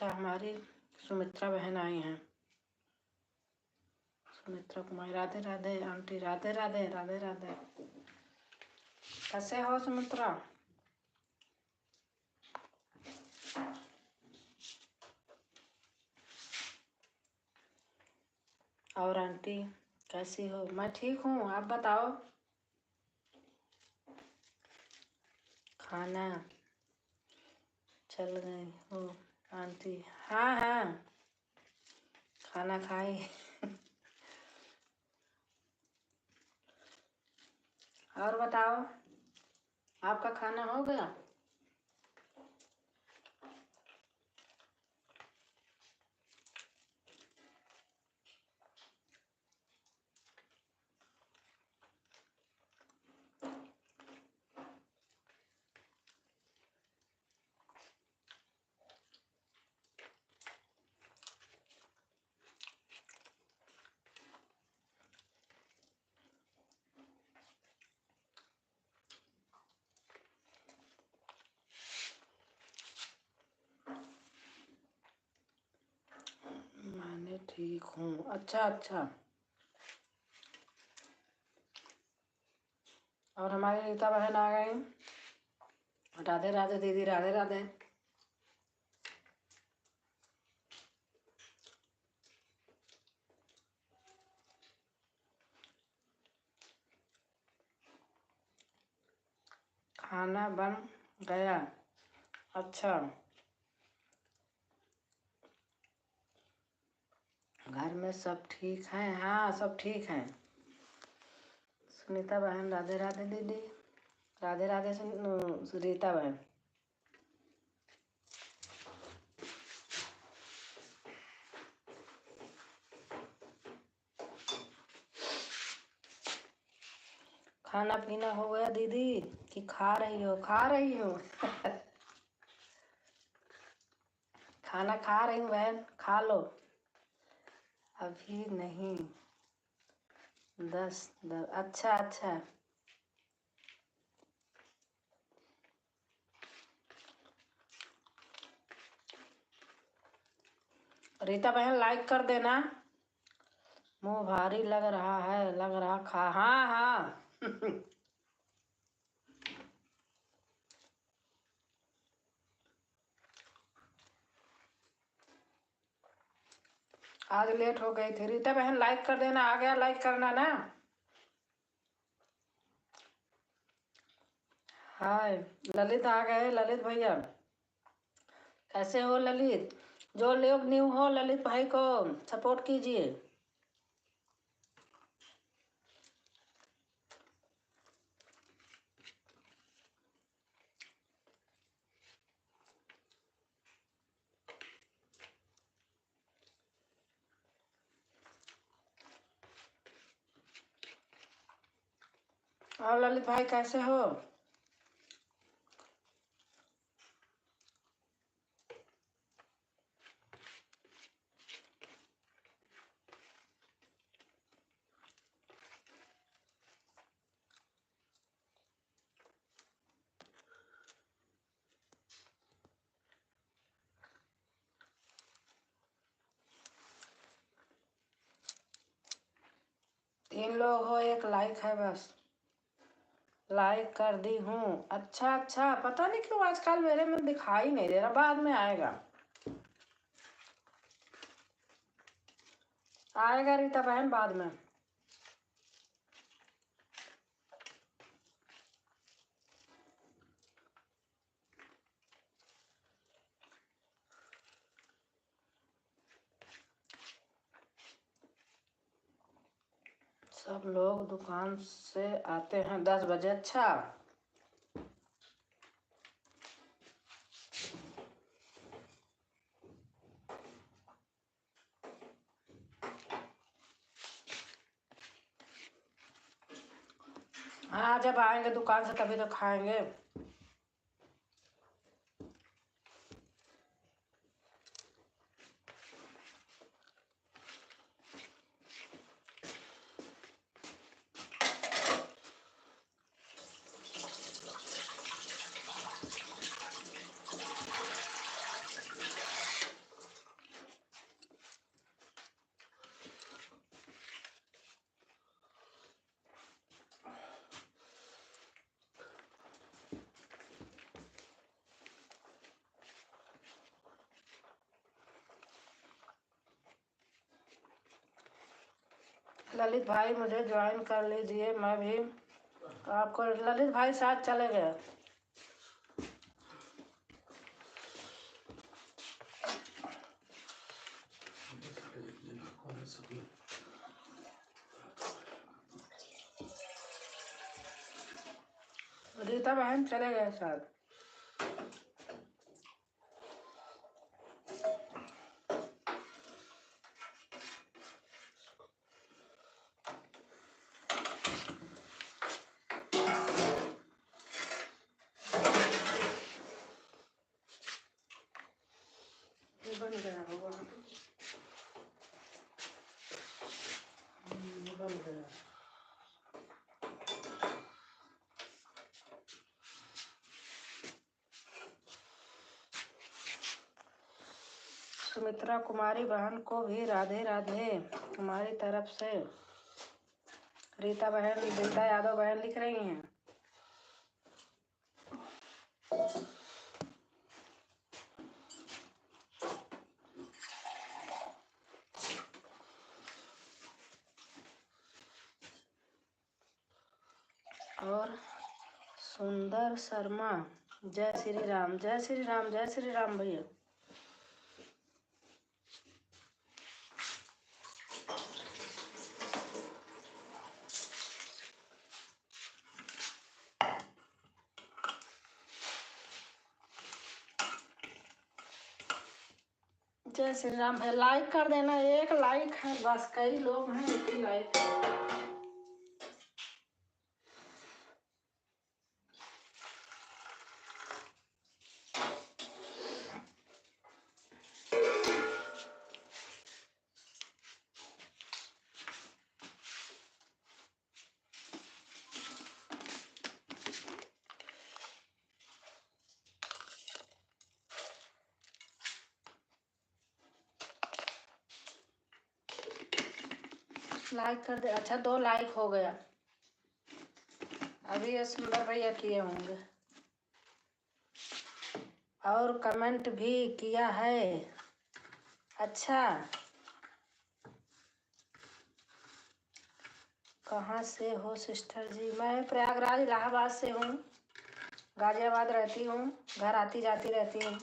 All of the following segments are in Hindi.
अच्छा, हमारी सुमित्रा बहन आई हैं। सुमित्रा कुमारी, राधे राधे आंटी, राधे राधे राधे राधे। कैसे हो सुमित्रा? और आंटी कैसी हो? मैं ठीक हूँ, आप बताओ। खाना चल गए हो आंटी? हाँ हाँ, खाना खाई। और बताओ, आपका खाना हो गया? मैं ठीक हूँ। अच्छा अच्छा। और हमारी रीता बहन आ गई। राधे राधे दीदी, राधे राधे। खाना बन गया? अच्छा, घर में सब ठीक हैं? हाँ, सब ठीक हैं। सुनीता बहन, राधे राधे दीदी, राधे राधे रीता बहन। खाना पीना हो गया दीदी कि खा रही हो? खा रही हो। खाना खा रही हूँ बहन, खा लो। अभी नहीं, 10 अच्छा अच्छा। रीता बहन लाइक कर देना। मुंह भारी लग रहा है, लग रहा खा। हाँ हाँ। आज लेट हो गई थी। रीता बहन लाइक कर देना, आ गया लाइक करना ना। हाय, ललित आ गए। ललित भैया कैसे हो? ललित, जो लोग न्यू हो ललित भाई को सपोर्ट कीजिए। और ललित भाई कैसे हो? तीन लोग हो, एक लाइक है बस। लाइक कर दी हूँ। अच्छा अच्छा, पता नहीं क्यों आजकल मेरे में दिखाई नहीं दे रहा, बाद में आएगा। आएगा रीता बहन बाद में। सब लोग दुकान से आते हैं 10 बजे। अच्छा, हाँ जब आएंगे दुकान से तभी तो खाएंगे। ललित भाई मुझे ज्वाइन कर लीजिए, मैं भी आपको। ललित भाई साथ चले गए। रीता बहन चले गए साथ। बन गया होगा, बन गया। सुमित्रा कुमारी बहन को भी राधे राधे हमारी तरफ से। रीता बहन, रीता यादव बहन लिख रही हैं। और सुंदर शर्मा, जय श्री राम, जय श्री राम, जय श्री राम भैया। जय श्री राम भैया, लाइक कर देना। एक लाइक है बस, कई लोग हैं, एक ही लाइक है। लाइक कर दे। अच्छा, 2 लाइक हो गया। अभी ये सुंदर भैया किए होंगे। और कमेंट भी किया है। अच्छा, कहाँ से हो सिस्टर जी? मैं प्रयागराज इलाहाबाद से हूँ। गाजियाबाद रहती हूँ, घर आती जाती रहती हूँ।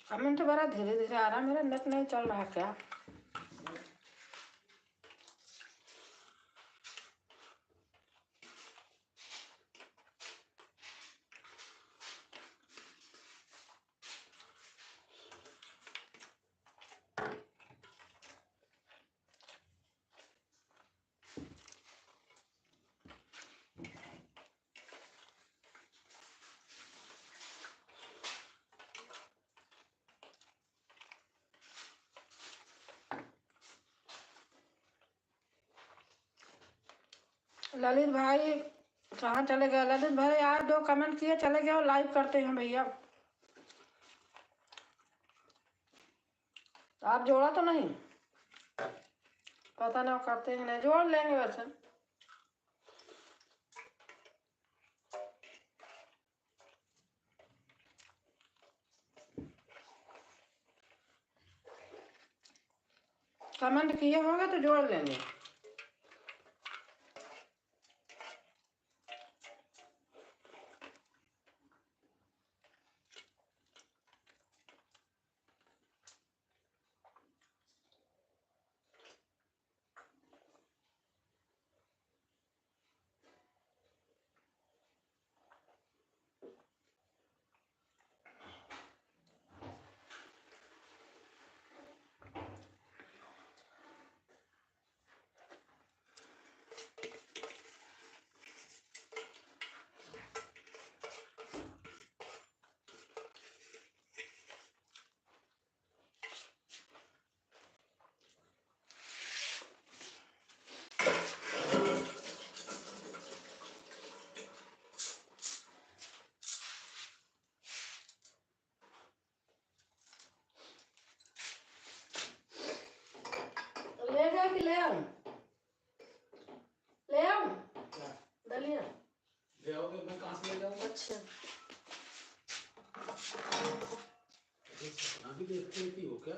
कमेंट बड़ा धीरे धीरे आ रहा, मेरा नेट नहीं चल रहा क्या? ललित भाई कहाँ चले गए? ललित भाई यार 2 कमेंट किए चले गए, और लाइव करते हैं भैया। आप जोड़ा तो नहीं? पता नहीं करते हैं, नहीं जोड़ लेंगे वैसे। कमेंट किए होंगे तो जोड़ लेंगे। अच्छा सपना भी देखते रहती हो क्या?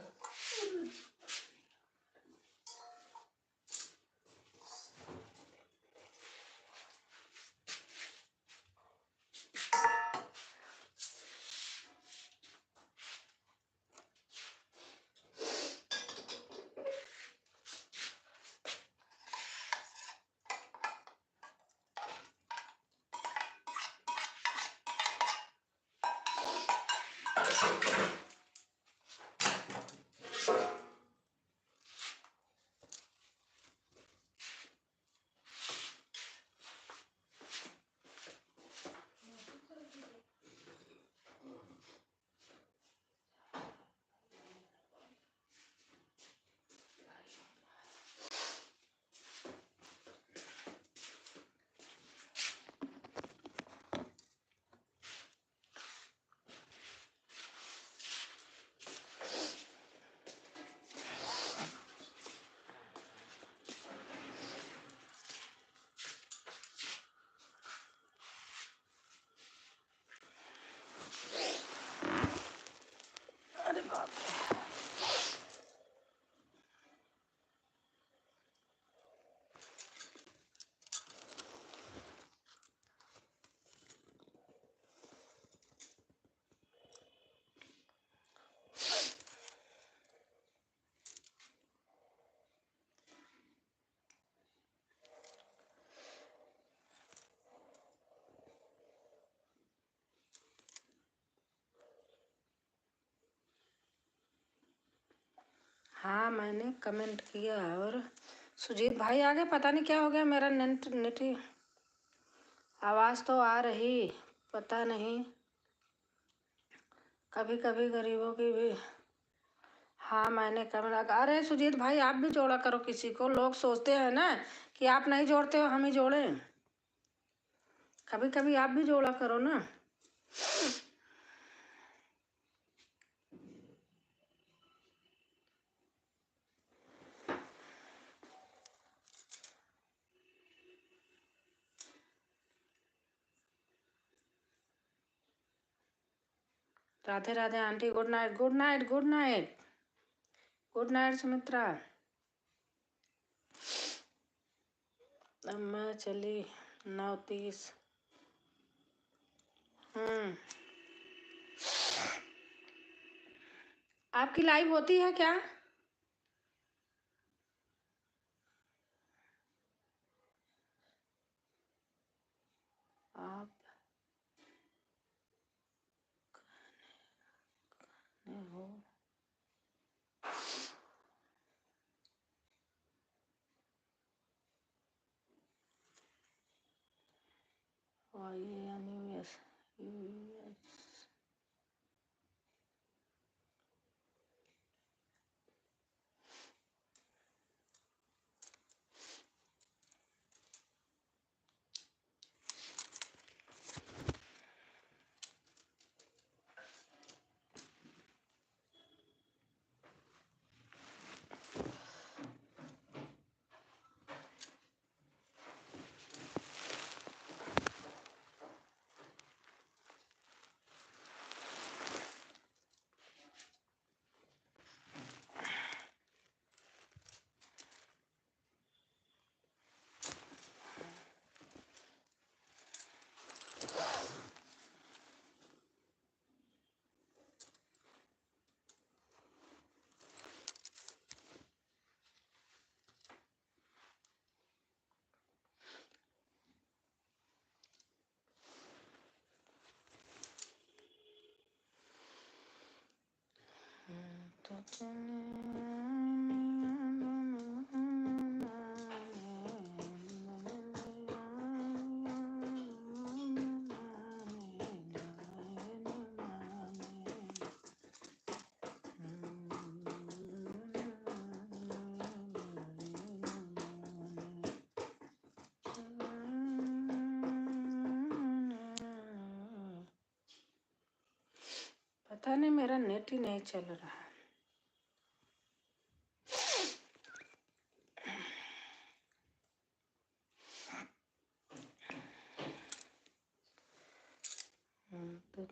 अरे बाप रे। हाँ मैंने कमेंट किया। और सुजीत भाई आगे पता नहीं क्या हो गया, मेरा नेट आवाज़ तो आ रही, पता नहीं कभी कभी गरीबों की भी। हाँ मैंने कमेंट। अरे सुजीत भाई आप भी जोड़ा करो किसी को, लोग सोचते हैं ना कि आप नहीं जोड़ते हो हम ही जोड़ें। कभी कभी आप भी जोड़ा करो ना। Radhe Radhe aunty, good night good night good night good night Sumitra. अम्मा चली 9:30। आपकी लाइव होती है क्या? आप हो और ये यूएस पता नहीं मेरा नेट ही नहीं चल रहा।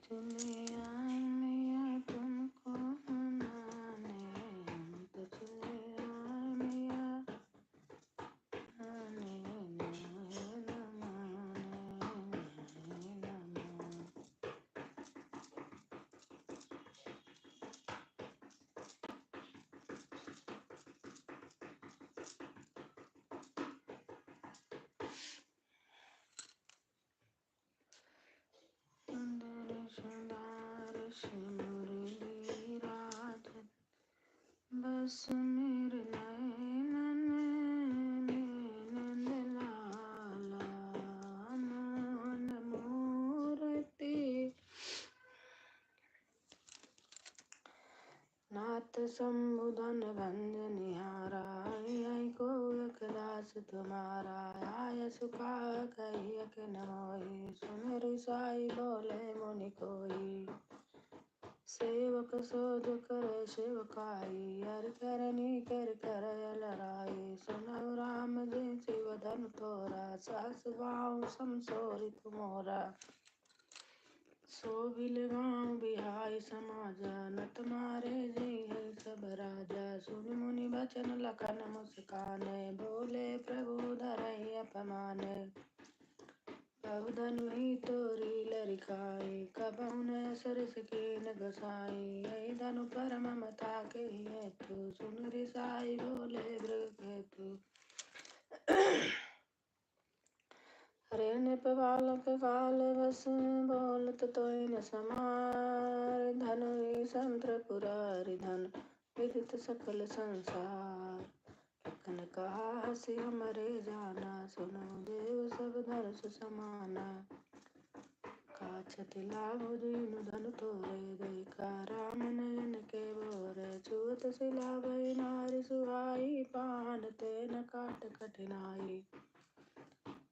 चले आए मैया तुमको मनाने, हम तो चले आए मैया आने न माने न माने। सुंदर सुंदर से मुरली राधन, बस मेरे नैनन में नंद लाला मोहन मूर्ति। नाथ शंभुधन भंज निहारा, आई को एक दास तुम्हारा, आय सुखा कहिय के न मोहि, सुन रिसाई बोले मुनि कोई। सेवक सोज करे सेवकाई, हर करनी कर लड़ाई, सुनहु राम जी शिव धन तोरा, सहस बाहु समसोरि तुमोरा। सोभिल गाँव बिहाई समाजा, नत मारे जी है सब राजा, सुनि मुनि बचन लखन मुस्काने, बोले प्रभु धरहि अपमाने। बहुधनु ही तोरी लरिकाई, कबहु न सरस कीन गोसाई, यही धनु पर ममता के हेतु, सुन रिसाई बोले मृग हेतु। हरे नृप बालक काल बस, बोलत तोय न समार, धनु ईसं त्रिपुरारि धन, विदित सकल संसार। लखन कहा हसी हमरे जाना, सुनो देव सब धनुष समाना। काछति लाभ दीनु धनु तोरे, देखा राम नयन के बोरे, छुअत सिला भई नारी सुहाई, पान ते न काट कठिनाई।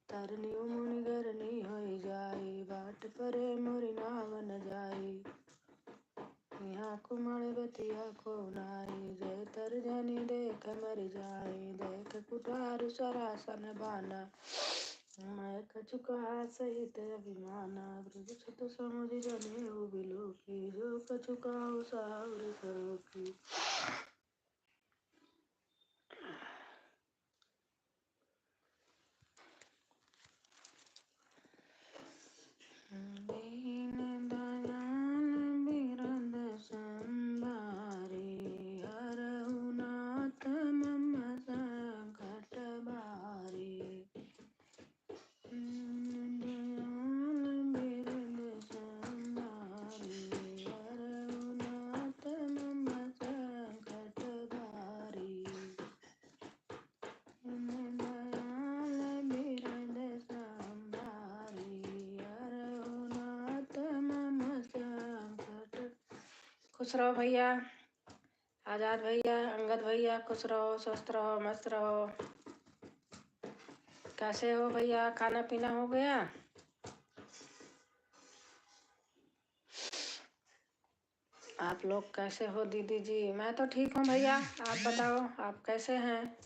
तरनी मुनि गरनी होई जाई, बाट परे मोरि नाव न जाई। यहाँ कुमड़ बतिया को नाई, जय तर जनी देख मरि जाई, देख कुठार सरासन बाना, मैं कछुका सहित अभिमाना। ब्रज छत समुझ जने बिलो की, जो कछुकाऊ साउर करो की। दीन दयाल बिरद संभारी, हरहु नाथ मम संकट भारी। दीन दयाल बिरद संभारी, हरहु नाथ मम संकट भारी। दीन दयाल बिरद संभारी, हरहु नाथ मम संकट। खुश रहो भैया, आजाद भैया, अंगद भैया, खुश रहो, स्वस्थ रहो, मस्त रहो। कैसे हो भैया, खाना पीना हो गया? आप लोग कैसे हो दीदी जी? मैं तो ठीक हूँ भैया, आप बताओ आप कैसे हैं?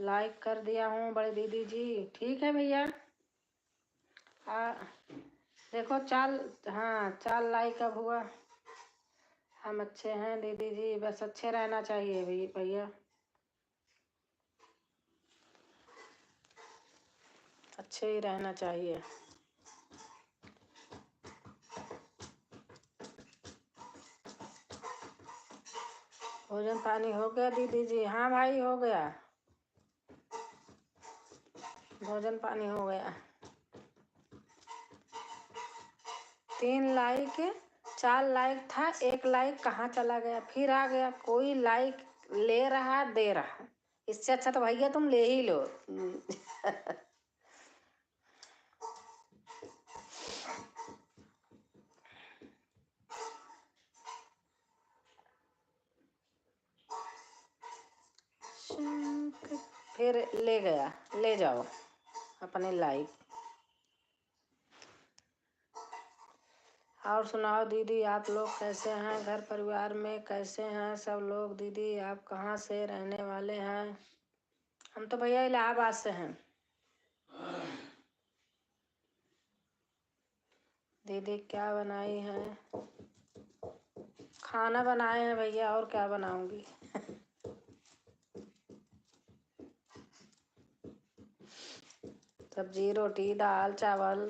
लाइक कर दिया हूँ बड़े दीदी जी, ठीक है भैया। देखो चाल, हाँ 4 लाइक अब हुआ। हम अच्छे हैं दीदी जी, बस अच्छे रहना चाहिए भैया, अच्छे ही रहना चाहिए। भोजन पानी हो गया दीदी जी? हाँ भाई हो गया, भोजन पानी हो गया। 3 लाइक, 4 लाइक था, 1 लाइक कहाँ चला गया? फिर आ गया। कोई लाइक ले रहा दे रहा, इससे अच्छा तो भैया तुम ले ही लो। फिर ले गया, ले जाओ अपने लाइक। और सुनाओ दीदी, आप लोग कैसे हैं? घर परिवार में कैसे हैं सब लोग? दीदी आप कहाँ से रहने वाले हैं? हम तो भैया इलाहाबाद से हैं। दीदी क्या बनाई है? खाना बनाए हैं भैया, और क्या बनाऊंगी। सब्जी रोटी दाल चावल।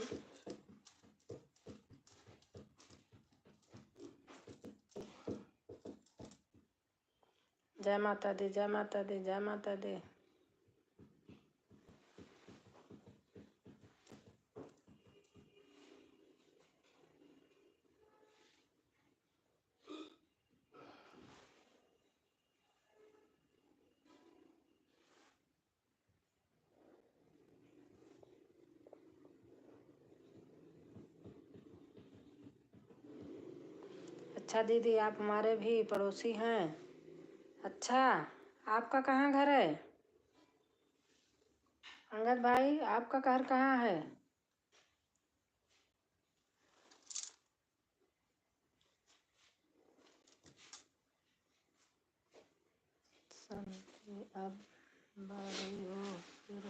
जय माता दी, जय माता दी, जय माता दी। अच्छा दीदी, आप हमारे भी पड़ोसी हैं। अच्छा, आपका कहाँ घर है? अंगद भाई, आपका घर कहाँ है? अब बड़ी हो फिर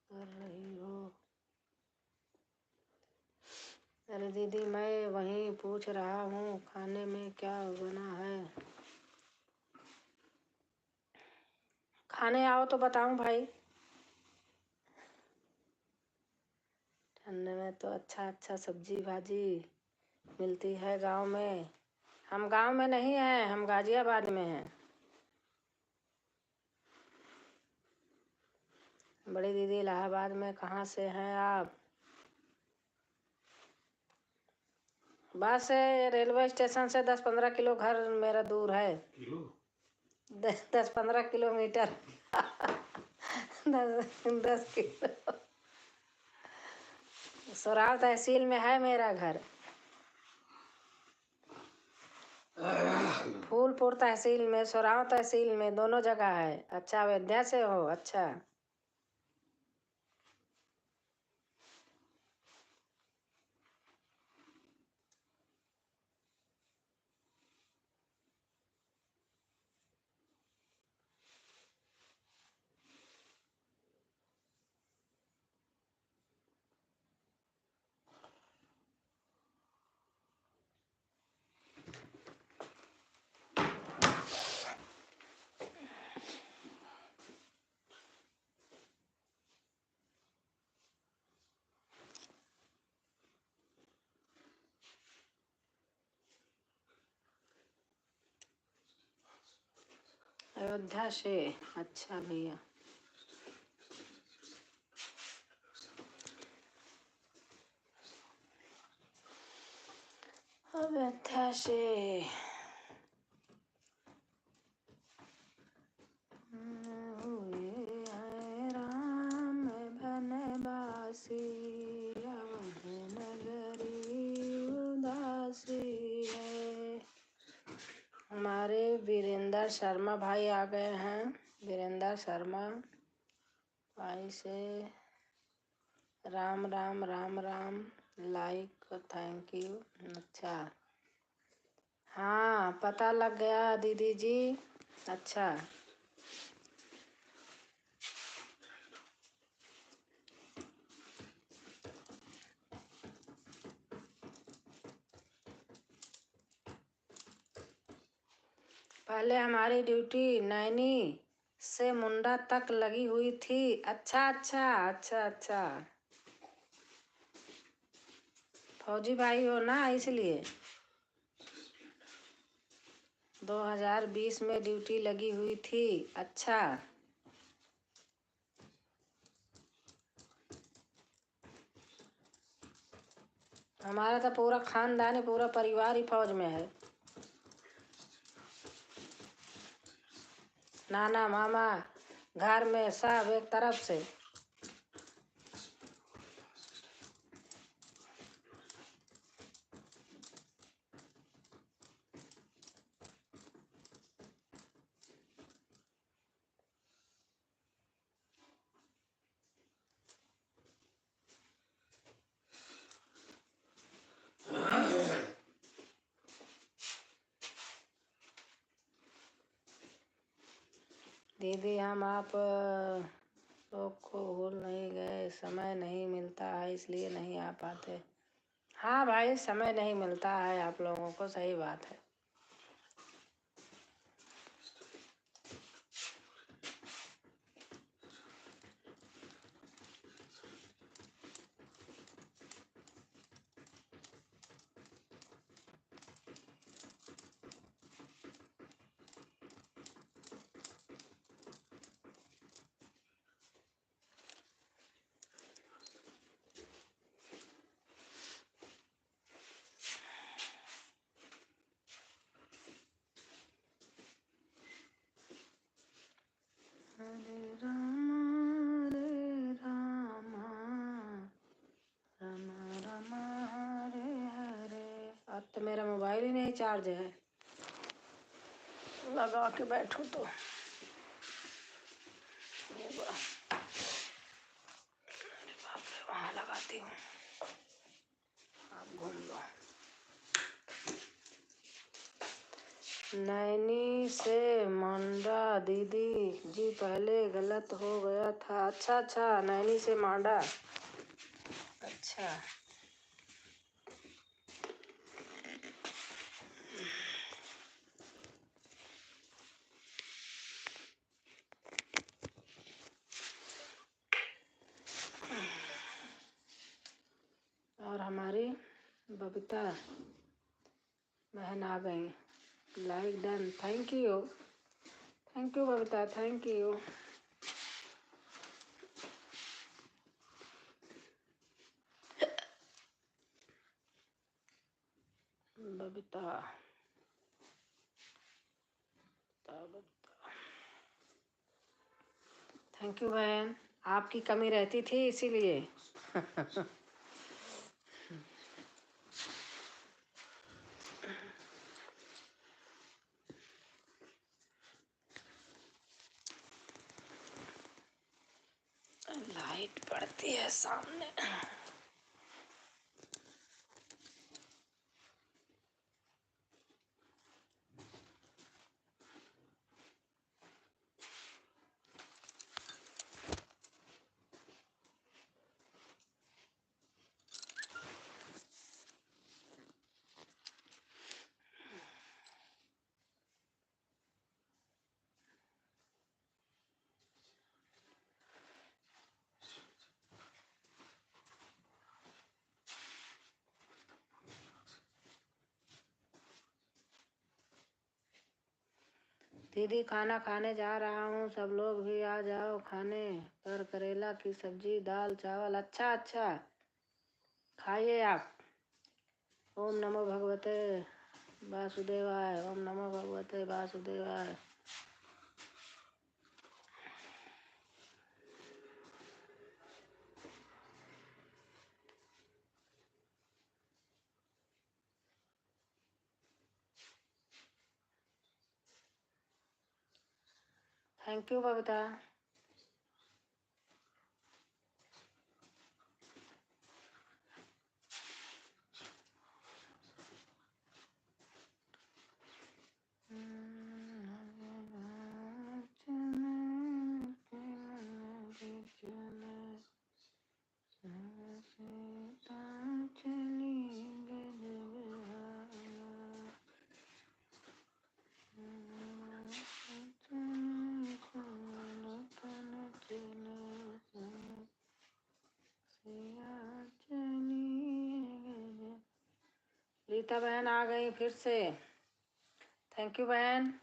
कर रही हो। अरे दीदी, मैं वही पूछ रहा हूँ खाने में क्या बना है। खाने आओ तो बताऊं भाई। ठंडे में तो अच्छा अच्छा सब्जी भाजी मिलती है गांव में। हम गांव में नहीं हैं, हम गाजियाबाद में हैं। बड़ी दीदी इलाहाबाद में कहाँ से हैं आप? बस रेलवे स्टेशन से 10-15 किलो घर मेरा दूर है। 10-15 किलोमीटर। 10 किलो। सोराव तहसील में है मेरा घर। फूलपुर तहसील में, सोराव तहसील में, दोनों जगह है। अच्छा, अयोध्या से हो? अच्छा। अयोध्या से। अच्छा भैया। अयोध्या से। हुए हैं राम बनवासी, अवध नगरी उदासी है। हमारे वीरेंद्र शर्मा भाई आ गए हैं। वीरेंद्र शर्मा भाई से Ram Ram Ram Ram. Like, thank you. अच्छा, हाँ पता लग गया दीदी जी। अच्छा, पहले हमारी ड्यूटी नैनी से मुंडा तक लगी हुई थी। अच्छा अच्छा अच्छा अच्छा। फौजी भाई हो ना, इसलिए 2020 में ड्यूटी लगी हुई थी। अच्छा, हमारा तो पूरा खानदान ही, पूरा परिवार ही फौज में है। नाना मामा घर में सब एक तरफ से। दीदी हम आप लोग को भूल नहीं गए, समय नहीं मिलता है इसलिए नहीं आ पाते। हाँ भाई, समय नहीं मिलता है आप लोगों को, सही बात है। हरे राम राम राम हरे हरे। अब तो मेरा मोबाइल ही नहीं चार्ज है, लगा के बैठो तो वहाँ लगाती हूँ, आप घूम लो। नैनी से मांडा दीदी जी पहले गलत हो गया था। अच्छा अच्छा, नैनी से मांडा, अच्छा। और हमारी बबीता बहन आ गई, like done, thank you Babita, thank you. Babita thank you बहन, आपकी कमी रहती थी इसीलिए। लाइट पड़ती है सामने। दीदी खाना खाने जा रहा हूँ, सब लोग भी आ जाओ खाने पर। करेला की सब्जी, दाल चावल। अच्छा अच्छा, खाइए आप। ओम नमो भगवते वासुदेवाय, ओम नमो भगवते वासुदेवाय। Thank you Babita. रीता बहन आ गई फिर से, थैंक यू बहन।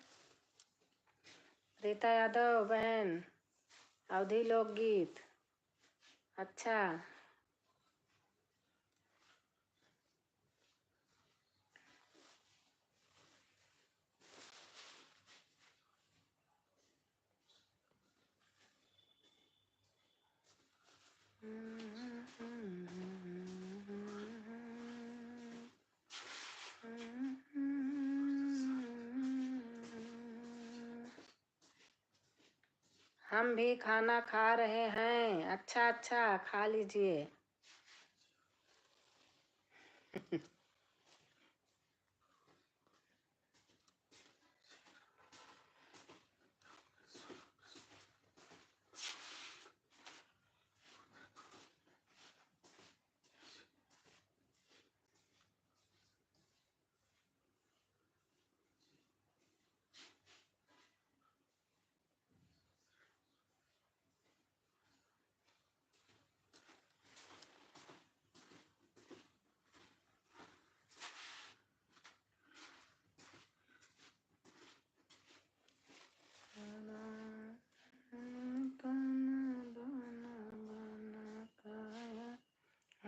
रीता यादव बहन, अवधी लोकगीत, अच्छा। हम भी खाना खा रहे हैं। अच्छा अच्छा, खा लीजिए।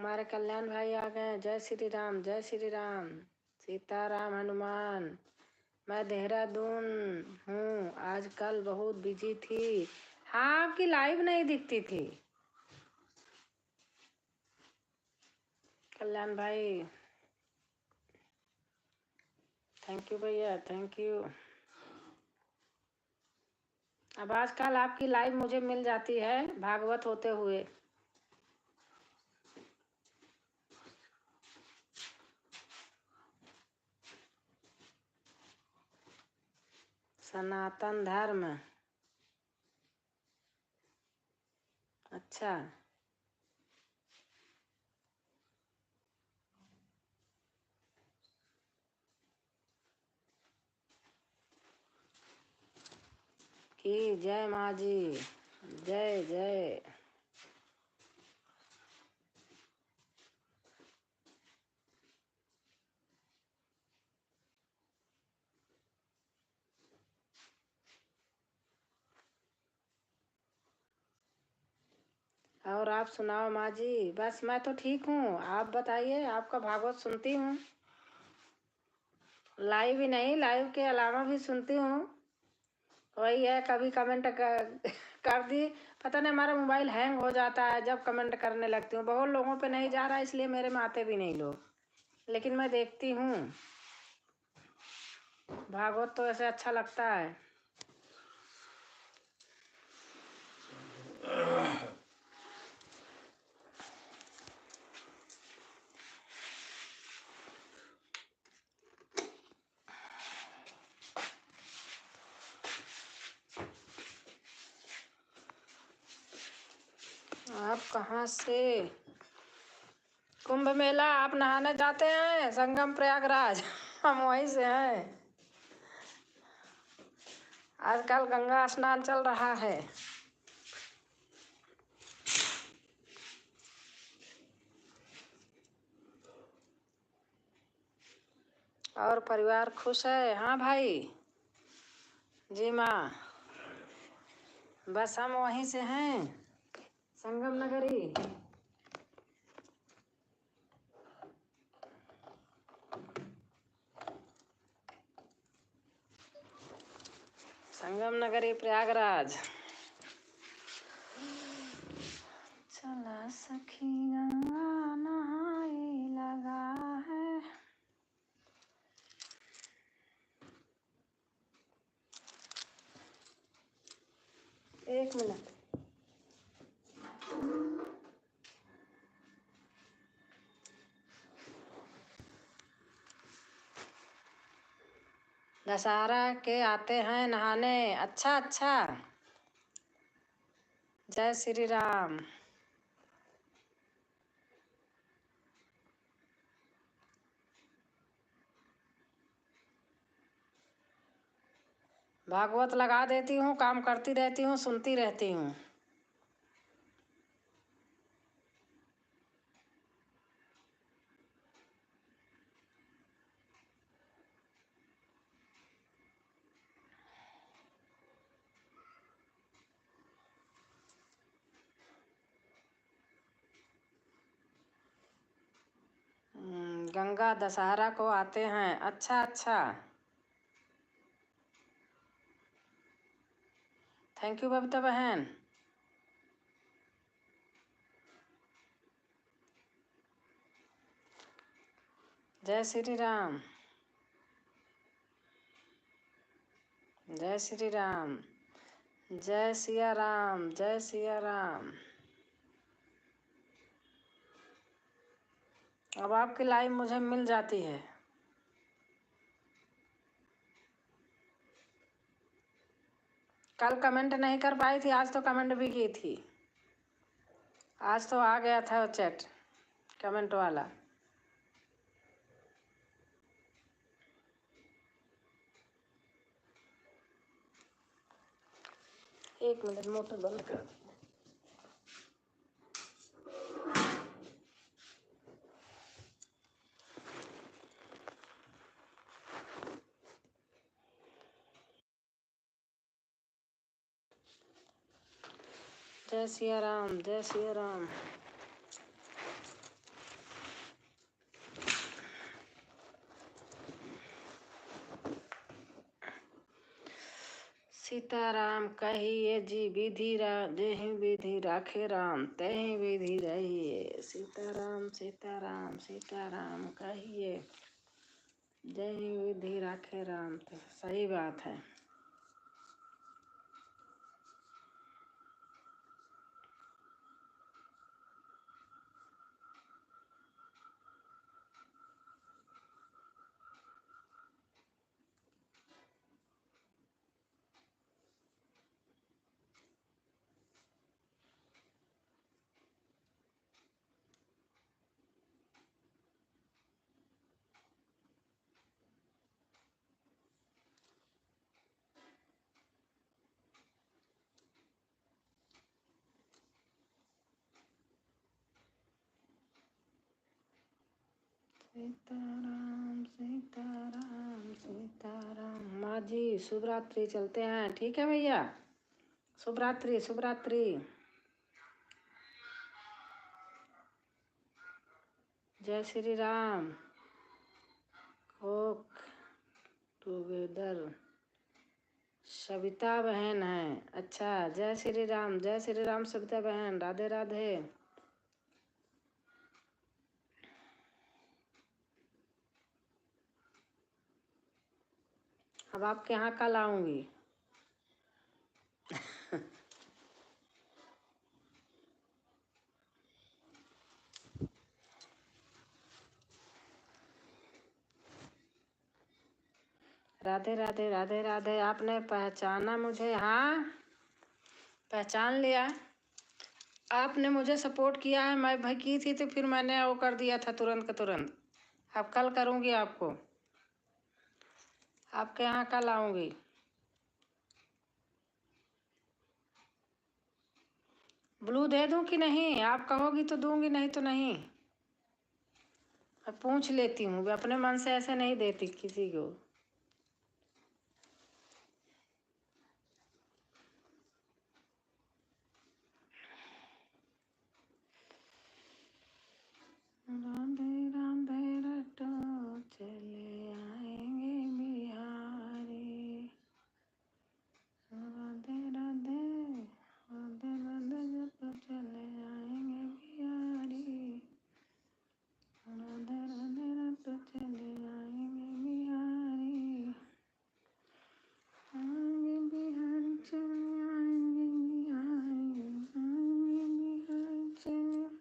हमारे कल्याण भाई आ गए। जय श्री राम, जय श्री राम, सीताराम हनुमान। मैं देहरादून हूँ, आजकल बहुत बिजी थी। हाँ, आपकी लाइव नहीं दिखती थी। कल्याण भाई, थैंक यू भैया, थैंक यू। अब आजकल आपकी लाइव मुझे मिल जाती है भागवत होते हुए। सनातन धर्म, अच्छा। की जय माँ जी, जय जय। और आप सुनाओ माँ जी। बस मैं तो ठीक हूँ, आप बताइए। आपका भागवत सुनती हूँ, लाइव ही नहीं, लाइव के अलावा भी सुनती हूँ। वही है, कभी कमेंट कर दी। पता नहीं हमारा मोबाइल हैंग हो जाता है जब कमेंट करने लगती हूँ। बहुत लोगों पे नहीं जा रहा, इसलिए मेरे में आते भी नहीं लोग, लेकिन मैं देखती हूँ। भागवत तो ऐसे अच्छा लगता है। आप कहाँ से? कुंभ मेला आप नहाने जाते हैं? संगम प्रयागराज हम वहीं से हैं। आजकल गंगा स्नान चल रहा है। और परिवार खुश है? हाँ भाई जी माँ, बस हम वहीं से हैं, संगम नगरी। संगम नगरी प्रयागराज। चला सखी गंगा नहाए लगा है। एक मिनट। दशहरा के आते हैं नहाने? अच्छा अच्छा, जय श्री राम। भागवत लगा देती हूँ, काम करती रहती हूँ, सुनती रहती हूँ। गंगा दशहरा को आते हैं? अच्छा अच्छा, थैंक यू बबीता बहन। जय श्री राम, जय श्री राम, जय सिया राम, जय सिया राम। अब आपकी लाइव मुझे मिल जाती है। कल कमेंट नहीं कर पाई थी, आज तो कमेंट भी की थी। आज तो आ गया था चैट कमेंट वाला। एक मिनट, मोटर बंद कर। जय सिया राम, जय सिया राम। सीताराम कहिए जी विधि जेहि विधि राखे राम तहि विधि रहिए। सीताराम सीताराम सीताराम कहिए जहि विधि राखे राम। तो सही बात है। सीताराम सीताराम सीताराम। माँ जी शुभ रात्रि, चलते हैं। ठीक है भैया, शुभ रात्रि शुभ रात्रि। जय श्री राम। कोक टुगेदर सविता बहन है। अच्छा, जय श्री राम सविता बहन, राधे राधे। अब आपके यहाँ कल आऊंगी। राधे राधे राधे राधे। आपने पहचाना मुझे? हाँ, पहचान लिया। आपने मुझे सपोर्ट किया है। मैं भाई की थी तो फिर मैंने वो कर दिया था तुरंत का तुरंत। अब कल करूंगी आपको, आपके यहाँ कल आऊंगी। ब्लू दे दूं कि नहीं? आप कहोगी तो दूंगी, नहीं तो नहीं। मैं पूछ लेती हूँ, अपने मन से ऐसे नहीं देती किसी को। राधे राधे रटो चले आएंगे बिहारी। राधे राधे राधे राधे रटो चले आएंगे बिहारी। राधे राधे रटो चले आएंगे बिहारी। आएंगे बिहारी चले आएंगे बिहारी। आएंगे बिहारी चले।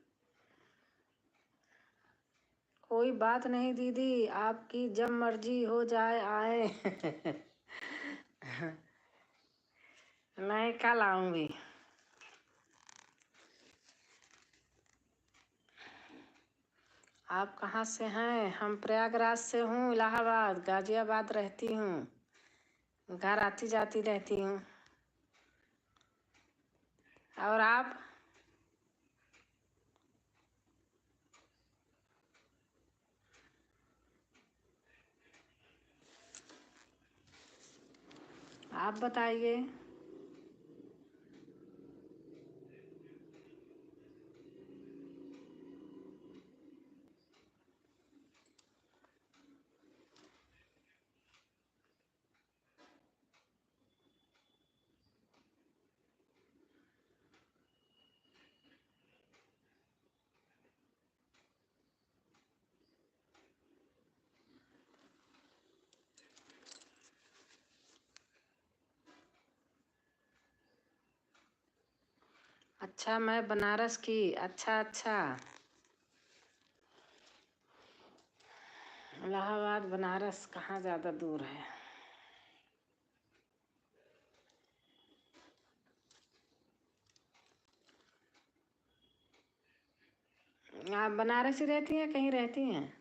कोई बात नहीं दीदी, आपकी जब मर्जी हो जाए आए। मैं कल आऊंगी। आप कहाँ से हैं? हम प्रयागराज से हूँ, इलाहाबाद गाजियाबाद रहती हूँ। घर आती जाती रहती हूँ। और आप बताइए। अच्छा, मैं बनारस की। अच्छा अच्छा। इलाहाबाद बनारस कहाँ ज़्यादा दूर है? आप बनारस ही रहती हैं, कहीं रहती हैं?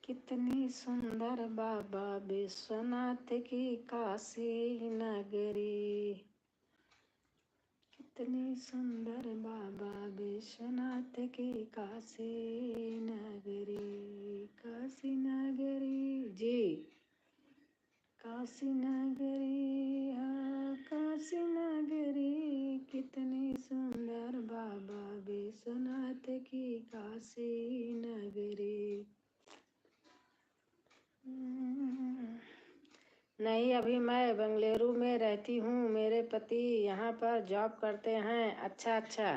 कितनी सुंदर बाबा विश्वनाथ की काशी नगरी। कितनी सुंदर बाबा विश्वनाथ की काशी नगरी, काशी नगरी जी, काशी नगरी, हाँ काशी नगरी, कितनी सुंदर बाबा विश्वनाथ की काशी नगरी। नहीं, अभी मैं बेंगलुरु में रहती हूँ, मेरे पति यहाँ पर जॉब करते हैं। अच्छा अच्छा।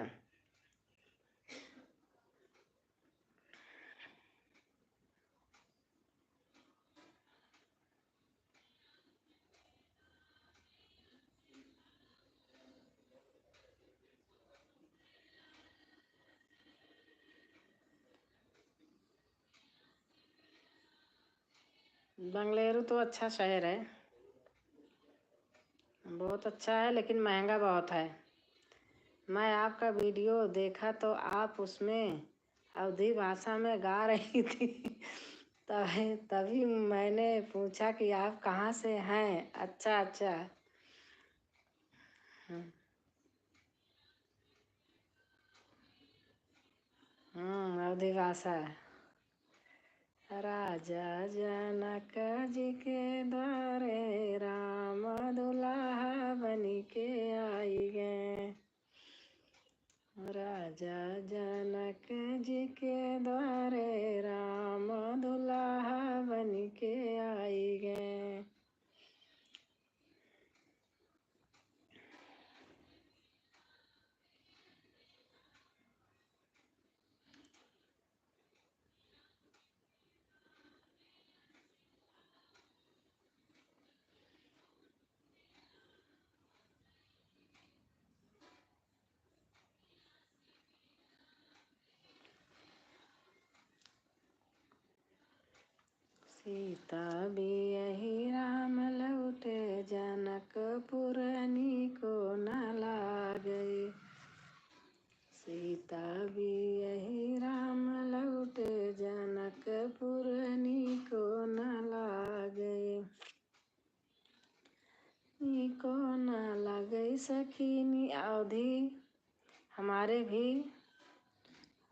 बेंगलुरु तो अच्छा शहर है, बहुत अच्छा है, लेकिन महंगा बहुत है। मैं आपका वीडियो देखा तो आप उसमें अवधी भाषा में गा रही थी तभी मैंने पूछा कि आप कहाँ से हैं। अच्छा अच्छा। अवधी भाषा है। राजा जनक जी के द्वारे राम दुल्हा बनी के आई गए, राजा जनक जी के द्वारे राम दुल्हा बनी के आई गए। सीता भी यही राम लौटे, जनकपुर को न लागे, सीता भी यही राम लौटे, जनकपुर को न लागे, को न लगे सखीनी। अवधी हमारे भी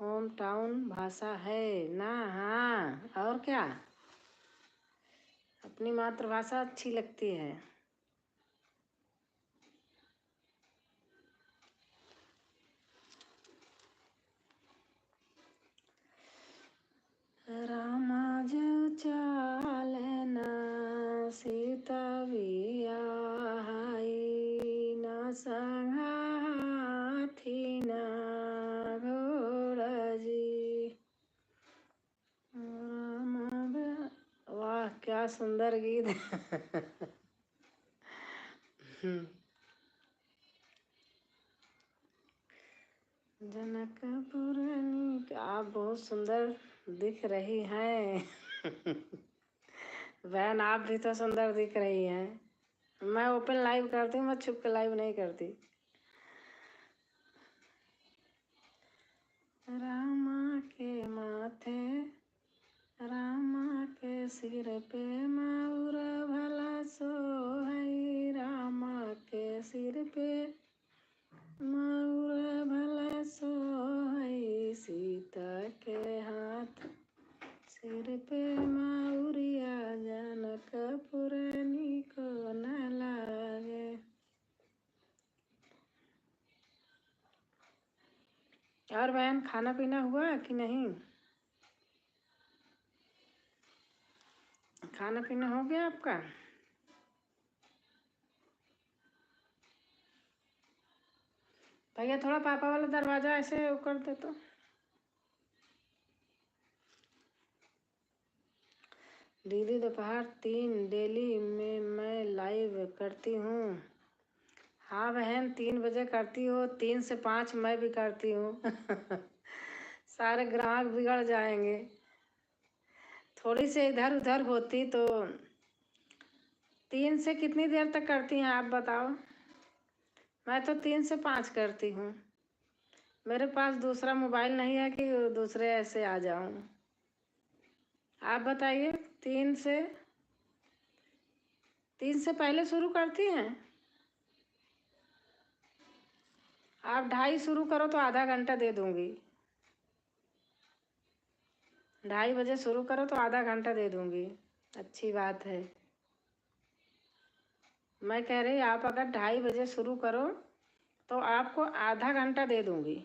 होम टाउन भाषा है ना। हाँ, और क्या, अपनी मातृभाषा अच्छी लगती है। रामा जो चालना, सीता भी आई ना, संगाथी ना घोड़ा जी। वाह, क्या सुंदर गीत जनकपुर आप बहुत सुंदर दिख रही हैं बहन, आप भी तो सुंदर दिख रही हैं। मैं ओपन लाइव करती हूँ, मैं छुप के लाइव नहीं करती। रामा के माथे, रामा के सिर पे माउर भला सोहई, रामा के सिर पे माउर भला सोहई, सीता के हाथ सिर पे माउरिया, जनकपुर को न लागे। और बहन, खाना पीना हुआ कि नहीं? खाना पीना हो गया आपका? भैया थोड़ा पापा वाला दरवाजा ऐसे वो कर दे तो। दीदी दोपहर 3 डेली में मैं लाइव करती हूँ। हाँ बहन, 3 बजे करती हो, 3 से 5 मैं भी करती हूँ सारे ग्राहक बिगड़ जाएंगे। थोड़ी से इधर उधर होती तो। 3 से कितनी देर तक करती हैं आप बताओ? मैं तो 3 से 5 करती हूँ। मेरे पास दूसरा मोबाइल नहीं है कि दूसरे ऐसे आ जाऊँ। आप बताइए, 3 से पहले शुरू करती हैं? आप 2:30 शुरू करो तो आधा घंटा दे दूंगी। 2:30 बजे शुरू करो तो आधा घंटा दे दूंगी। अच्छी बात है। मैं कह रही आप अगर 2:30 बजे शुरू करो तो आपको आधा घंटा दे दूंगी।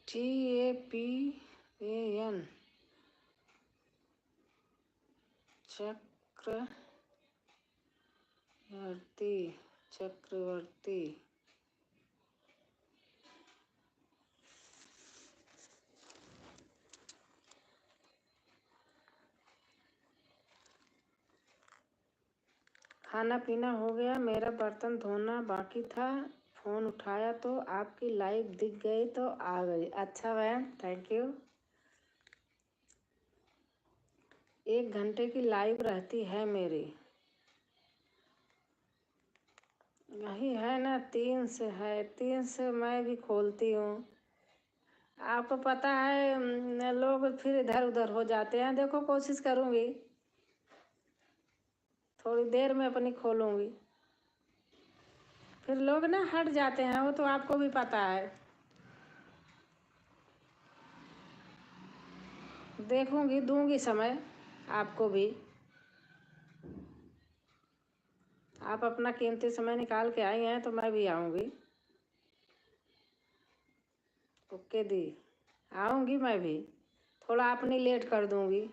TAPAN चक्रवर्ती। खाना पीना हो गया, मेरा बर्तन धोना बाकी था। फ़ोन उठाया तो आपकी लाइव दिख गई तो आ गई। अच्छा मैम, थैंक यू। 1 घंटे की लाइव रहती है मेरी। वही है ना, 3 से है, 3 से मैं भी खोलती हूँ। आपको पता है लोग फिर इधर उधर हो जाते हैं। देखो कोशिश करूँगी, थोड़ी देर में अपनी खोलूँगी। फिर लोग ना हट जाते हैं, वो तो आपको भी पता है। देखूँगी, दूँगी समय आपको भी। आप अपना कीमती समय निकाल के आई हैं तो मैं भी आऊँगी। ओके दी, आऊँगी मैं भी। थोड़ा अपनी लेट कर दूँगी।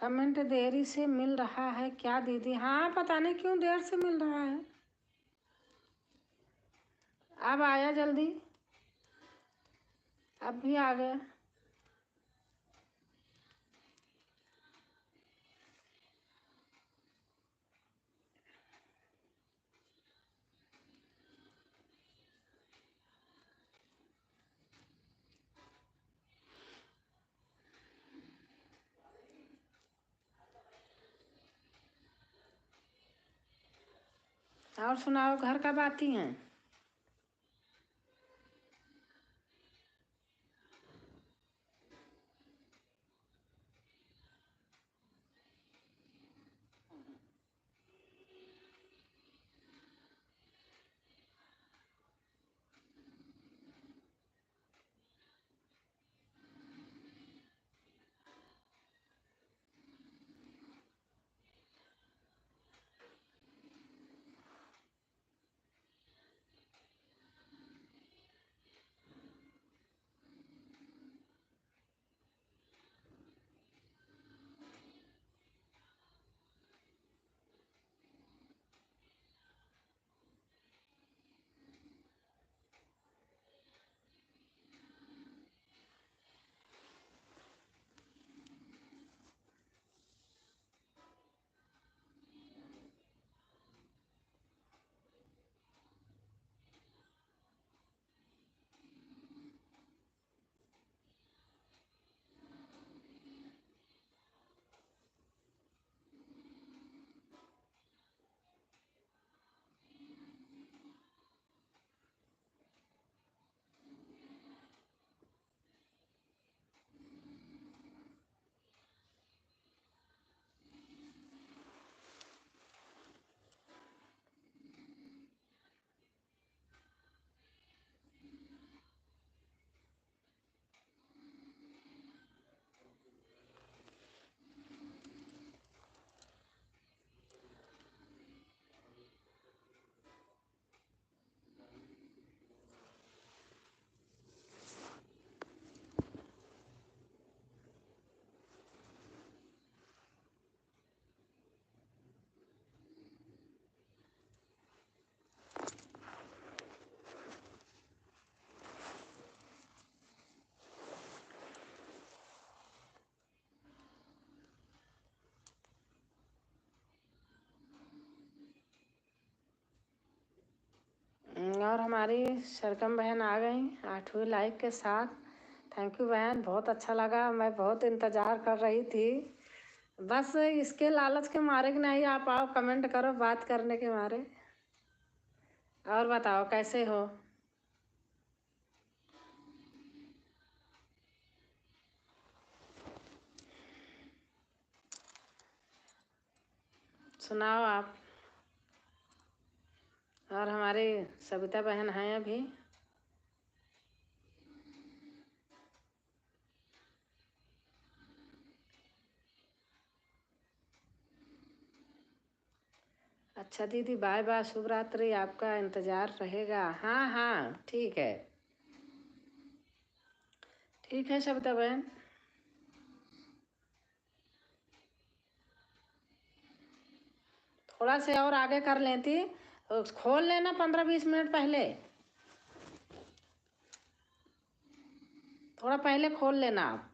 कमेंट देरी से मिल रहा है क्या दीदी? हाँ, पता नहीं क्यों देर से मिल रहा है। अब आया जल्दी, अब भी आ गया। और सुनाओ, घर कब आती हैं? और हमारी सरगम बहन आ गई 8वीं लाइक के साथ। थैंक यू बहन, बहुत अच्छा लगा। मैं बहुत इंतज़ार कर रही थी, बस इसके लालच के मारे कि नहीं आप आओ कमेंट करो बात करने के मारे। और बताओ कैसे हो? सुनाओ आप। और हमारी सविता बहन हैं अभी। अच्छा दीदी, बाय बाय, शुभ रात्रि, आपका इंतज़ार रहेगा। हाँ हाँ ठीक है, ठीक है सविता बहन। थोड़ा से और आगे कर लेती, खोल लेना 15-20 मिनट पहले, थोड़ा पहले खोल लेना आप।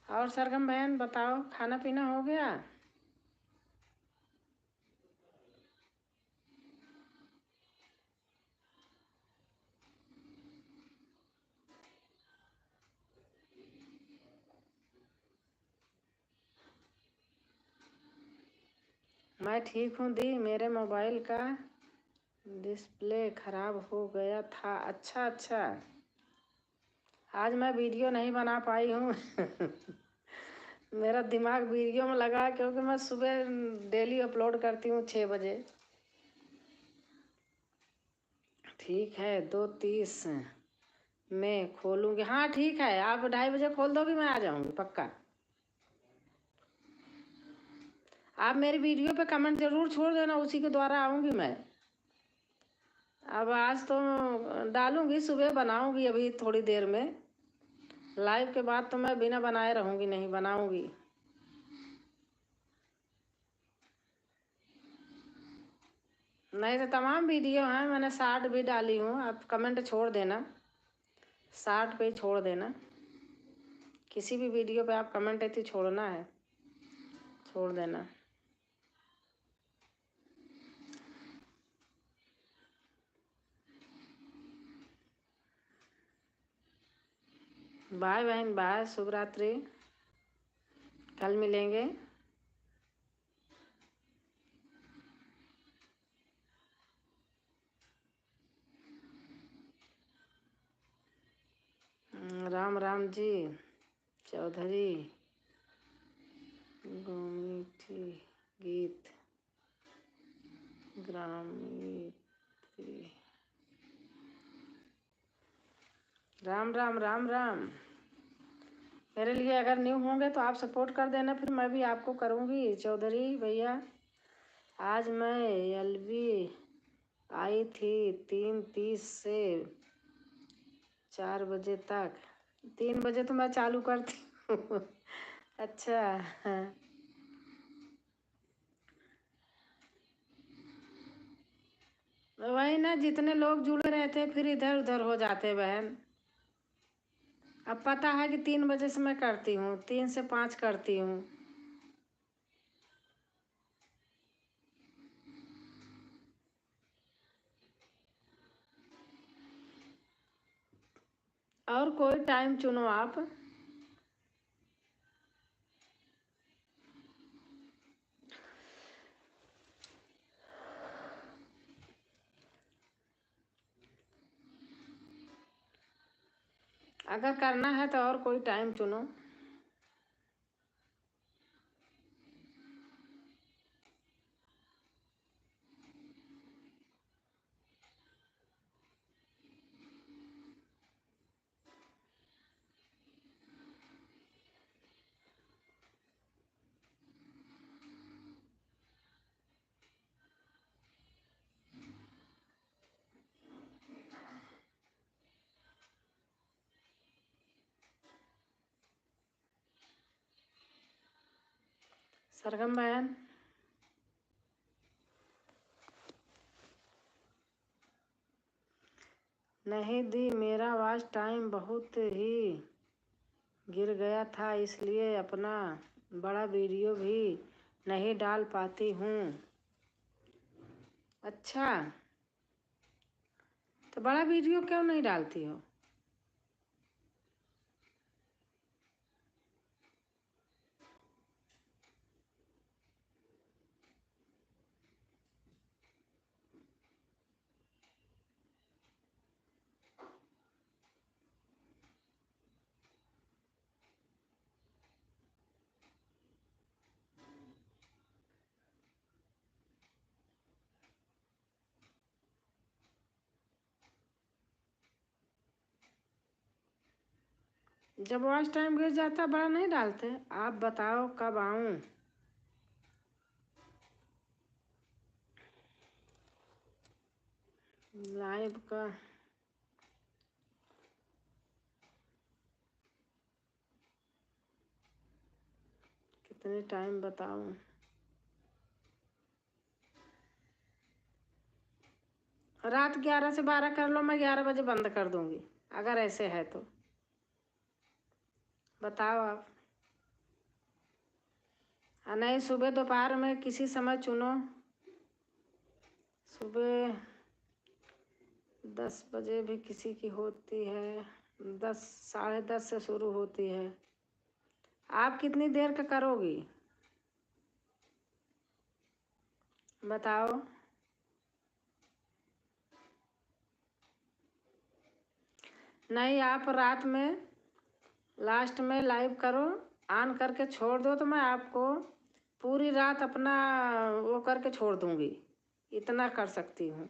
और सरगम बहन बताओ, खाना पीना हो गया? मैं ठीक हूँ दी, मेरे मोबाइल का डिस्प्ले खराब हो गया था। अच्छा अच्छा, आज मैं वीडियो नहीं बना पाई हूँ मेरा दिमाग वीडियो में लगा क्योंकि मैं सुबह डेली अपलोड करती हूँ 6 बजे। ठीक है, 2:30 में खोलूँगी। हाँ ठीक है, आप 2:30 बजे खोल दोगी, मैं आ जाऊँगी पक्का। आप मेरी वीडियो पे कमेंट ज़रूर छोड़ देना, उसी के द्वारा आऊँगी मैं। अब आज तो डालूंगी, सुबह बनाऊंगी अभी थोड़ी देर में। लाइव के बाद तो मैं बिना बनाए रहूंगी नहीं, बनाऊंगी। नहीं तो तमाम वीडियो हैं, मैंने शॉर्ट भी डाली हूँ, आप कमेंट छोड़ देना, शॉर्ट पे ही छोड़ देना। किसी भी वीडियो पे आप कमेंट ऐसे छोड़ना है, छोड़ देना। बाय बहन, बाय, शुभ रात्रि, कल मिलेंगे। राम राम जी, चौधरी गोमीठी गीत ग्रामीण। राम राम राम राम। मेरे लिए अगर न्यू होंगे तो आप सपोर्ट कर देना, फिर मैं भी आपको करूँगी। चौधरी भैया, आज मैं एलबी आई थी 3:30 से 4 बजे तक। 3 बजे तो मैं चालू करती हूँ। अच्छा, हाँ। वही ना, जितने लोग जुड़े रहते फिर इधर उधर हो जाते बहन। अब पता है कि 3 बजे से मैं करती हूँ, 3 से 5 करती हूँ। और कोई टाइम चुनो आप। अगर करना है तो और कोई टाइम चुनो। सरगम बहन, नहीं दी, मेरा वॉच टाइम बहुत ही गिर गया था, इसलिए अपना बड़ा वीडियो भी नहीं डाल पाती हूँ। अच्छा, तो बड़ा वीडियो क्यों नहीं डालती हो? जब वॉच टाइम गिर जाता बड़ा नहीं डालते। आप बताओ कब आऊँ? लाइव का कितने टाइम बताऊँ? रात 11 से 12 कर लो, मैं 11 बजे बंद कर दूंगी, अगर ऐसे है तो बताओ आप। नहीं, सुबह दोपहर में किसी समय चुनो। सुबह 10 बजे भी किसी की होती है, 10 साढ़े 10 से शुरू होती है। आप कितनी देर का करोगी बताओ? नहीं, आप रात में लास्ट में लाइव करो, ऑन करके छोड़ दो तो मैं आपको पूरी रात अपना वो करके छोड़ दूंगी, इतना कर सकती हूँ।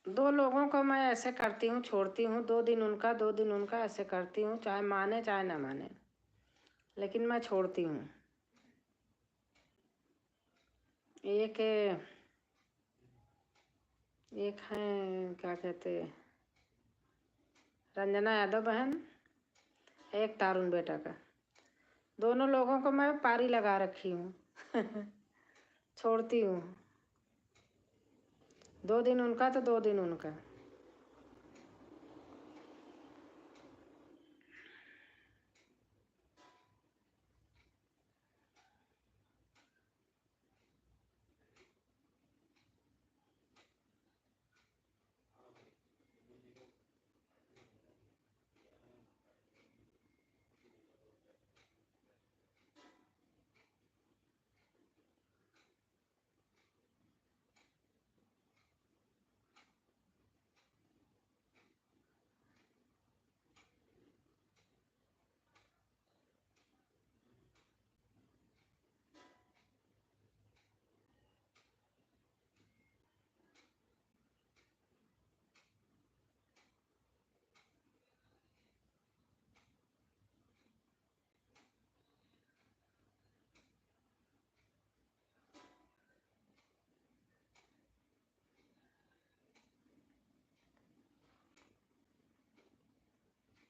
दो लोगों को मैं ऐसे करती हूँ, छोड़ती हूँ, 2 दिन उनका 2 दिन उनका ऐसे करती हूँ, चाहे माने चाहे ना माने, लेकिन मैं छोड़ती हूँ। एक एक है, क्या कहते, रंजना यादव बहन, एक तारुण बेटा का, दोनों लोगों को मैं पारी लगा रखी हूँ। छोड़ती हूँ, 2 दिन उनका तो 2 दिन उनका।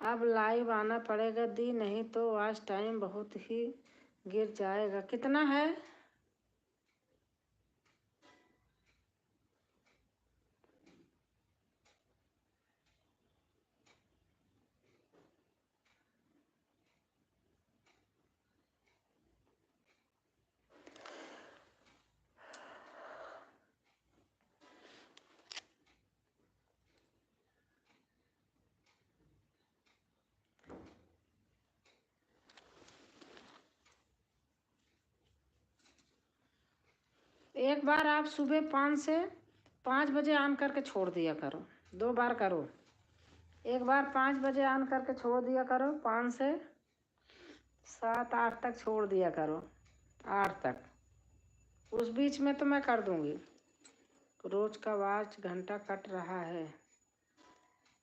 अब लाइव आना पड़ेगा दी, नहीं तो आज टाइम बहुत ही गिर जाएगा। कितना है? एक बार आप सुबह 5 से 5 बजे ऑन करके छोड़ दिया करो, 2 बार करो। एक बार 5 बजे ऑन करके छोड़ दिया करो, 5 से 7 8 तक छोड़ दिया करो, 8 तक। उस बीच में तो मैं कर दूंगी। रोज का वॉच घंटा कट रहा है।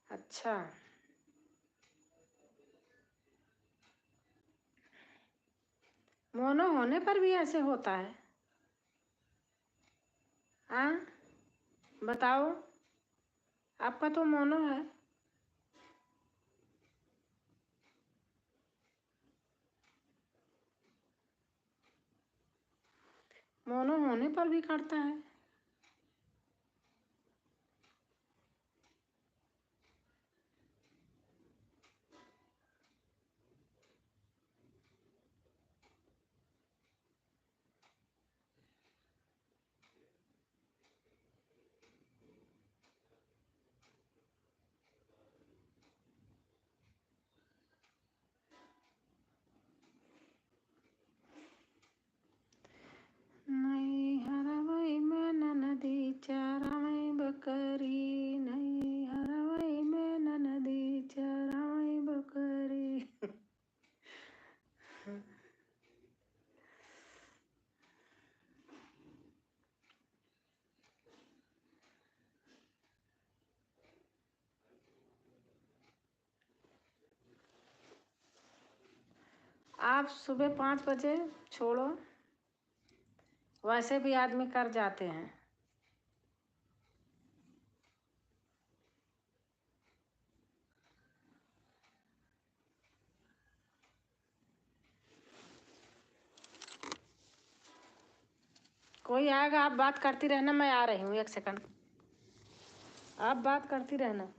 अच्छा, मोनो होने पर भी ऐसे होता है? हाँ, बताओ। आपका तो मोनो है। मोनो होने पर भी करता है। नहीं हरवई में नदी चरावई बकरी, नहीं हरवई में नदी चरावई बकरी। आप सुबह 5 बजे छोड़ो, वैसे भी आदमी कर जाते हैं। कोई आएगा, आप बात करती रहना, मैं आ रही हूँ 1 सेकंड। आप बात करती रहना।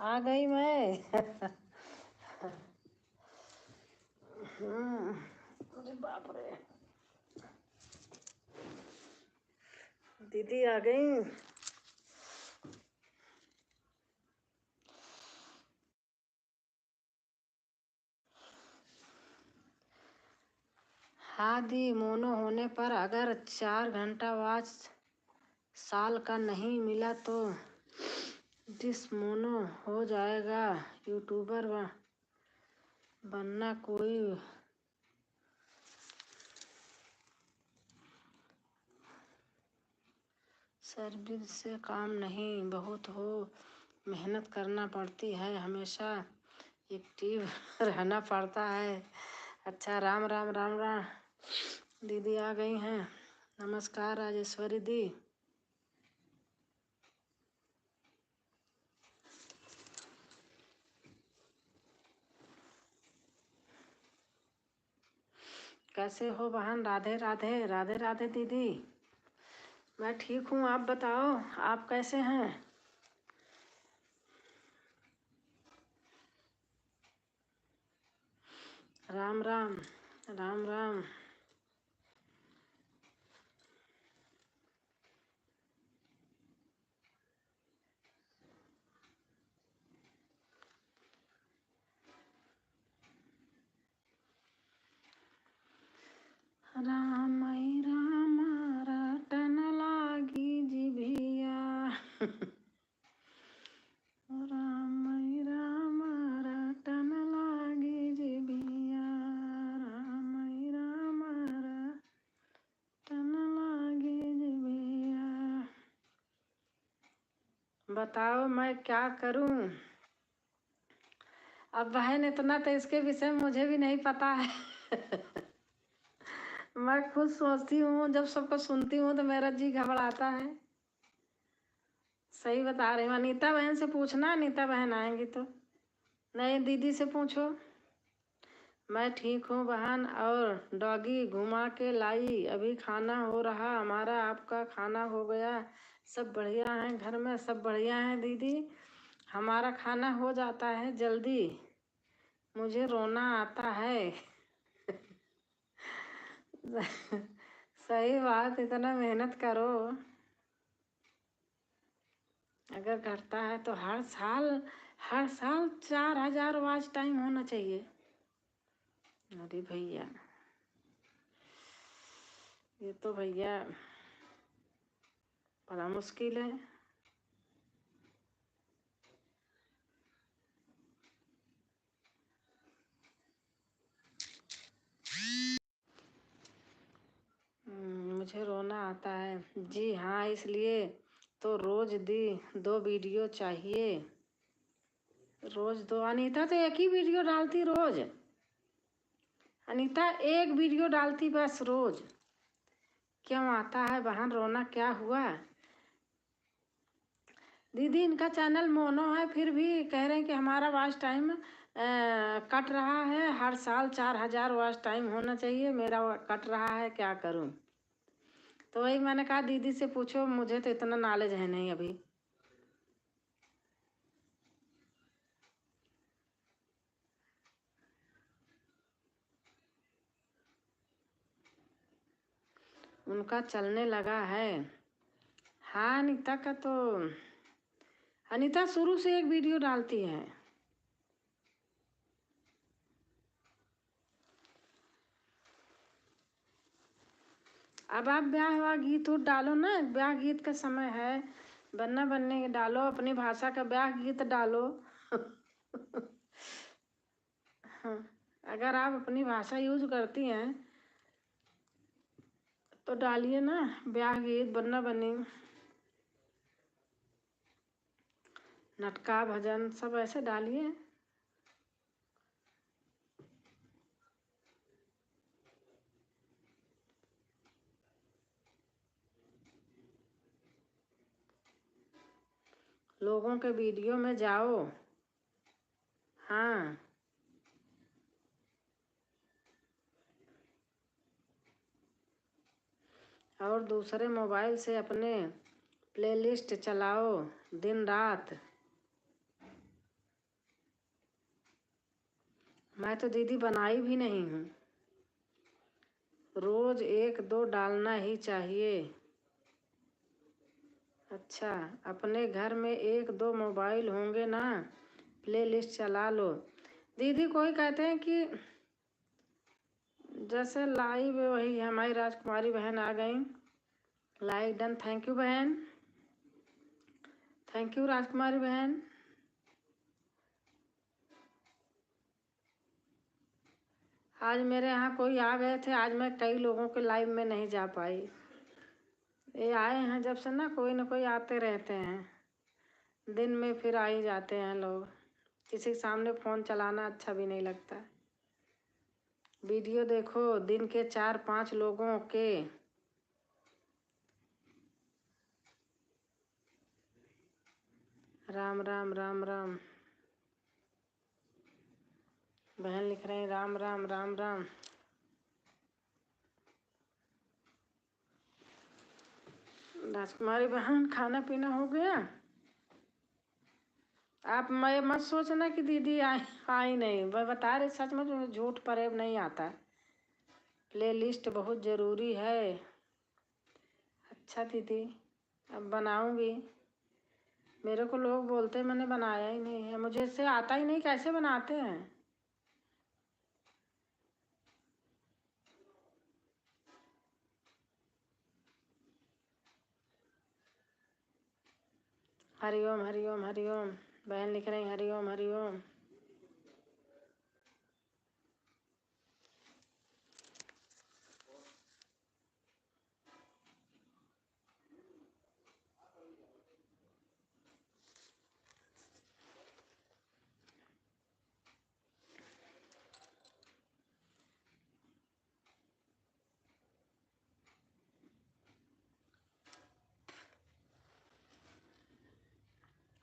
आ गई मैं। अरे बाप रे, दीदी आ गई। हाँ दी, मोनो होने पर अगर 4 घंटा वॉच साल का नहीं मिला तो डिसमोनो हो जाएगा। यूट्यूबर बनना कोई सर्विस से काम नहीं, बहुत हो मेहनत करना पड़ती है, हमेशा एक्टिव रहना पड़ता है। अच्छा, राम राम राम राम। दीदी आ गई हैं। नमस्कार राजेश्वरी दी। कैसे हो बहन? राधे राधे। राधे राधे दीदी। मैं ठीक हूँ, आप बताओ, आप कैसे हैं? राम राम राम राम। राम राम रटन लागी जिभिया। राम राम रटन लागी जिभिया। राम राम रटन लागी जिभिया। बताओ मैं क्या करूं? अब बहन, इतना तो इसके विषय में मुझे भी नहीं पता है। मैं खुद सोचती हूँ, जब सबको सुनती हूँ तो मेरा जी घबराता है। सही बता रही हूँ। अनीता बहन से पूछना, अनीता बहन आएंगी तो। नहीं, दीदी से पूछो। मैं ठीक हूँ बहन, और डॉगी घुमा के लाई। अभी खाना हो रहा हमारा, आपका खाना हो गया? सब बढ़िया है, घर में सब बढ़िया है दीदी। हमारा खाना हो जाता है जल्दी, मुझे रोना आता है। सही बात, इतना मेहनत करो, अगर करता है तो हर साल 4,000 वॉच टाइम होना चाहिए। अरे भैया, ये तो भैया बड़ा मुश्किल है। मुझे रोना आता है जी। हाँ, इसलिए तो रोज 2 वीडियो चाहिए। रोज 2? अनीता तो एक ही वीडियो डालती रोज। अनीता एक वीडियो डालती बस रोज। क्यों आता है बहन रोना, क्या हुआ? दीदी, इनका चैनल मोनो है, फिर भी कह रहे हैं कि हमारा वॉच टाइम कट रहा है। हर साल 4,000 वॉच टाइम होना चाहिए, मेरा कट रहा है, क्या करूं? तो वही मैंने कहा दीदी से पूछो, मुझे तो इतना नॉलेज है नहीं अभी। उनका चलने लगा है। हाँ, अनीता का तो, अनीता शुरू से एक वीडियो डालती है। अब आप ब्याह हुआ गीत उत डालो ना, ब्याह गीत का समय है, बनना बनने के डालो, अपनी भाषा का ब्याह गीत डालो। हाँ, अगर आप अपनी भाषा यूज करती हैं तो डालिए ना, ब्याह गीत, बन्ना बन्नी, नटका भजन सब ऐसे डालिए। लोगों के वीडियो में जाओ। हाँ, और दूसरे मोबाइल से अपने प्लेलिस्ट चलाओ दिन रात। मैं तो दीदी बनाई भी नहीं हूँ। रोज 1-2 डालना ही चाहिए। अच्छा, अपने घर में 1-2 मोबाइल होंगे ना, प्लेलिस्ट चला लो। दीदी कोई कहते हैं कि जैसे लाइव, वही हमारी राजकुमारी बहन आ गई। लाइव डन, थैंक यू बहन, थैंक यू राजकुमारी बहन। आज मेरे यहाँ कोई आ गए थे, आज मैं कई लोगों के लाइव में नहीं जा पाई। ये आए हैं जब से ना, कोई ना कोई आते रहते हैं, दिन में फिर आ ही जाते हैं लोग। किसी के सामने फ़ोन चलाना अच्छा भी नहीं लगता। वीडियो देखो दिन के 4-5 लोगों के। राम राम राम राम। बहन लिख रहे हैं राम राम राम राम। राजकुमारी बहन खाना पीना हो गया? आप मैं मत सोचना कि दीदी आई नहीं, वह बता रहे सच में, झूठ फरेब नहीं आता। प्ले लिस्ट बहुत ज़रूरी है। अच्छा दीदी, अब बनाऊंगी। मेरे को लोग बोलते हैं, मैंने बनाया ही नहीं है, मुझे इससे आता ही नहीं कैसे बनाते हैं। हरिओम हरिओम हरिओम। बहन लिख रही हरिओम हरिओम।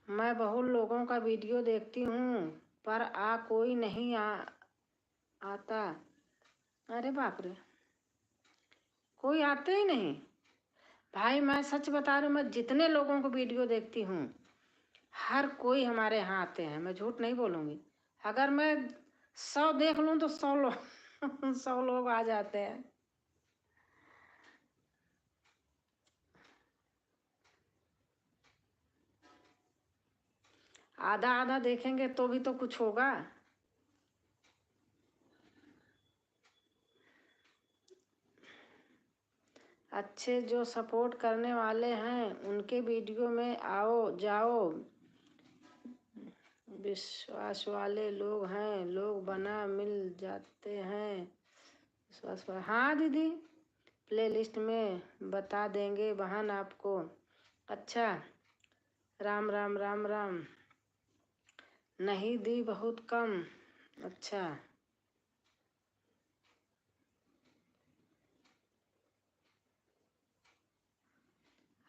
मैं बहुत लोगों का वीडियो देखती हूँ, पर कोई नहीं आता। अरे बाप रे, कोई आते ही नहीं। भाई मैं सच बता रही हूँ, मैं जितने लोगों को वीडियो देखती हूँ, हर कोई हमारे यहाँ आते हैं, मैं झूठ नहीं बोलूँगी। अगर मैं 100 देख लूँ तो 100 लोग 100 लोग आ जाते हैं। आधा आधा देखेंगे तो भी तो कुछ होगा। अच्छे जो सपोर्ट करने वाले हैं उनके वीडियो में आओ जाओ। विश्वास वाले लोग हैं, लोग बना मिल जाते हैं। विश्वास वाले, हाँ दीदी, प्लेलिस्ट में बता देंगे बहन आपको। अच्छा, राम राम राम राम। नहीं दी, बहुत कम। अच्छा,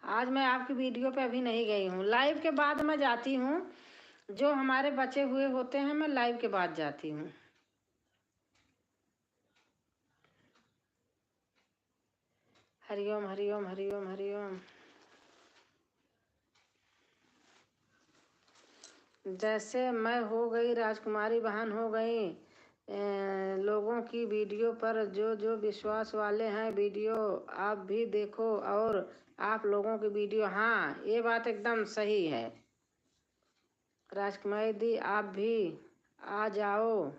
आज मैं आपकी वीडियो पे अभी नहीं गई हूँ, लाइव के बाद मैं जाती हूँ। जो हमारे बचे हुए होते हैं मैं लाइव के बाद जाती हूँ। हरिओम हरिओम हरिओम हरिओम। जैसे मैं हो गई, राजकुमारी बहन हो गई, लोगों की वीडियो पर जो जो विश्वास वाले हैं वीडियो आप भी देखो, और आप लोगों की वीडियो, हाँ ये बात एकदम सही है। राजकुमारी दी आप भी आ जाओ।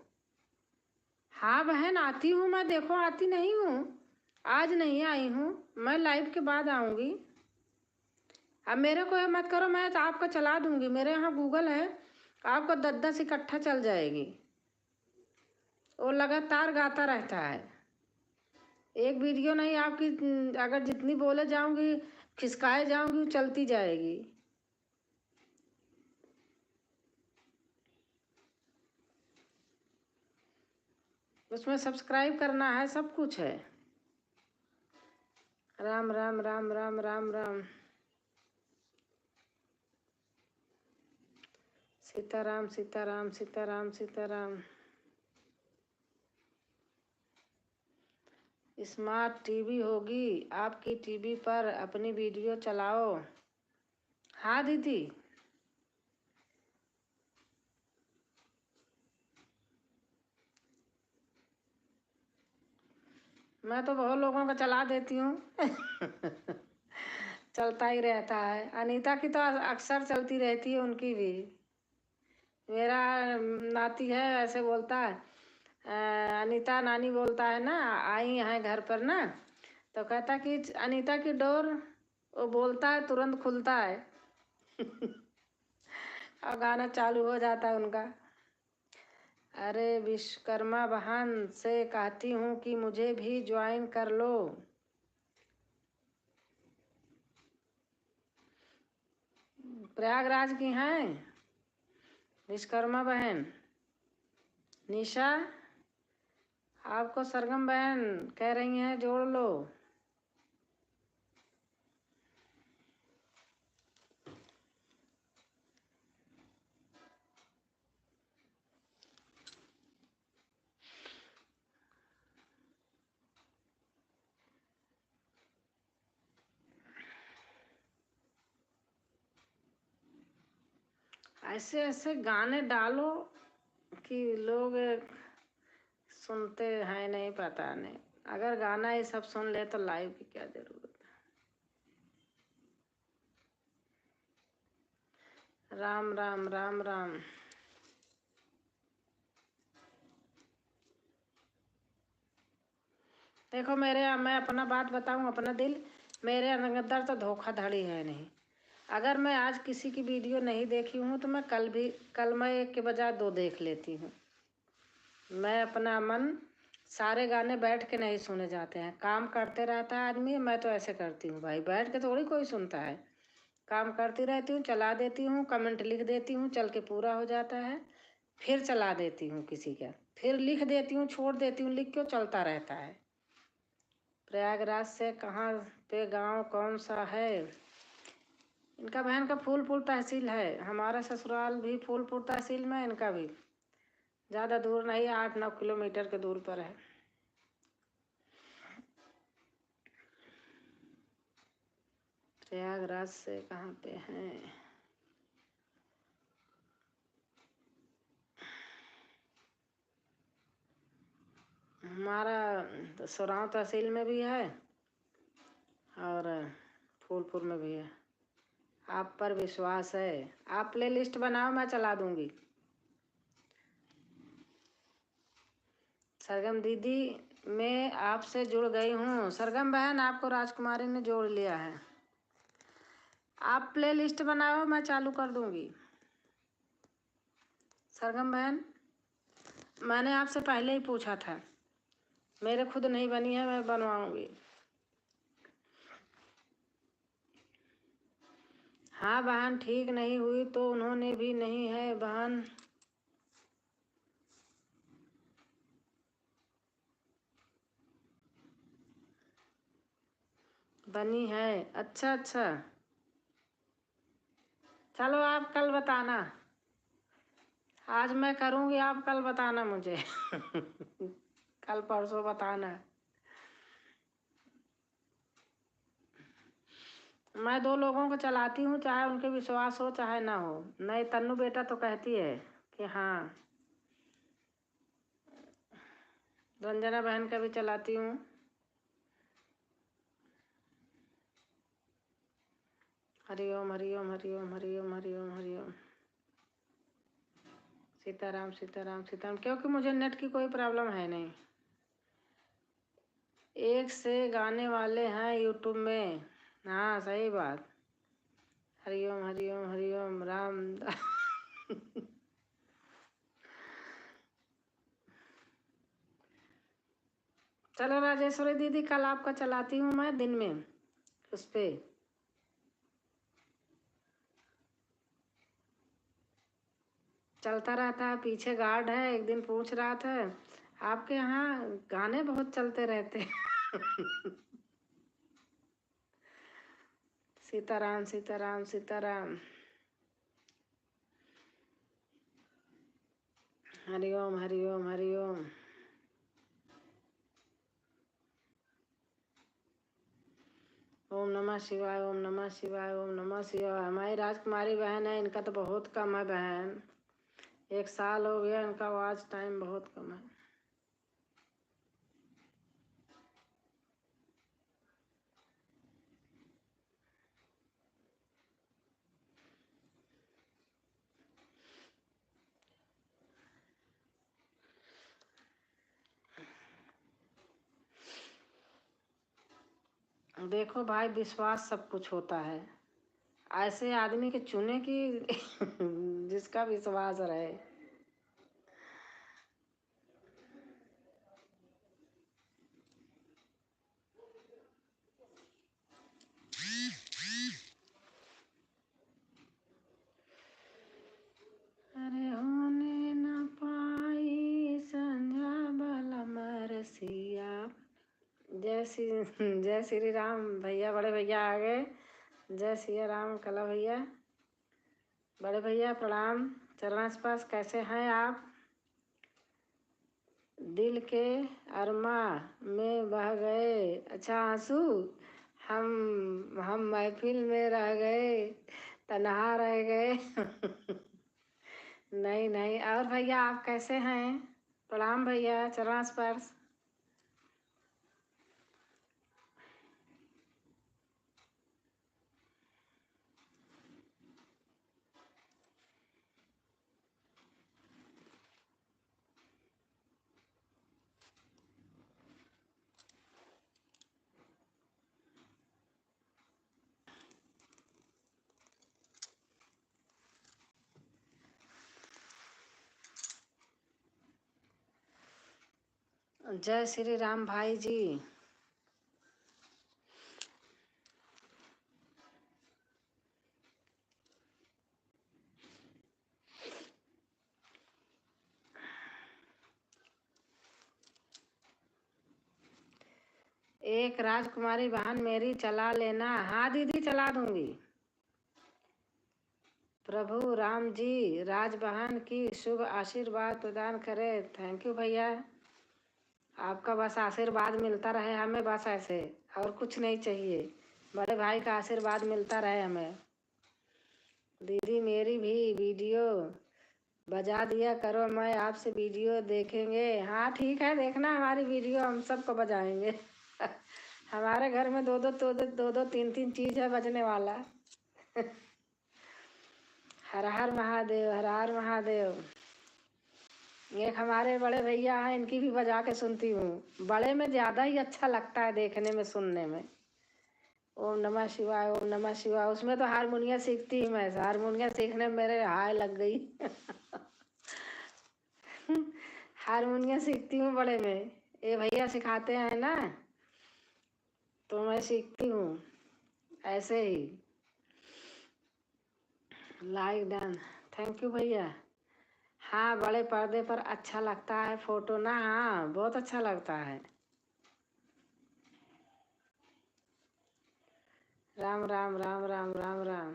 हाँ बहन आती हूँ मैं, देखो आती नहीं हूँ, आज नहीं आई हूँ, मैं लाइव के बाद आऊँगी। अब मेरे को ये मत करो, मैं तो आपका चला दूँगी, मेरे यहाँ गूगल है, आपको 10-10 इकट्ठा चल जाएगी। वो लगातार गाता रहता है। एक वीडियो नहीं आपकी, अगर जितनी बोले जाऊंगी, खिसकाए जाऊंगी, चलती जाएगी। उसमें सब्सक्राइब करना है, सब कुछ है। राम राम राम राम राम राम। सीताराम सीताराम सीताराम सीताराम। स्मार्ट टीवी होगी आपकी, टीवी पर अपनी वीडियो चलाओ। हाँ दीदी, मैं तो बहुत लोगों का चला देती हूँ। चलता ही रहता है। अनीता की तो अक्सर चलती रहती है, उनकी भी। मेरा नाती है ऐसे बोलता है, अनीता नानी बोलता है ना, आई है घर पर ना, तो कहता कि अनीता की डोर, वो बोलता है तुरंत खुलता है। और गाना चालू हो जाता है उनका। अरे विश्वकर्मा बहन से कहती हूँ कि मुझे भी ज्वाइन कर लो। प्रयागराज की हैं विश्वकर्मा बहन। निशा, आपको सरगम बहन कह रही हैं जोड़ लो। ऐसे ऐसे गाने डालो कि लोग सुनते हैं, नहीं पता नहीं। अगर गाना ये सब सुन ले तो लाइव की क्या जरूरत है। राम राम राम राम। देखो मैं अपना बात बताऊं, अपना दिल, मेरे अंदर तो धोखाधड़ी है नहीं। अगर मैं आज किसी की वीडियो नहीं देखी हूँ तो मैं कल मैं एक के बजाय दो देख लेती हूँ। मैं अपना मन, सारे गाने बैठ के नहीं सुने जाते हैं। काम करते रहता है आदमी, मैं तो ऐसे करती हूँ भाई, बैठ के थोड़ी कोई सुनता है। काम करती रहती हूँ, चला देती हूँ, कमेंट लिख देती हूँ, चल के पूरा हो जाता है, फिर चला देती हूँ किसी का, फिर लिख देती हूँ, छोड़ देती हूँ, लिख के चलता रहता है। प्रयागराज से कहाँ पे गांव कौन सा है? इनका बहन का फूलपुर तहसील है, हमारा ससुराल भी फूलपुर तहसील में, इनका भी ज़्यादा दूर नहीं, 8-9 किलोमीटर के दूर पर है। प्रयागराज से कहाँ पे हैं? हमारा सोराव तहसील में भी है और फूलपुर में भी है। आप पर विश्वास है, आप प्ले लिस्ट बनाओ, मैं चला दूंगी। सरगम दीदी, मैं आपसे जुड़ गई हूँ। सरगम बहन, आपको राजकुमारी ने जोड़ लिया है। आप प्ले लिस्ट बनाओ, मैं चालू कर दूंगी। सरगम बहन, मैंने आपसे पहले ही पूछा था, मेरे खुद नहीं बनी है, मैं बनवाऊंगी। हाँ बहन, ठीक नहीं हुई तो उन्होंने भी नहीं है बहन। बनी है, अच्छा अच्छा। चलो आप कल बताना, आज मैं करूंगी, आप कल बताना मुझे। कल परसों बताना। मैं 2 लोगों को चलाती हूँ, चाहे उनके विश्वास हो चाहे ना हो। नहीं, तन्नू बेटा तो कहती है कि हाँ। रंजना बहन का भी चलाती हूँ। हरिओम हरिओम हरिओम हरिओम हरिओम हरिओम। सीताराम सीताराम सीताराम, क्योंकि मुझे नेट की कोई प्रॉब्लम है नहीं। एक से गाने वाले हैं यूट्यूब में। हाँ सही बात। हरिओम हरिओम हरिओम राम। चलो राजेश्वरी दीदी, कल आपका चलाती हूँ मैं दिन में, उस पे। चलता रहता है, पीछे गार्ड है, एक दिन पूछ रहा था आपके यहाँ गाने बहुत चलते रहते हैं। सीताराम सीताराम सीताराम। हरिओम हरिओम हरिओम। ओम नमः शिवाय ओम नमः शिवाय ओम नमः शिवाय। हमारी राजकुमारी बहन है, इनका तो बहुत कम है बहन, 1 साल हो गया, इनका वॉच टाइम बहुत कम है। देखो भाई, विश्वास सब कुछ होता है। ऐसे आदमी के चुने कि जिसका विश्वास रहे। अरे होने न पाई संध्या वाला मरसिया। जय श्री राम भैया। बड़े भैया आ गए। जय श्री राम कला भैया। बड़े भैया प्रणाम। चरण स्पर्श। कैसे हैं आप? दिल के अरमा में बह गए अच्छा आंसू। हम महफिल में रह गए, तन्हा रह गए। नहीं नहीं। और भैया आप कैसे हैं? प्रणाम भैया। चरण स्पर्श। जय श्री राम भाई जी। एक राजकुमारी बहन मेरी चला लेना। हाँ दीदी, चला दूंगी। प्रभु राम जी राज बहन की शुभ आशीर्वाद प्रदान करे। थैंक यू भैया। आपका बस आशीर्वाद मिलता रहे हमें, बस ऐसे, और कुछ नहीं चाहिए। बड़े भाई का आशीर्वाद मिलता रहे हमें। दीदी मेरी भी वीडियो बजा दिया करो, मैं आपसे वीडियो देखेंगे। हाँ ठीक है, देखना हमारी वीडियो, हम सबको बजाएंगे। हमारे घर में दो दो तीन तीन चीज है बजने वाला। हर हर महादेव, हर हर महादेव। एक हमारे बड़े भैया हैं, इनकी भी बजा के सुनती हूँ। बड़े में ज्यादा ही अच्छा लगता है देखने में, सुनने में। ओम नमः शिवाय, ओम नमः शिवाय। उसमें तो हारमोनिया सीखती ही मैं। हारमोनिया सीखने में मेरे हाय लग गई। हारमोनिया सीखती हूँ बड़े में। ये भैया सिखाते हैं ना, तो मैं सीखती हूँ ऐसे ही। Like done. थैंक यू भैया। हाँ, बड़े पर्दे पर अच्छा लगता है फोटो ना। हाँ, बहुत अच्छा लगता है। राम राम राम राम राम राम।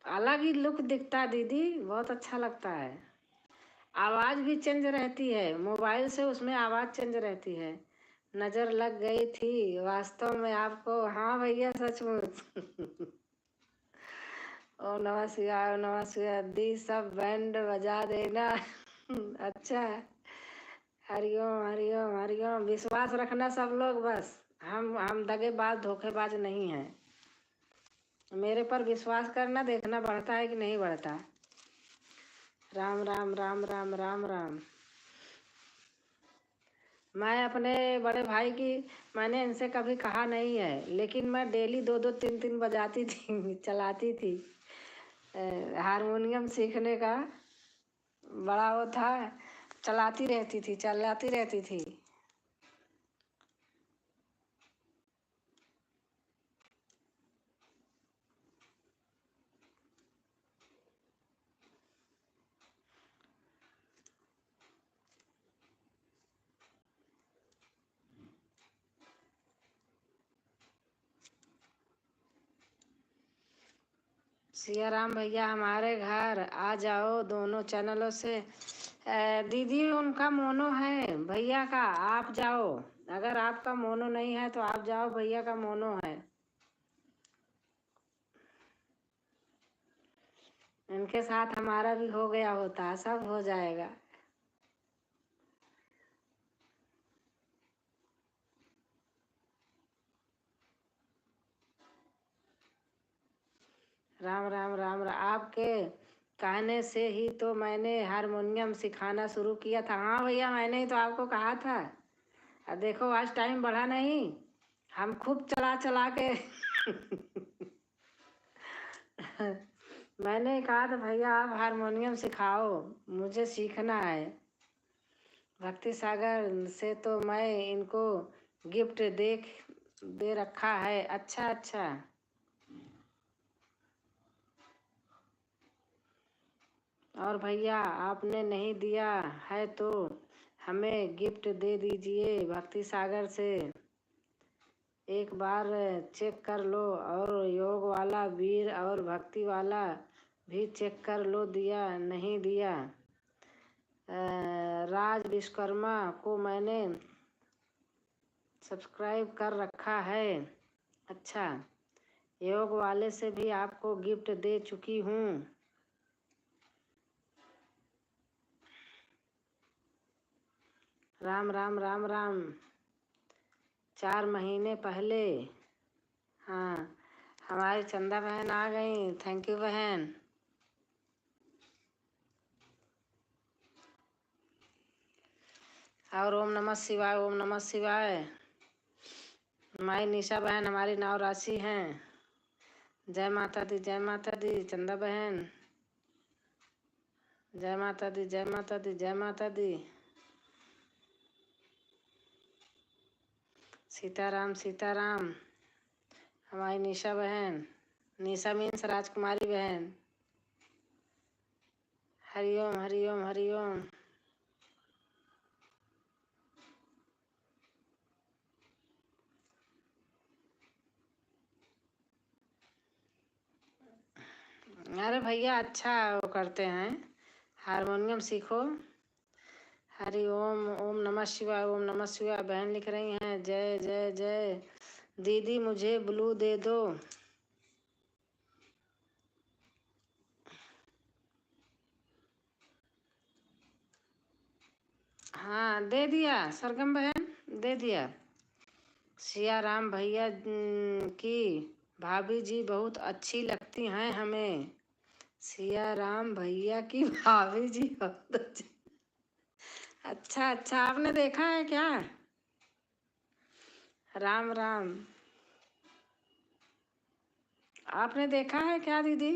अलग ही लुक दिखता है दीदी, बहुत अच्छा लगता है। आवाज भी चेंज रहती है मोबाइल से, उसमें आवाज चेंज रहती है। नजर लग गई थी वास्तव में आपको। हाँ भैया, सचमुच। ओ नमः शिवाय, ओ नमः शिवाय दी। सब बैंड बजा देना। अच्छा है। हरिओम हरिओम हरिओम। विश्वास रखना सब लोग बस। हम दगेबाज धोखेबाज नहीं हैं। मेरे पर विश्वास करना, देखना बढ़ता है कि नहीं बढ़ता। राम राम राम राम राम राम। मैं अपने बड़े भाई की, मैंने इनसे कभी कहा नहीं है, लेकिन मैं डेली दो दो तीन तीन बजाती थी, चलाती थी। हारमोनियम सीखने का बड़ा वो था, चलाती रहती थी। सिया राम भैया हमारे घर आ जाओ दोनों चैनलों से। दीदी उनका मोनो है भैया का, आप जाओ। अगर आपका मोनो नहीं है तो आप जाओ, भैया का मोनो है। इनके साथ हमारा भी हो गया होता, सब हो जाएगा। राम राम राम राम। आपके कहने से ही तो मैंने हारमोनियम सिखाना शुरू किया था। हाँ भैया, मैंने ही तो आपको कहा था। देखो आज टाइम बढ़ा नहीं, हम खूब चला चला के मैंने कहा था भैया आप हारमोनियम सिखाओ, मुझे सीखना है। भक्ति सागर से तो मैं इनको गिफ्ट दे रखा है। अच्छा अच्छा, और भैया आपने नहीं दिया है तो हमें गिफ्ट दे दीजिए भक्ति सागर से। एक बार चेक कर लो, और योग वाला वीर और भक्ति वाला भी चेक कर लो, दिया नहीं दिया। राज विश्वकर्मा को मैंने सब्सक्राइब कर रखा है। अच्छा, योग वाले से भी आपको गिफ्ट दे चुकी हूँ। राम राम राम राम। 4 महीने पहले। हाँ, हमारी चंदा बहन आ गई। थैंक यू बहन। और ओम नमः शिवाय, ओम नमः शिवाय। हमारी निशा बहन हमारी नाव राशि हैं। जय माता दी, जय माता दी चंदा बहन। जय माता दी, जय माता दी, जय माता दी। सीताराम सीताराम। हमारी निशा बहन, निशा मीन्स राजकुमारी बहन। हरिओम हरिओम हरिओम। अरे भैया अच्छा वो करते हैं, हारमोनियम सीखो। हरि ओम, ओम नमः शिवाय, ओम नमः शिवाय। बहन लिख रही हैं जय जय जय। दीदी मुझे ब्लू दे दो। हाँ दे दिया सरगम बहन, दे दिया। सिया राम भैया की भाभी जी बहुत अच्छी लगती हैं हमें। सिया राम भैया की भाभी जी बहुत अच्छी। अच्छा अच्छा, आपने देखा है क्या? राम राम। आपने देखा है क्या दीदी?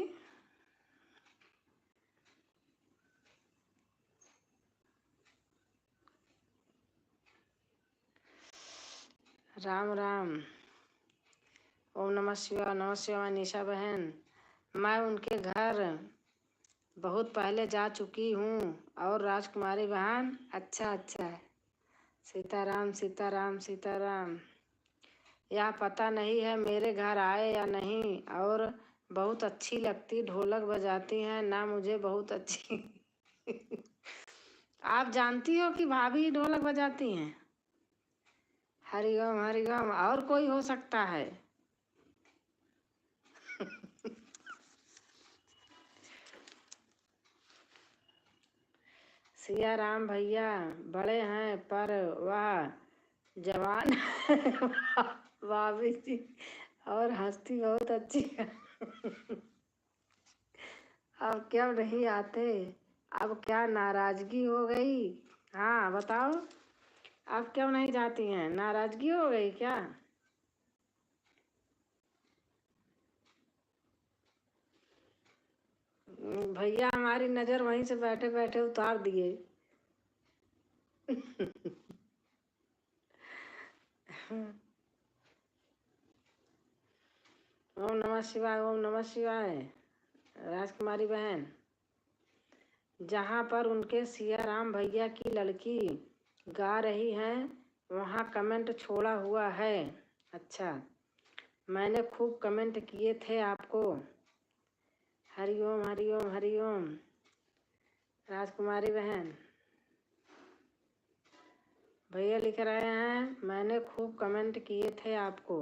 राम राम। ओम नमः शिवाय, नमः शिवाय निशा बहन। मैं उनके घर बहुत पहले जा चुकी हूँ। और राजकुमारी बहन, अच्छा अच्छा। सीताराम सीताराम सीताराम। यह पता नहीं है मेरे घर आए या नहीं। और बहुत अच्छी लगती, ढोलक बजाती हैं ना, मुझे बहुत अच्छी आप जानती हो कि भाभी ढोलक बजाती हैं? हरिओम हरिओम। और कोई हो सकता है? सिया राम भैया बड़े हैं पर वह जवान भाभी जी और हंसती बहुत अच्छी है अब क्यों नहीं आते? अब क्या नाराजगी हो गई? हाँ बताओ, अब क्यों नहीं जाती हैं? नाराजगी हो गई क्या? भैया हमारी नजर वहीं से बैठे बैठे उतार दिए ओम नमः शिवाय, ओम नमः शिवाय। राजकुमारी बहन, जहाँ पर उनके सिया राम भैया की लड़की गा रही है वहाँ कमेंट छोड़ा हुआ है। अच्छा, मैंने खूब कमेंट किए थे आपको। हरिओम हरिओम हरिओम। राजकुमारी बहन, भैया लिख रहे हैं मैंने खूब कमेंट किए थे आपको।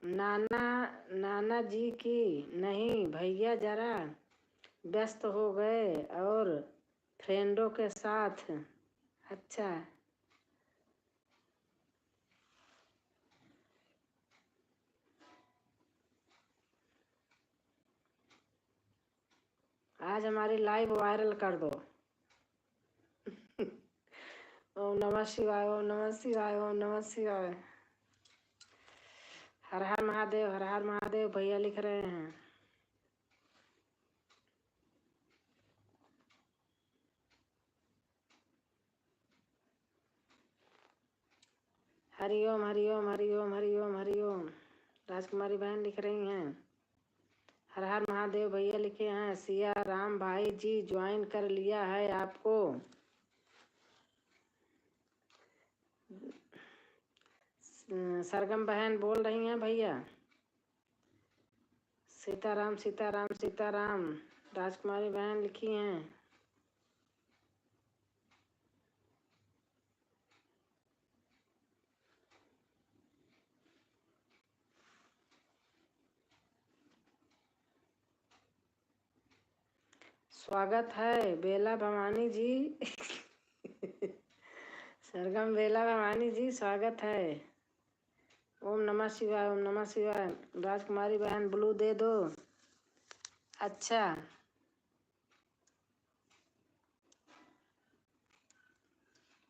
नाना नाना जी की नहीं भैया, जरा व्यस्त हो गए और फ्रेंडों के साथ। अच्छा, आज हमारी लाइव वायरल कर दो। ओम नमः शिवाय, ओम नमः शिवाय, ओम नमः शिवाय। हर हर महादेव, हर हर महादेव भैया लिख रहे हैं। हरिओम हरिओम हरिओम हरिओम हरिओम। राजकुमारी बहन लिख रही हैं। हर हर महादेव भैया लिखे हैं। सिया राम भाई जी ज्वाइन कर लिया है आपको। सरगम बहन बोल रही हैं भैया। सीताराम सीताराम सीताराम। राजकुमारी बहन लिखी हैं। स्वागत है बेला भवानी जी। सरगम बेला भवानी जी स्वागत है। ओम नमः शिवाय, ओम नमः शिवाय। राजकुमारी बहन ब्लू दे दो। अच्छा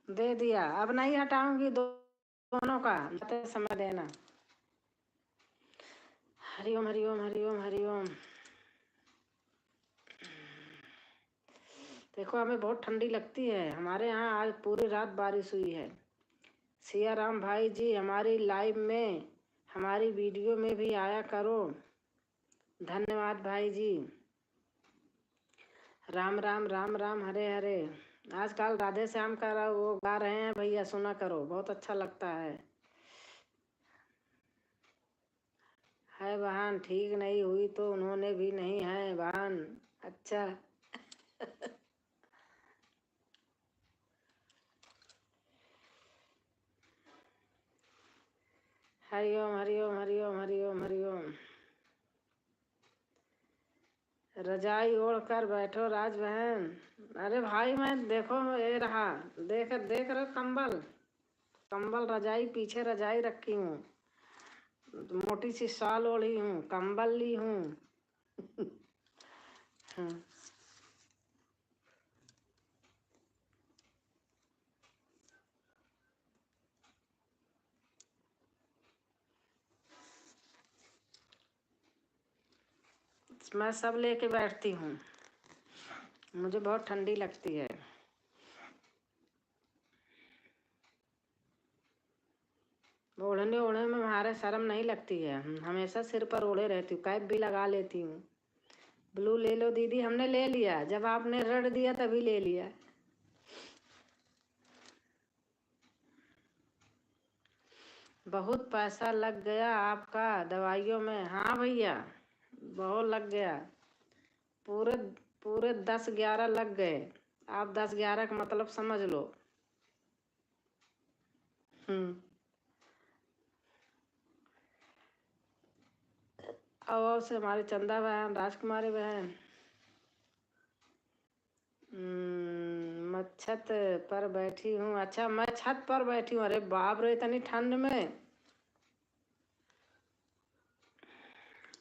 दे दिया। अब नहीं हटाऊंगी दोनों का, समय देना। हरिओम हरिओम हरिओम हरिओम। देखो हमें बहुत ठंडी लगती है। हमारे यहाँ आज पूरी रात बारिश हुई है। सिया राम भाई जी हमारी लाइव में, हमारी वीडियो में भी आया करो। धन्यवाद भाई जी। राम राम राम राम हरे हरे। आजकल राधे श्याम का वो गा रहे हैं भैया, सुना करो, बहुत अच्छा लगता है बहन। ठीक नहीं हुई तो उन्होंने भी नहीं है बहन। अच्छा। हरिओम हरिओम हरिओम हरिओम हरिओम। रजाई ओढ़ कर बैठो राज बहन। अरे भाई मैं देखो ये रहा, देख देख रहे कंबल, कंबल रजाई पीछे रजाई रखी हूँ, मोटी सी शाल ओढ़ी हूँ, कंबल ली हूँ। मैं सब लेके बैठती हूँ, मुझे बहुत ठंडी लगती है। ओढ़ने ओढ़ने में हमारे शर्म नहीं लगती है, हमेशा सिर पर ओढ़े रहती हूँ, कैप भी लगा लेती हूँ। ब्लू ले लो दीदी। हमने ले लिया, जब आपने रेड दिया तभी ले लिया। बहुत पैसा लग गया आपका दवाइयों में। हाँ भैया बहुत लग गया, पूरे पूरे 10-11 लग गए। आप 10-11 का मतलब समझ लो। और से हमारी चंदा बहन, राजकुमारी बहन। मैं छत पर बैठी हूँ। अच्छा मैं छत पर बैठी हूँ। अरे बाप रे इतनी ठंड में।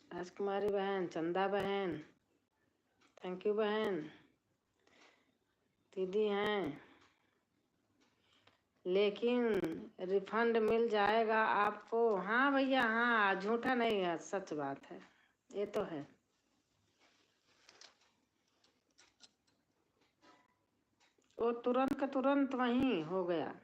राजकुमारी बहन, चंदा बहन, थैंक यू बहन। दीदी हैं, लेकिन रिफंड मिल जाएगा आपको। हाँ भैया हाँ, झूठा नहीं है, सच बात है, ये तो है। वो तुरंत का तुरंत वहीं हो गया।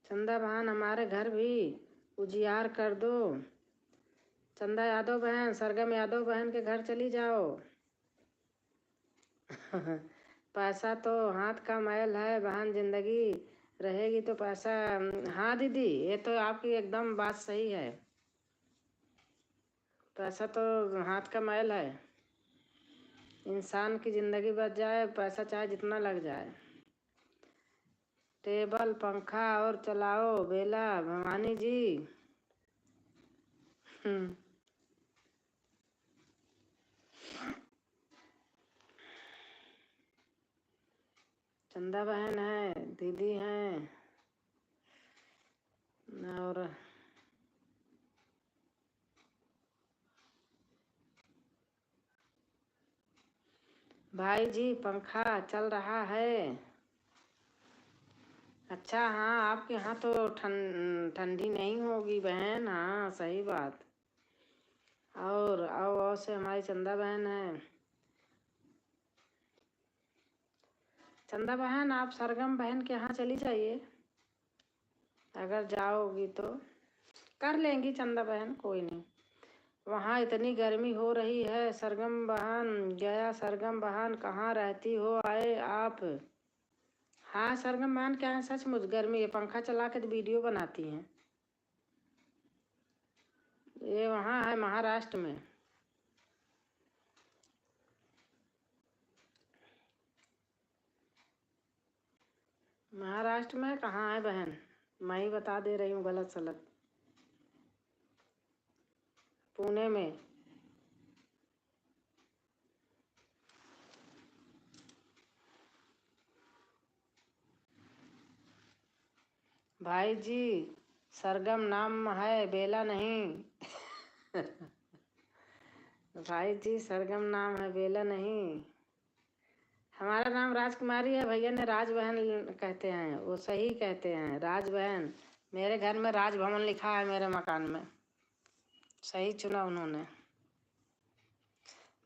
चंदा बहन हमारे घर भी उजियार कर दो। चंदा यादव बहन, सरगम यादव बहन के घर चली जाओ। पैसा तो हाथ का मैल है बहन, जिंदगी रहेगी तो पैसा। हाँ दीदी ये तो आपकी एकदम बात सही है, पैसा तो हाथ का मैल है। इंसान की जिंदगी बच जाए, पैसा चाहे जितना लग जाए। टेबल पंखा और चलाओ बेला भवानी जी। चंदा बहन है, दीदी हैं और भाई जी पंखा चल रहा है। अच्छा हाँ, आपके यहाँ तो ठंडी नहीं होगी बहन, हाँ सही बात। और आओ से हमारी चंदा बहन है। चंदा बहन आप सरगम बहन के यहाँ चली जाइए, अगर जाओगी तो कर लेंगी चंदा बहन, कोई नहीं। वहाँ इतनी गर्मी हो रही है। सरगम बहन गया, सरगम बहन कहाँ रहती हो, आए आप। हाँ सरगम बहन क्या है, सचमुच गर्मी है, पंखा चला के तो वीडियो बनाती हैं। ये वहाँ है महाराष्ट्र में। महाराष्ट्र में कहाँ है बहन, मैं ही बता दे रही हूँ गलत सलत। पुणे में। भाई जी सरगम नाम है, बेला नहीं। भाई जी सरगम नाम है, बेला नहीं। हमारा नाम राजकुमारी है, भैया ने राज बहन कहते हैं, वो सही कहते हैं राज बहन। मेरे घर में राजभवन लिखा है, मेरे मकान में, सही चुना उन्होंने।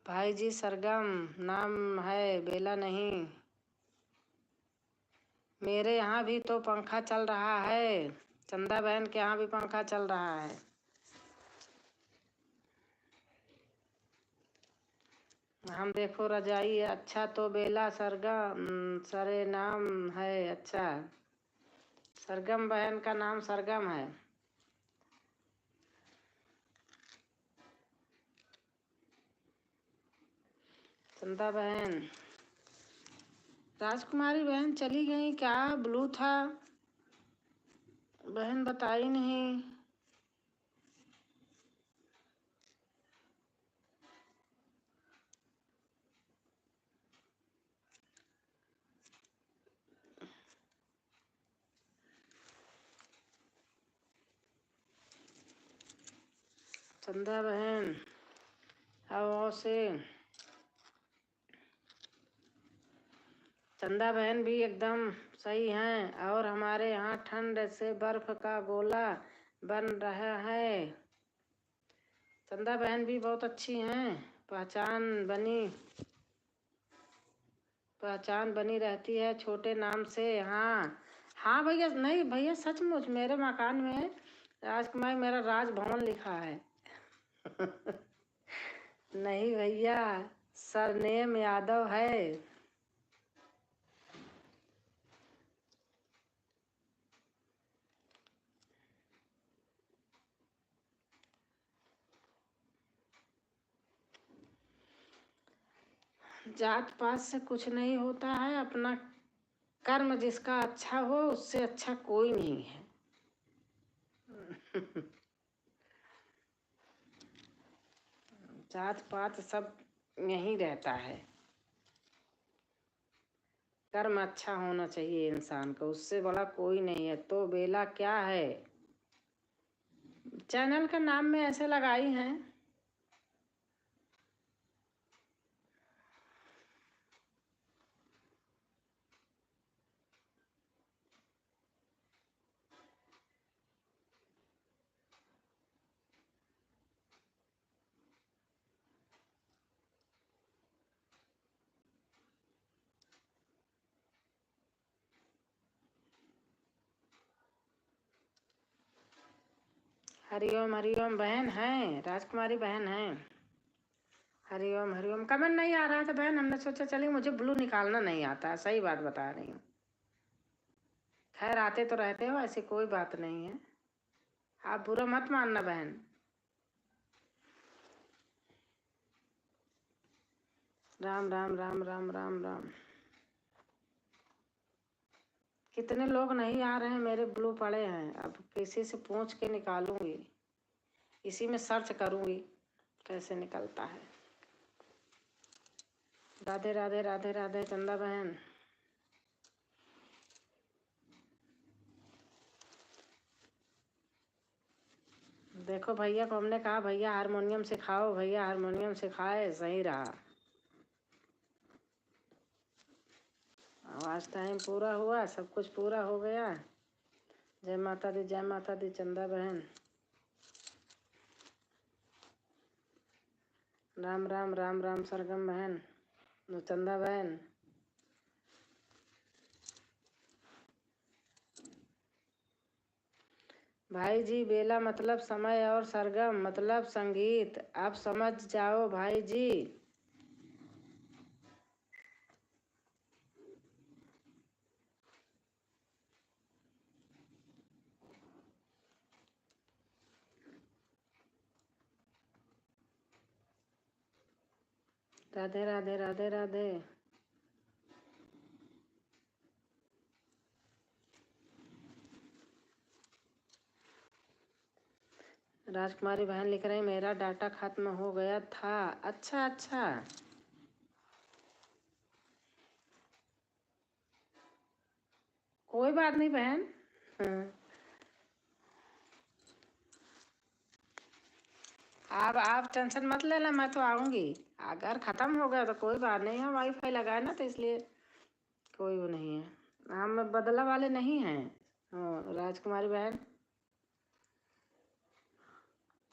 भाई जी सरगम नाम है, बेला नहीं। मेरे यहाँ भी तो पंखा चल रहा है, चंदा बहन के यहाँ भी पंखा चल रहा है। हम देखो रजाई है। अच्छा तो बेला सरगम सरे नाम है। अच्छा सरगम बहन का नाम सरगम है। चंदा बहन, राजकुमारी बहन चली गई क्या, ब्लू था बहन, बताई नहीं। चंदा बहन अब से चंदा बहन भी एकदम सही हैं। और हमारे यहाँ ठंड से बर्फ का गोला बन रहा है। चंदा बहन भी बहुत अच्छी हैं, पहचान बनी रहती है छोटे नाम से। हाँ हाँ भैया, नहीं भैया सचमुच मेरे मकान में राजकुमारी मेरा राजभवन लिखा है। नहीं भैया, सरनेम यादव है। जात पात से कुछ नहीं होता है, अपना कर्म जिसका अच्छा हो उससे अच्छा कोई नहीं है। जात पात सब यहीं रहता है, कर्म अच्छा होना चाहिए इंसान का, उससे बड़ा कोई नहीं है। तो बेला क्या है, चैनल का नाम में ऐसे लगाई हैं। हरिओम हरिओम बहन है, राजकुमारी बहन है। हरिओम हरिओम, कमेंट नहीं आ रहा था बहन, हमने सोचा चलिए, मुझे ब्लू निकालना नहीं आता, सही बात बता रही हूँ। खैर आते तो रहते हो, ऐसी कोई बात नहीं है, आप बुरा मत मानना बहन। राम राम राम राम राम राम। कितने लोग नहीं आ रहे हैं, मेरे ब्लू पड़े हैं। अब किसी से पूछ के निकालूंगी, इसी में सर्च करूंगी कैसे निकलता है। राधे राधे राधे राधे चंदा बहन। देखो भैया को हमने कहा भैया हारमोनियम सिखाओ, भैया हारमोनियम सिखाए, सही रहा। आज टाइम पूरा हुआ, सब कुछ पूरा हो गया। जय माता दी, जय माता दी चंदा बहन। राम राम राम राम सरगम बहन, चंदा बहन। भाई जी बेला मतलब समय और सरगम मतलब संगीत, आप समझ जाओ भाई जी। राधे राधे राधे राधे। राजकुमारी बहन लिख रही मेरा डाटा खत्म हो गया था। अच्छा अच्छा, कोई बात नहीं बहन। आप टेंशन मत लेना, मैं तो आऊंगी। अगर खत्म हो गया तो कोई बात नहीं है, वाईफाई लगाए ना, तो इसलिए कोई वो नहीं है। हम बदला वाले नहीं हैं। राजकुमारी बहन,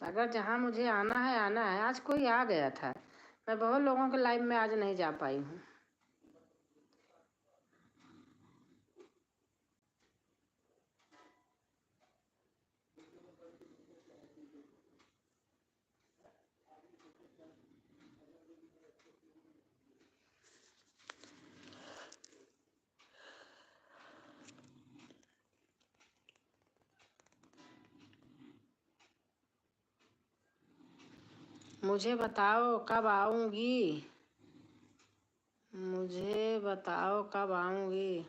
अगर जहाँ मुझे आना है आना है। आज कोई आ गया था, मैं बहुत लोगों के लाइव में आज नहीं जा पाई हूँ। मुझे बताओ कब आऊंगी, मुझे बताओ कब आऊंगी।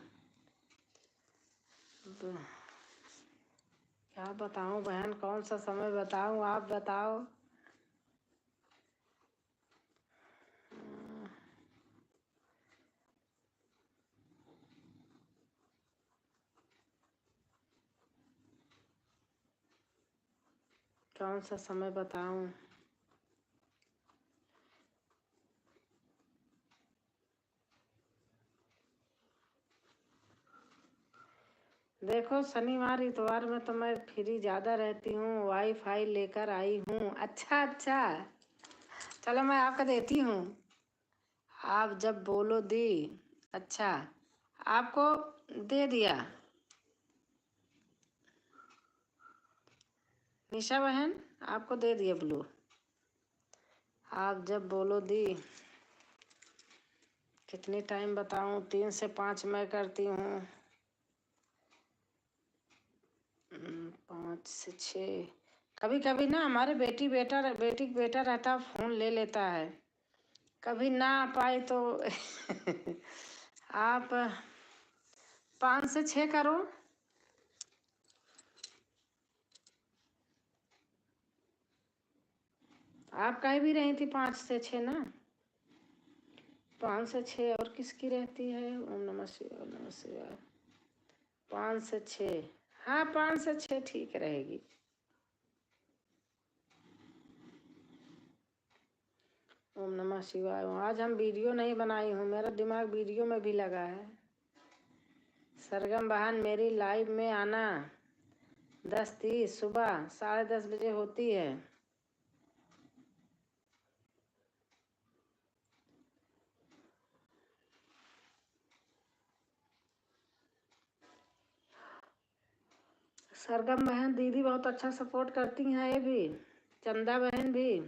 क्या बताऊं बहन, कौन सा समय बताऊं, आप बताओ। कौन सा समय बताऊं। देखो शनिवार इतवार में तो मैं फ्री ज़्यादा रहती हूँ, वाईफाई लेकर आई हूँ। अच्छा अच्छा, चलो मैं आपका देती हूँ, आप जब बोलो दी। अच्छा, आपको दे दिया निशा बहन, आपको दे दिया ब्लू, आप जब बोलो दी। कितनी टाइम बताऊं, 3 से 5 मैं करती हूँ, 5 से 6। कभी कभी ना हमारे बेटी बेटा रहता, फोन ले लेता है, कभी ना आ पाए तो आप 5 से 6 करो। आप कहीं भी रही थी 5 से 6 ना, 5 से 6 और किसकी रहती है। ओम नमः शिवाय, ओम नमः शिवाय। 5 से 6, हाँ 5 से 6 ठीक रहेगी। ओम नमः शिवाय। आज हम वीडियो नहीं बनाई हूँ, मेरा दिमाग वीडियो में भी लगा है। सरगम बहन मेरी लाइव में आना, 10:30 सुबह 10:30 बजे होती है। सरगम बहन दीदी बहुत अच्छा सपोर्ट करती हैं, ये भी चंदा बहन भी,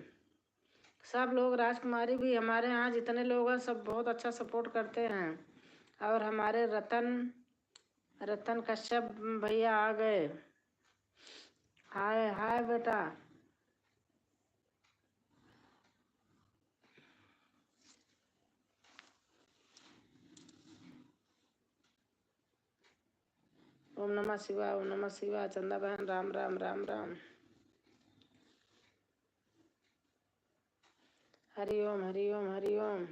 सब लोग, राजकुमारी भी, हमारे यहाँ जितने लोग हैं सब बहुत अच्छा सपोर्ट करते हैं। और हमारे रतन कश्यप भैया आ गए। हाय हाय बेटा। ओम नमः शिवाय, ओम नमः शिवाय। चंदा बहन राम राम राम राम। हरि ओम हरि ओम हरि ओम।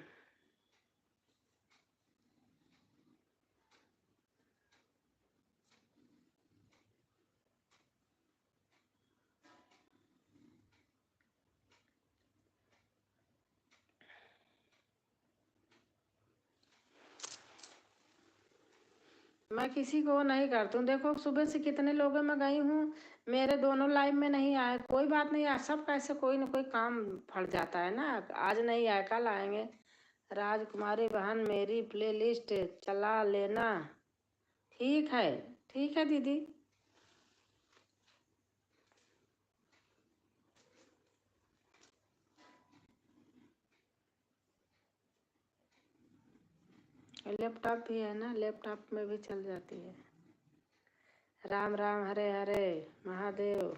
मैं किसी को नहीं करती हूँ। देखो सुबह से कितने लोगों में गई हूँ, मेरे दोनों लाइव में नहीं आए। कोई बात नहीं यार, सब कैसे कोई ना कोई काम फट जाता है ना। आज नहीं आए कल आएंगे। राजकुमारी बहन मेरी प्लेलिस्ट चला लेना। ठीक है, ठीक है दीदी। लैपटॉप भी है ना, लैपटॉप में भी चल जाती है। राम राम, हरे हरे महादेव।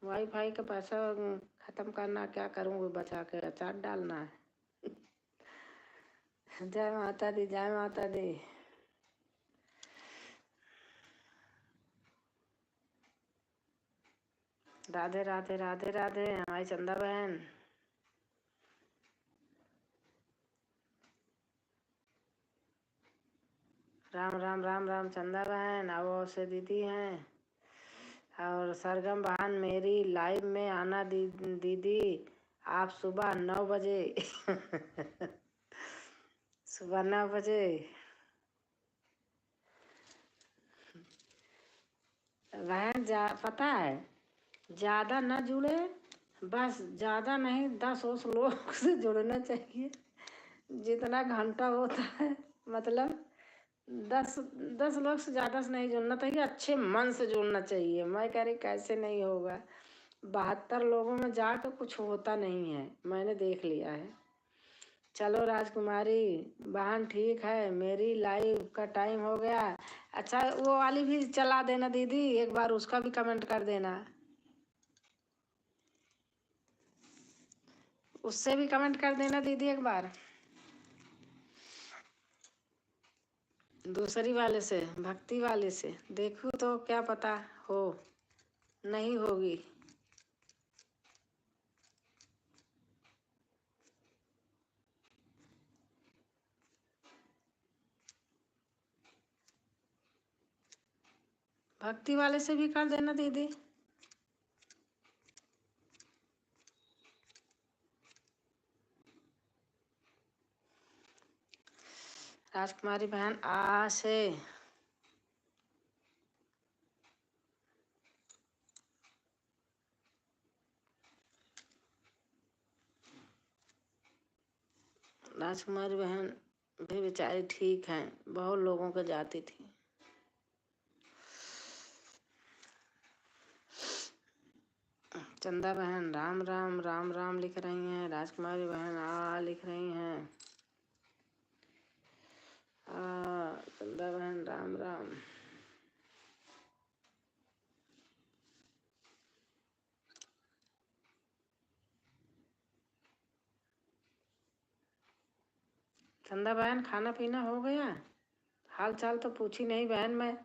वाईफाई का पैसा खत्म करना, क्या करूँ बचा के अचार डालना है। जय माता दी, जय माता दी। राधे राधे राधे राधे हमारी चंदा बहन। राम राम राम राम चंदा बहन। और से दीदी हैं। और सरगम बहन मेरी लाइव में आना दीदी आप सुबह 9 बजे। सुबह 9 बजे। बहन पता है, ज़्यादा न जुड़े, बस ज़्यादा नहीं 10 लोग से जुड़ना चाहिए। जितना घंटा होता है, मतलब 10 लोग से ज़्यादा से नहीं जुड़ना चाहिए। अच्छे मन से जुड़ना चाहिए। मैं कह रही कैसे नहीं होगा। 72 लोगों में जाकर कुछ होता नहीं है, मैंने देख लिया है। चलो राजकुमारी बहन ठीक है, मेरी लाइव का टाइम हो गया। अच्छा वो वाली भी चला देना दीदी, एक बार उसका भी कमेंट कर देना। उससे भी कमेंट कर देना दीदी एक बार। दूसरी वाले से, भक्ति वाले से देखो तो क्या पता हो, नहीं होगी। भक्ति वाले से भी कर देना दीदी। राजकुमारी बहन आ से राजकुमारी बहन भी बेचारी ठीक है, बहुत लोगों को जाती थी। चंदा बहन राम राम राम राम लिख रही हैं। राजकुमारी बहन आ लिख रही हैं। चंदा बहन राम राम। चंदा बहन खाना पीना हो गया? हाल चाल तो पूछी नहीं बहन, मैं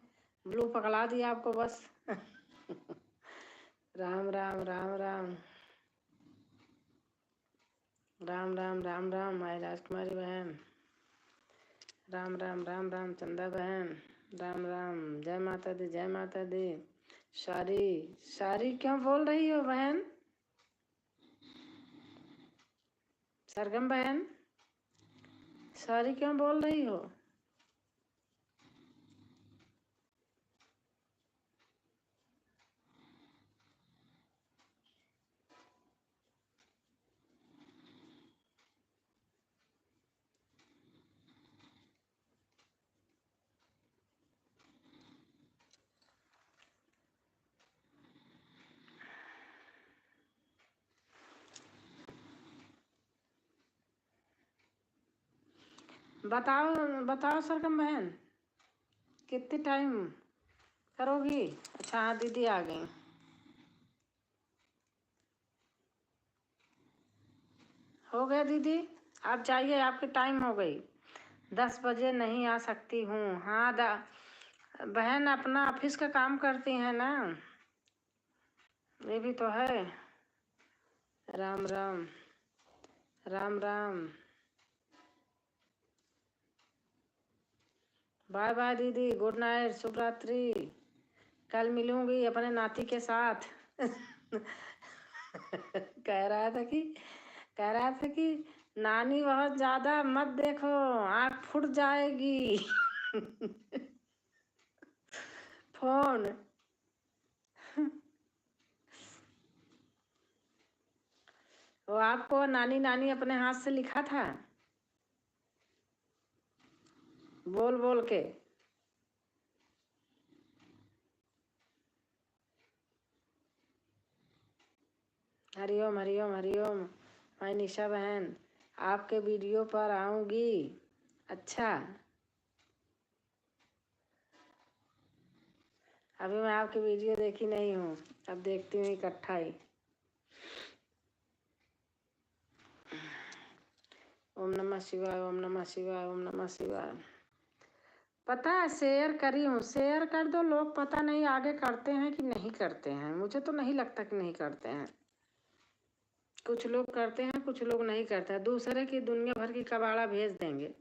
ब्लू पकड़ा दिया आपको बस। राम राम राम राम राम राम राम राम माई राजकुमारी बहन। राम राम राम राम चंदा बहन। राम राम, जय माता दी, जय माता दी। सारी सारी क्यों बोल रही हो बहन? सरगम बहन सारी क्यों बोल रही हो? बताओ बताओ सरगम बहन, कितने टाइम करोगी? अच्छा हाँ दीदी आ गई। हो गया दीदी, आप जाइए, आपकी टाइम हो गई। 10 बजे नहीं आ सकती हूँ। हाँ बहन अपना ऑफिस का काम करती हैं ना, ये भी तो है। राम राम। राम राम। बाय बाय दीदी, गुड नाइट, शुभ रात्रि। कल मिलूंगी अपने नाती के साथ। कह रहा था कि नानी बहुत ज्यादा मत देखो, आँख फूट जाएगी। फोन। वो आपको नानी नानी अपने हाथ से लिखा था, बोल बोल के। हरिओम हरिओम हरिओम। मैं निशा बहन आपके वीडियो पर आऊंगी। अच्छा, अभी मैं आपकी वीडियो देखी नहीं हूँ, अब देखती हूँ इकट्ठा ही। ओम नमः शिवाय, ओम नमः शिवाय, ओम नमः शिवाय। पता है शेयर करी हूँ, शेयर कर दो, लोग पता नहीं आगे करते हैं कि नहीं करते हैं। मुझे तो नहीं लगता कि नहीं करते हैं। कुछ लोग करते हैं, कुछ लोग नहीं करते हैं। दूसरे की दुनिया भर की कबाड़ा भेज देंगे।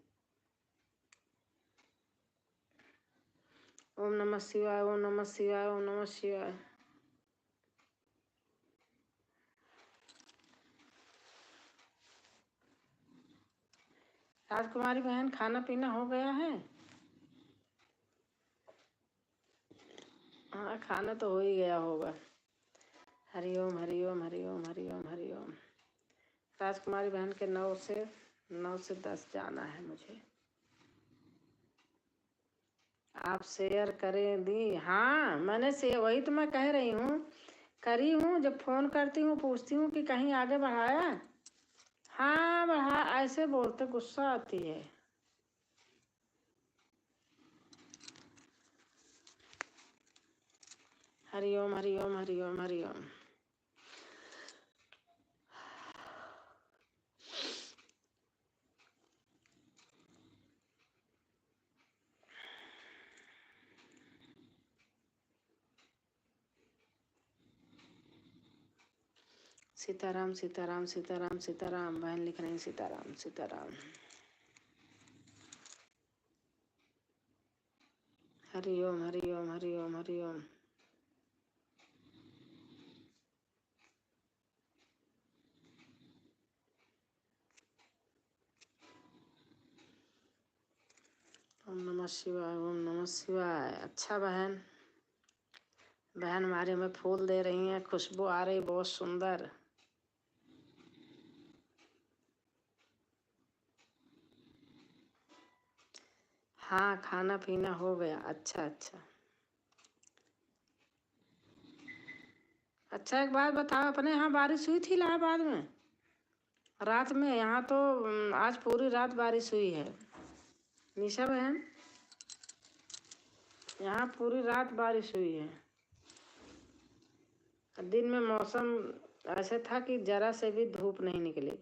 ओम नमः शिवाय, ओम नमः शिवाय, ओम नमः शिवाय। राजकुमारी बहन खाना पीना हो गया है? हाँ, खाना तो हो ही गया होगा। हरिओम हरिओम हरिओम हरिओम हरिओम। राजकुमारी बहन के 9 से 10 जाना है मुझे। आप शेयर करें दी? हाँ मैंने से वही तो मैं कह रही हूँ, करी हूँ। जब फोन करती हूँ पूछती हूँ कि कहीं आगे बढ़ाया। हाँ बढ़ा, ऐसे बोलते गुस्सा आती है। हरिओम हरिओम हरिओम हरिओम। सीताराम सीताराम सीताराम सीताराम। बहन लिख रही सीताराम सीताराम। हरिओम हरिओम हरिओम हरिओम। ओम नमः शिवाय, ओम नमः शिवाय। अच्छा बहन, बहन हमारे में फूल दे रही हैं, खुशबू आ रही बहुत सुंदर। हाँ खाना पीना हो गया। अच्छा अच्छा। अच्छा एक बात बताओ, अपने यहाँ बारिश हुई थी इलाहाबाद में रात में? यहाँ तो आज पूरी रात बारिश हुई है निशा बहन, यहाँ पूरी रात बारिश हुई है। दिन में मौसम ऐसे था कि जरा से भी धूप नहीं निकली।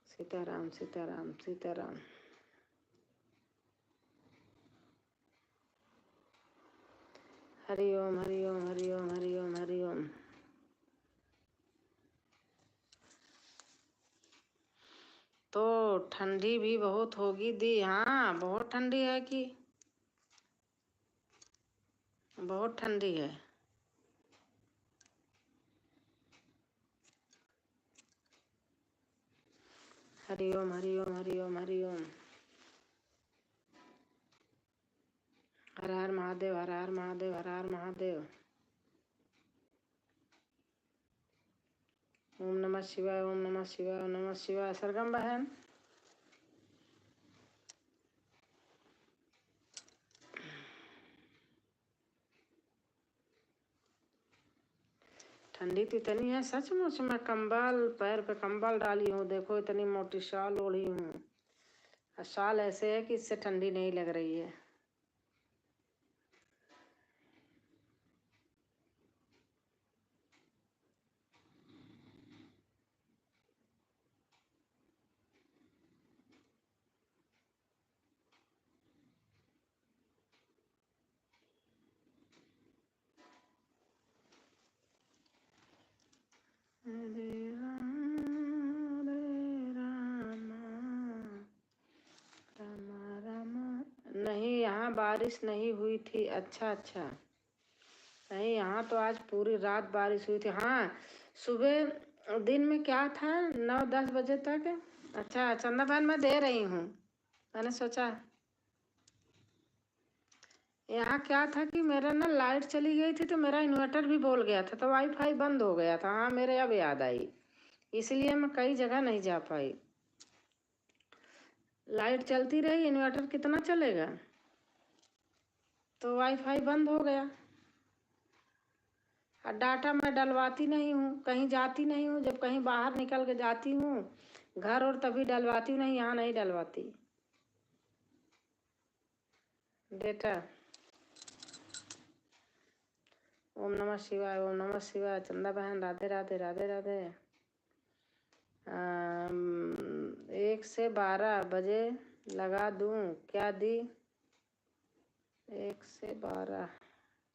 सीताराम सीताराम सीताराम। हरिओम हरिओम हरिओम हरिओम हरिओम। तो ठंडी भी बहुत होगी दी? हाँ बहुत ठंडी है कि बहुत ठंडी है। हरिओम हरिओम हरिओम हरिओम। हर हर महादेव, हर हर महादेव, हर हर महादेव। ओम नमः शिवाय, ओम नमः शिवाय, ओम नमः शिवाय। सरगम बहन ठंडी तो इतनी है सचमुच, मैं कंबल पैर पे कंबल डाली हूँ, देखो इतनी मोटी शॉल ओढ़ी हूँ। शॉल ऐसे है कि इससे ठंडी नहीं लग रही है। हरे राम राम राम। नहीं, यहाँ बारिश नहीं हुई थी। अच्छा अच्छा। नहीं, यहाँ तो आज पूरी रात बारिश हुई थी। हाँ, सुबह दिन में क्या था, 9-10 बजे तक। अच्छा, चंदा बहन मैं दे रही हूँ। मैंने सोचा यहाँ क्या था कि मेरा ना लाइट चली गई थी तो मेरा इन्वर्टर भी बोल गया था, तो वाईफाई बंद हो गया था। हाँ, मेरे अब याद आई, इसलिए मैं कई जगह नहीं जा पाई। लाइट चलती रही, इन्वर्टर कितना चलेगा, तो वाईफाई बंद हो गया। और डाटा मैं डलवाती नहीं हूँ, कहीं जाती नहीं हूँ। जब कहीं बाहर निकल के जाती हूँ घर, और तभी डलवाती हूँ, नहीं यहाँ नहीं डलवाती डेटा। ओम नमः शिवाय, ओम नमः शिवाय। चंदा बहन राधे राधे राधे राधे। 1 से 12 बजे लगा दूँ क्या दी? 1 से 12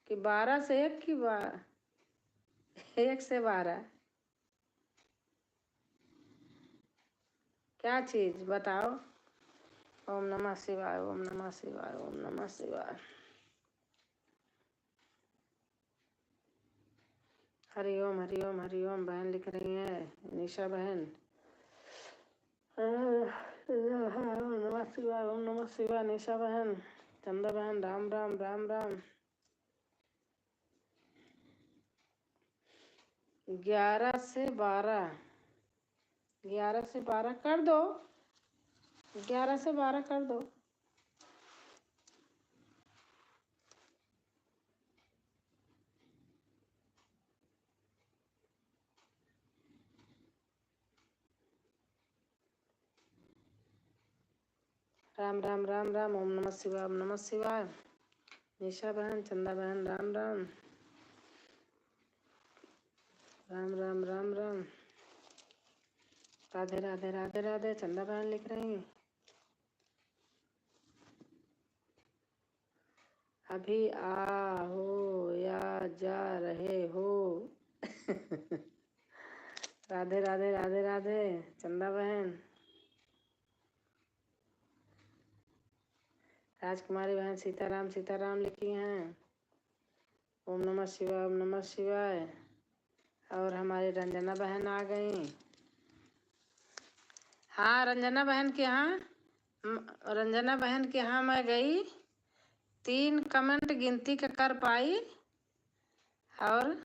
कि 12 से 1 की 1 से 12 क्या चीज़ बताओ? ओम नमः शिवाय, ओम नमः शिवाय, ओम नमः शिवाय। हरिओम हरिओम हरिओम। बहन लिख रही है, निशा बहन। ओम नमः शिवाय, ओम नमः शिवाय। निशा बहन, चंदा बहन, राम राम राम राम। 11 से 12, 11 से 12 कर दो, 11 से 12 कर दो। राम राम राम राम। ओम नमः शिवाय, ओम नमः शिवाय। निशा बहन, चंदा बहन, राम राम राम राम राम राम। राधे राधे राधे राधे। चंदा बहन लिख रही, अभी आ हो या जा रहे हो? राधे राधे राधे राधे। चंदा बहन, राजकुमारी बहन सीताराम सीताराम लिखी हैं। ओम नमः शिवाय, ओम नमः शिवाय। और हमारी रंजना बहन आ गई। हाँ, रंजना बहन के यहाँ, रंजना बहन के यहाँ मैं गई, 3 कमेंट गिनती के कर पाई। और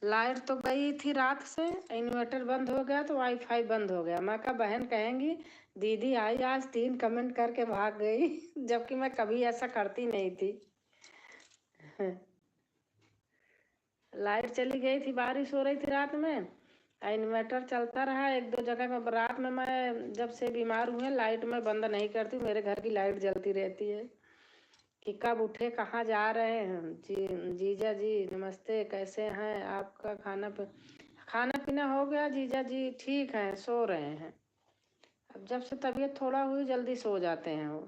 लाइट तो गई थी रात से, इन्वर्टर बंद हो गया तो वाईफाई बंद हो गया। मैं कहा बहन कहेंगी दीदी आई आज 3 कमेंट करके भाग गई। जबकि मैं कभी ऐसा करती नहीं थी। लाइट चली गई थी, बारिश हो रही थी रात में, इन्वर्टर चलता रहा 1-2 जगह में। रात में मैं जब से बीमार हुए लाइट में बंद नहीं करती, मेरे घर की लाइट जलती रहती है कि कब उठे, कहाँ जा रहे हैं। जीजा जी नमस्ते, कैसे हैं? आपका खाना पीना हो गया? जीजा जी ठीक है, सो रहे हैं। अब जब से तबीयत थोड़ा हुई जल्दी सो जाते हैं वो।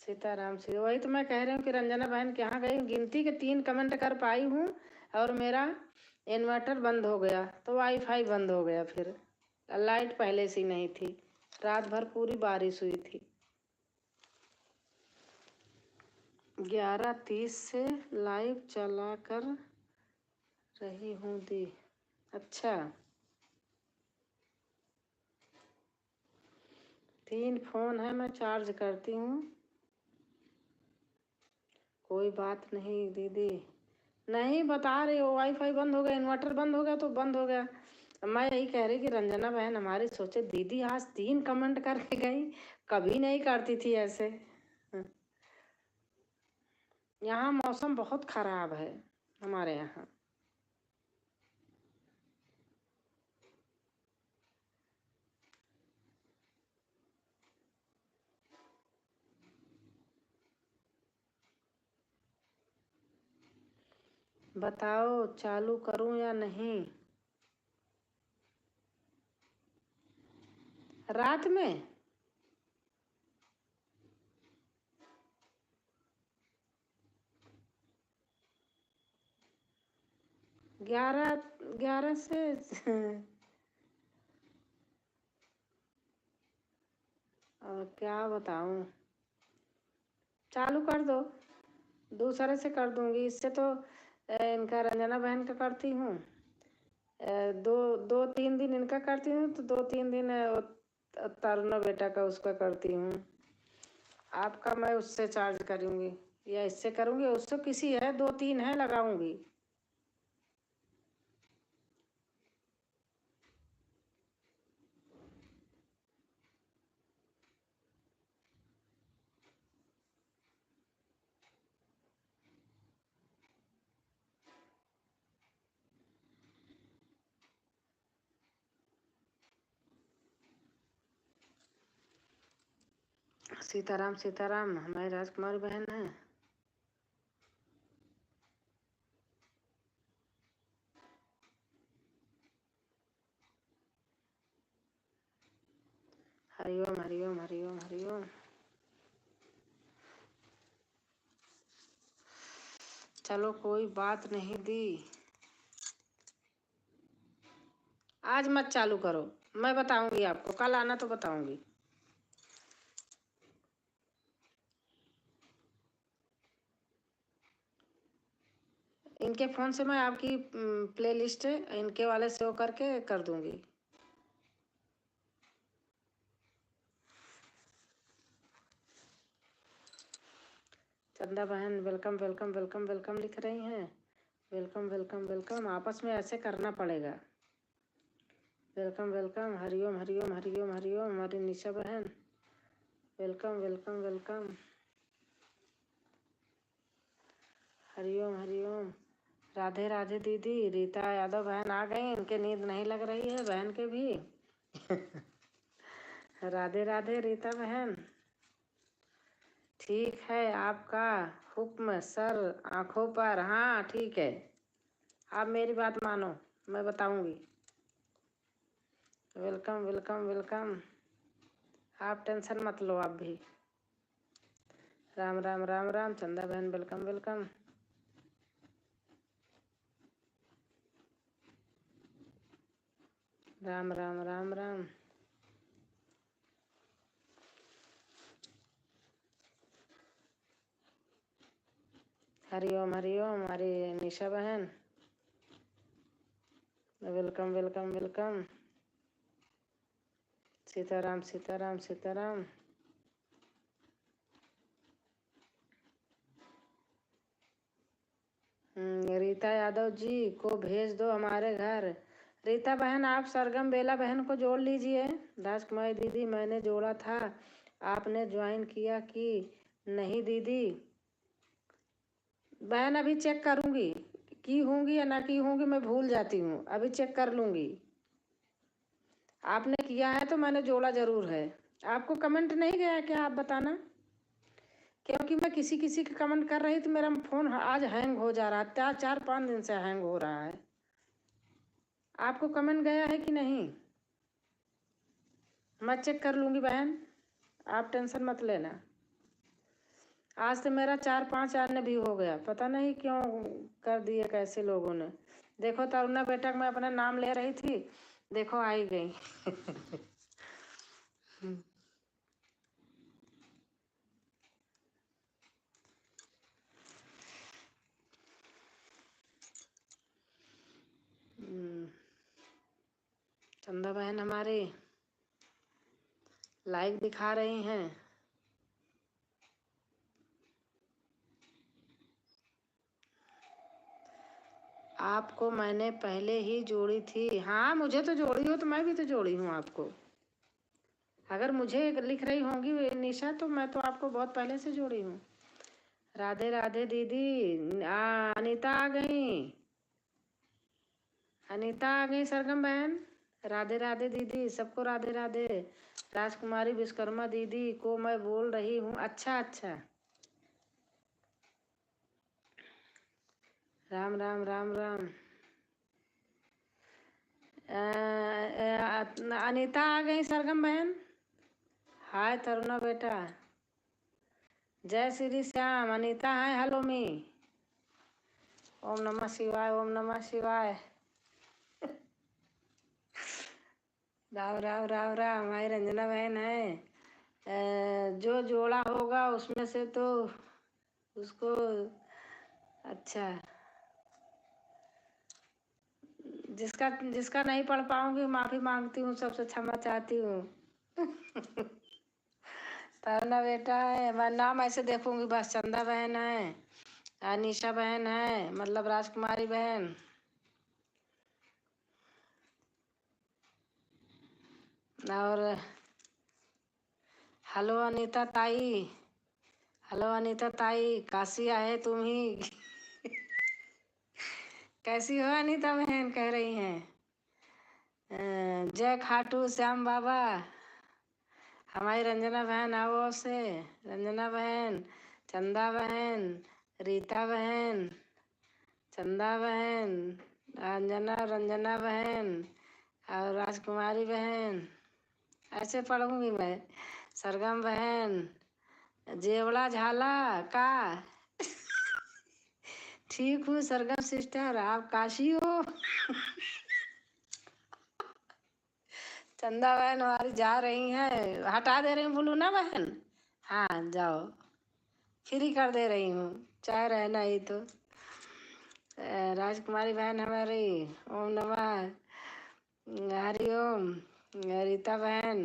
सीताराम से वही तो मैं कह रही हूँ कि रंजना बहन के यहाँ गई, गिनती के 3 कमेंट कर पाई हूँ और मेरा इन्वर्टर बंद हो गया तो वाईफाई बंद हो गया। फिर लाइट पहले से नहीं थी, रात भर पूरी बारिश हुई थी। 11:30 से लाइव चला कर रही हूँ दी। अच्छा, 3 फोन है, मैं चार्ज करती हूँ। कोई बात नहीं दीदी। नहीं बता रही हो, वाईफाई बंद हो गया, इन्वर्टर बंद हो गया तो बंद हो गया। मैं यही कह रही कि रंजना बहन हमारी सोचे दीदी आज 3 कमेंट करके गई, कभी नहीं करती थी ऐसे। यहाँ मौसम बहुत खराब है हमारे यहाँ। बताओ चालू करूं या नहीं? रात में 11 11 से और क्या बताऊं। चालू कर दो, दूसरे से कर दूंगी। इससे तो इनका रंजना बहन का करती हूँ, दो 2-3 दिन इनका करती हूँ, तो 2-3 दिन तरुणा बेटा का उसका करती हूँ। आपका मैं उससे चार्ज करूँगी या इससे करूँगी, उससे किसी है 2-3 है लगाऊंगी। सीताराम सीताराम, हमारी राजकुमारी बहन है। हरिओम हरिओम हरिओम हरिओम। चलो कोई बात नहीं दी, आज मत चालू करो, मैं बताऊंगी आपको, कल आना तो बताऊंगी। इनके फ़ोन से मैं आपकी प्लेलिस्ट इनके वाले से करके कर दूंगी। चंदा बहन वेलकम वेलकम वेलकम वेलकम लिख रही हैं। वेलकम वेलकम वेलकम, आपस में ऐसे करना पड़ेगा। वेलकम वेलकम, हरिओम हरिओम हरिओम हरिओम, हमारी निशा बहन welcome welcome welcome, Hariom Hariom. Radhe Radhe दीदी। रीता यादव बहन आ गई, इनके नींद नहीं लग रही है बहन के भी। राधे राधे रीता बहन। ठीक है, आपका हुक्म सर आंखों पर। हाँ ठीक है, आप मेरी बात मानो, मैं बताऊंगी। वेलकम वेलकम वेलकम, आप टेंशन मत लो आप भी। राम राम राम राम, चंदा बहन वेलकम वेलकम। राम राम राम राम। हरिओम हरिओम, हमारी निशा बहन welcome welcome welcome. Sitaram Sitaram Sitaram. Rita Yadav ji को भेज दो हमारे घर। रीता बहन आप सरगम बेला बहन को जोड़ लीजिए। राजकुमारी दीदी मैंने जोड़ा था, आपने ज्वाइन किया कि नहीं दीदी? बहन अभी चेक करूंगी की होंगी या ना की होंगी, मैं भूल जाती हूँ, अभी चेक कर लूंगी। आपने किया है तो मैंने जोड़ा जरूर है। आपको कमेंट नहीं गया क्या, आप बताना, क्योंकि मैं किसी किसी के कमेंट कर रही थी, मेरा फ़ोन आज हैंग हो जा रहा है, 4-5 दिन से हैंग हो रहा है। आपको कमेंट गया है कि नहीं? मैं चेक कर लूँगी बहन, आप टेंशन मत लेना। आज तो मेरा 4-5 अन्य भी हो गया, पता नहीं क्यों कर दिए कैसे लोगों ने। देखो तरुणा बेटा मैं अपना नाम ले रही थी, देखो आई गई। चंदा बहन हमारी लाइक दिखा रही हैं। आपको मैंने पहले ही जोड़ी थी। हाँ मुझे तो जोड़ी हो तो मैं भी तो जोड़ी हूँ आपको। अगर मुझे लिख रही होंगी निशा तो मैं तो आपको बहुत पहले से जोड़ी हूँ। राधे राधे दीदी। अनीता आ गई, अनीता आ गई सरगम बहन। राधे राधे दीदी, सबको राधे राधे। राजकुमारी विश्वकर्मा दीदी को मैं बोल रही हूँ। अच्छा अच्छा, राम राम राम राम। अनीता आ गई सरगम बहन। हाय तरुणा बेटा, जय श्री श्याम। अनीता है हेलो मी। ओम नमः शिवाय, ओम नमः शिवाय। राव राव राव राव। हमारी रंजना बहन है, जो जोड़ा होगा उसमें से तो उसको अच्छा, जिसका जिसका नहीं पढ़ पाऊंगी माफी मांगती हूँ, सबसे क्षमा चाहती हूँ। तब ना बेटा है, मैं नाम ऐसे देखूंगी बस। चंदा बहन है, अनीशा बहन है, मतलब राजकुमारी बहन, और हेलो अनीता ताई, हेलो अनीता ताई, काशी आए तुम ही। कैसी हो अनीता बहन, कह रही हैं। जय खाटू श्याम बाबा। हमारी रंजना बहन आओ से, रंजना बहन, चंदा बहन, रीता बहन, चंदा बहन, रंजना रंजना बहन और राजकुमारी बहन, ऐसे पढ़ूंगी मैं। सरगम बहन, जेवड़ा झाला का। ठीक हूँ सरगम सिस्टर, आप काशी हो। चंदा बहन हमारी जा रही हैं, हटा दे रही हूँ बोलू ना बहन। हाँ जाओ, फ्री कर दे रही हूँ, चाहे रहना ही तो। राजकुमारी बहन हमारी, ओम नमः, हरिओम। रीता बहन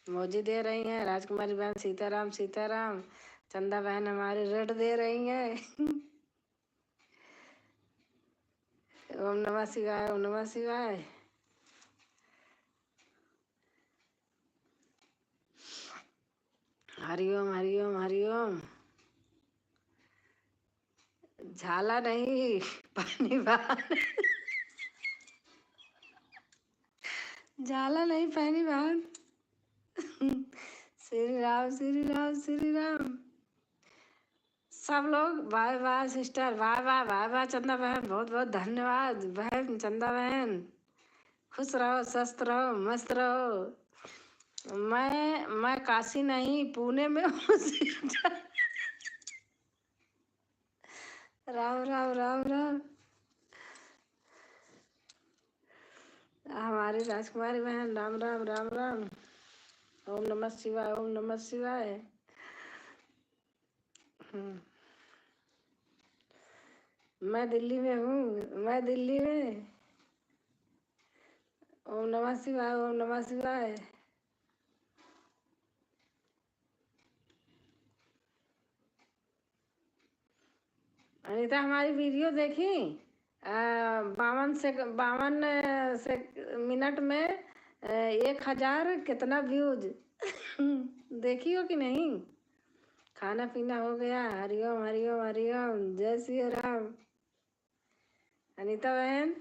मौजी दे रही हैं, राजकुमारी बहन सीताराम सीताराम, चंदा बहन हमारी रेड दे रही हैं। ओम नमः शिवाय, ओम नमः शिवाय। हरिओम हरिओम हरिओम। झाला नहीं, पानी बहान। झाला नहीं, पानी बहान। श्री राम श्री राम श्री राम। सब लोग bye bye sister, bye bye bye bye. Chanda बहन बहुत बहुत धन्यवाद बहन, चंदा बहन खुश रहो, स्वस्थ रहो, मस्त रहो। मैं काशी नहीं पुणे में हूँ सिस्टर। राम राम राम राम। हमारी राजकुमारी बहन, राम राम राम राम। ओम नमः शिवाय, ओम नमः शिवाय। मैं दिल्ली में हूँ, मैं दिल्ली में। ओम नमः शिवाय, ओम नमः शिवाय। अनीता हमारी वीडियो देखी? 52 से मिनट में 1000 कितना व्यूज। देखी हो कि नहीं? खाना पीना हो गया? हरिओम हरिओम हरिओम, जय श्री राम। अनीता बहन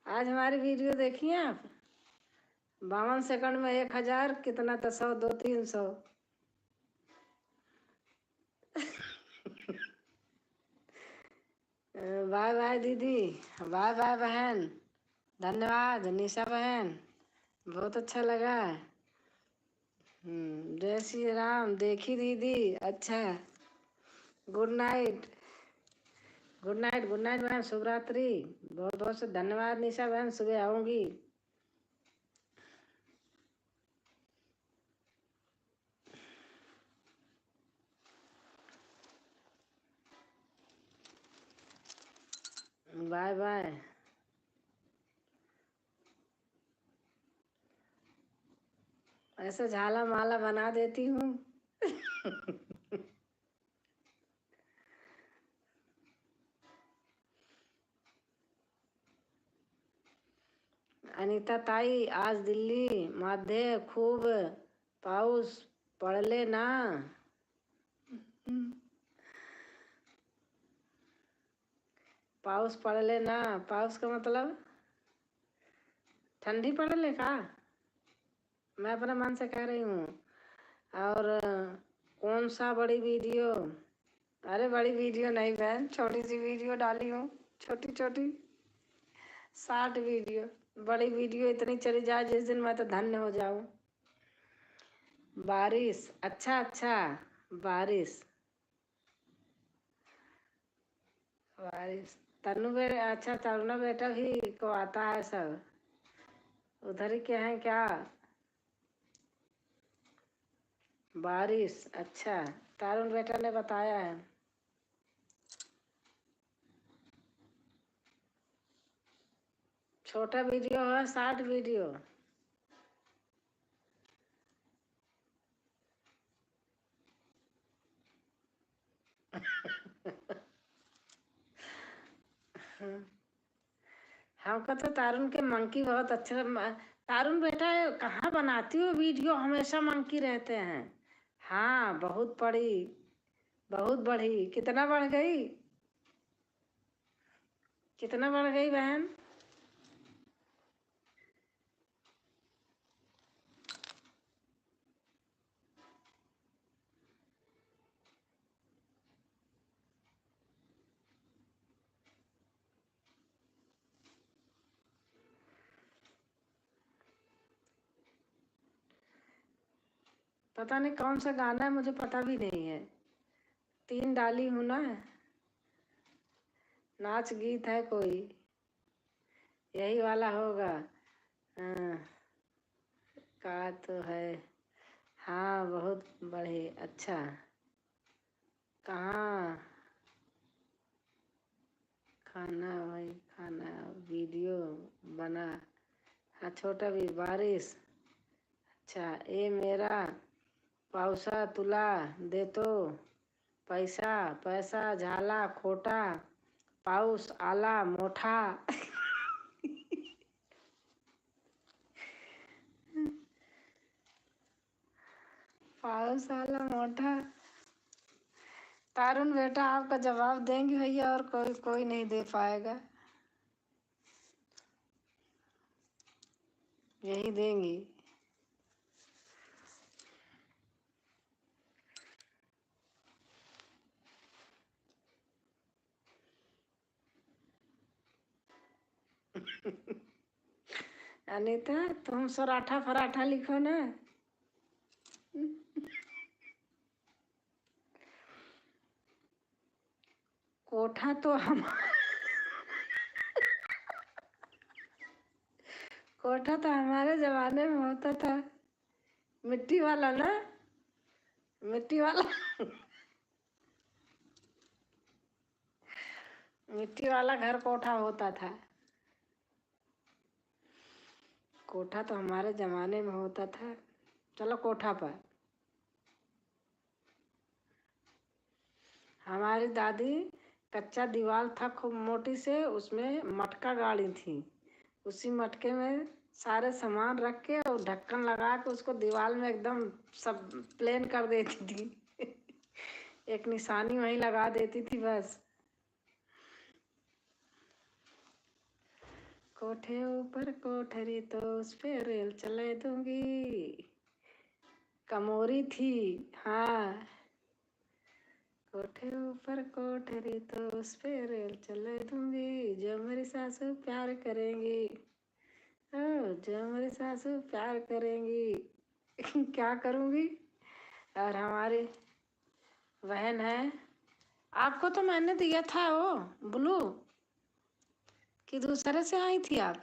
आज हमारी वीडियो देखी हैं आप? 52 सेकंड में 1000 कितना था, 100 2 300। बाय बाय दीदी, बाय बाय बहन, धन्यवाद निशा बहन, बहुत अच्छा लगा। जय श्री राम। देखी दीदी, अच्छा। Good night, good night, good night बहन, शुभ रात्रि। बहुत बहुत से धन्यवाद निशा बहन, सुबह आऊंगी। Bye bye. ऐसे झाला माला बना देती हूँ। अनीता ताई आज दिल्ली मध्ये खूप पाऊस पडले ना? पाऊस पडले ना, पाऊस का मतलब ठंडी पड़ले का? मैं अपने मन से कह रही हूँ। और कौन सा बड़ी वीडियो? अरे बड़ी वीडियो नहीं बहन, छोटी सी वीडियो डाली हूँ, छोटी छोटी शॉर्ट वीडियो। बड़ी वीडियो इतनी चली जाए जिस दिन मैं तो धन्य हो जाऊं। बारिश, अच्छा अच्छा, बारिश। बारिश। तनु बेटा, अच्छा तरुणा बेटा भी को आता है सब, उधर ही के हैं क्या? बारिश, अच्छा। तरुण बेटा ने बताया है। छोटा वीडियो है, 60 वीडियो। हमको तो तारुण के मंकी बहुत अच्छे तारुण बेटा कहाँ बनाती हो वीडियो, हमेशा मंकी रहते हैं। हाँ बहुत बड़ी, बहुत बढ़ी। कितना बढ़ गई, कितना बढ़ गई बहन? पता नहीं कौन सा गाना है, मुझे पता भी नहीं है। 3 डाली हूँ ना। नाच गीत है कोई, यही वाला होगा। हाँ, का तो है। हाँ बहुत बढ़े, अच्छा। कहाँ? खाना भाई, खाना वीडियो बना। हाँ छोटा भी बारिश। अच्छा, ए मेरा पावसा तुला देतो पैसा, पैसा झाला खोटा, पाऊस आला मोठा। पाऊस आला मोठा। तारुण बेटा आपका जवाब देंगे भैया, और कोई कोई नहीं दे पाएगा, यही देंगी। अनीता तुम सराठा फराठा लिखो ना। कोठा तो हम कोठा तो हमारे जमाने में होता था, मिट्टी वाला ना, मिट्टी वाला। मिट्टी वाला घर कोठा होता था। कोठा तो हमारे जमाने में होता था। चलो कोठा पर। हमारी दादी कच्चा दीवार था खूब मोटी से, उसमें मटका गाड़ी थी, उसी मटके में सारे सामान रख के और ढक्कन लगा के उसको दीवार में एकदम सब प्लेन कर देती थी। एक निशानी वहीं लगा देती थी बस। कोठे ऊपर कोठरी तो उस पे रेल चले दूंगी, कमोरी थी। हाँ, कोठे ऊपर कोठरी तो उस पे रेल चले दूंगी, जो मेरी सासू प्यार करेंगी, ओ जो मेरी सासू प्यार करेंगी। क्या करूंगी? और हमारी बहन है, आपको तो मैंने दिया था वो ब्लू, कि दूसरे से आई थी आप?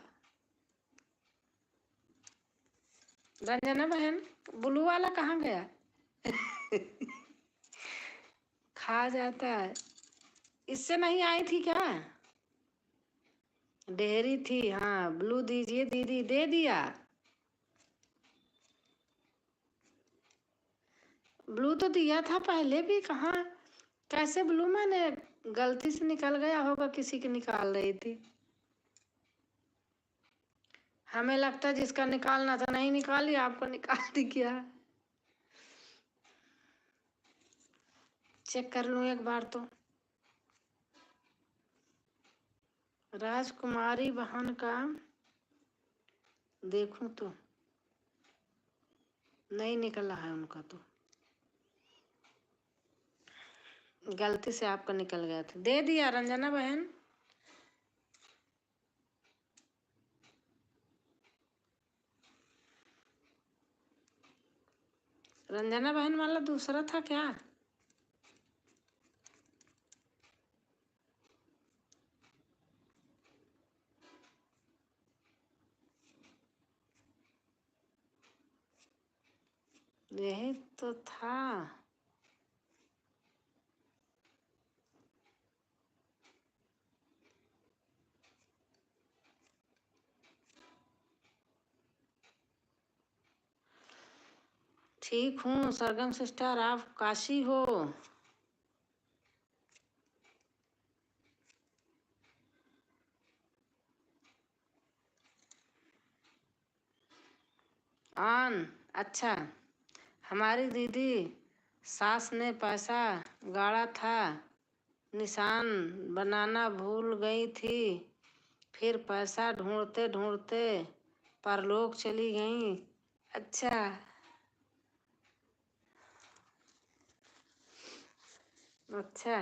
रंजना बहन, ब्लू वाला कहाँ गया? खा जाता है। इससे नहीं आई थी क्या? डेहरी थी, हाँ। ब्लू दीजिए दीदी, दे दिया। ब्लू तो दिया था पहले भी, कहाँ? कैसे ब्लू? मैंने गलती से निकल गया होगा, किसी की निकाल रही थी। हमें लगता है जिसका निकालना था नहीं निकाली, आपको निकाल दी क्या? चेक कर लूं एक बार तो। राजकुमारी बहन का देखूं तो नहीं निकला है उनका तो, गलती से आपका निकल गया था। दे दिया रंजना बहन। रंजना बहन वाला दूसरा था क्या? यही तो था। ठीक हूँ सरगम सिस्टर, आप काशी हो? ऑन। अच्छा, हमारी दीदी सास ने पैसा गाड़ा था, निशान बनाना भूल गई थी, फिर पैसा ढूंढते ढूंढते परलोक चली गई। अच्छा। अच्छा।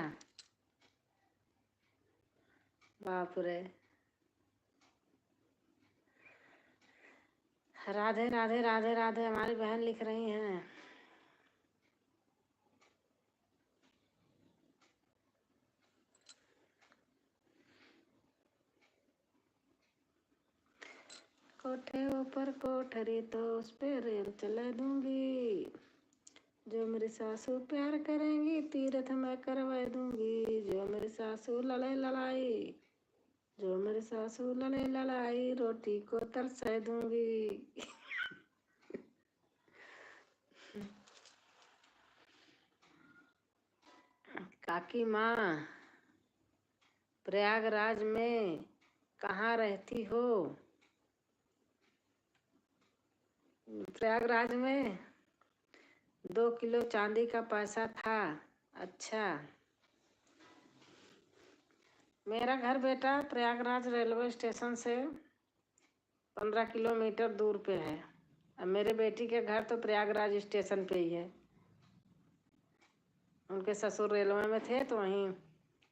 बाप रे। राधे राधे राधे राधे, हमारी बहन लिख रही हैं। कोठे ऊपर कोठरी तो उस पे रेल चला दूंगी, जो मेरी सासू प्यार करेंगी तीरथ मैं करवा दूंगी, जो मेरी सासू लड़े लड़ाई, जो मेरी सासू लड़े लड़ाई रोटी को तरसा दूंगी। काकी माँ, प्रयागराज में कहाँ रहती हो? प्रयागराज में 2 किलो चांदी का पैसा था। अच्छा। मेरा घर बेटा प्रयागराज रेलवे स्टेशन से 15 किलोमीटर दूर पे है। अब मेरे बेटी के घर तो प्रयागराज स्टेशन पे ही है। उनके ससुर रेलवे में थे तो वहीं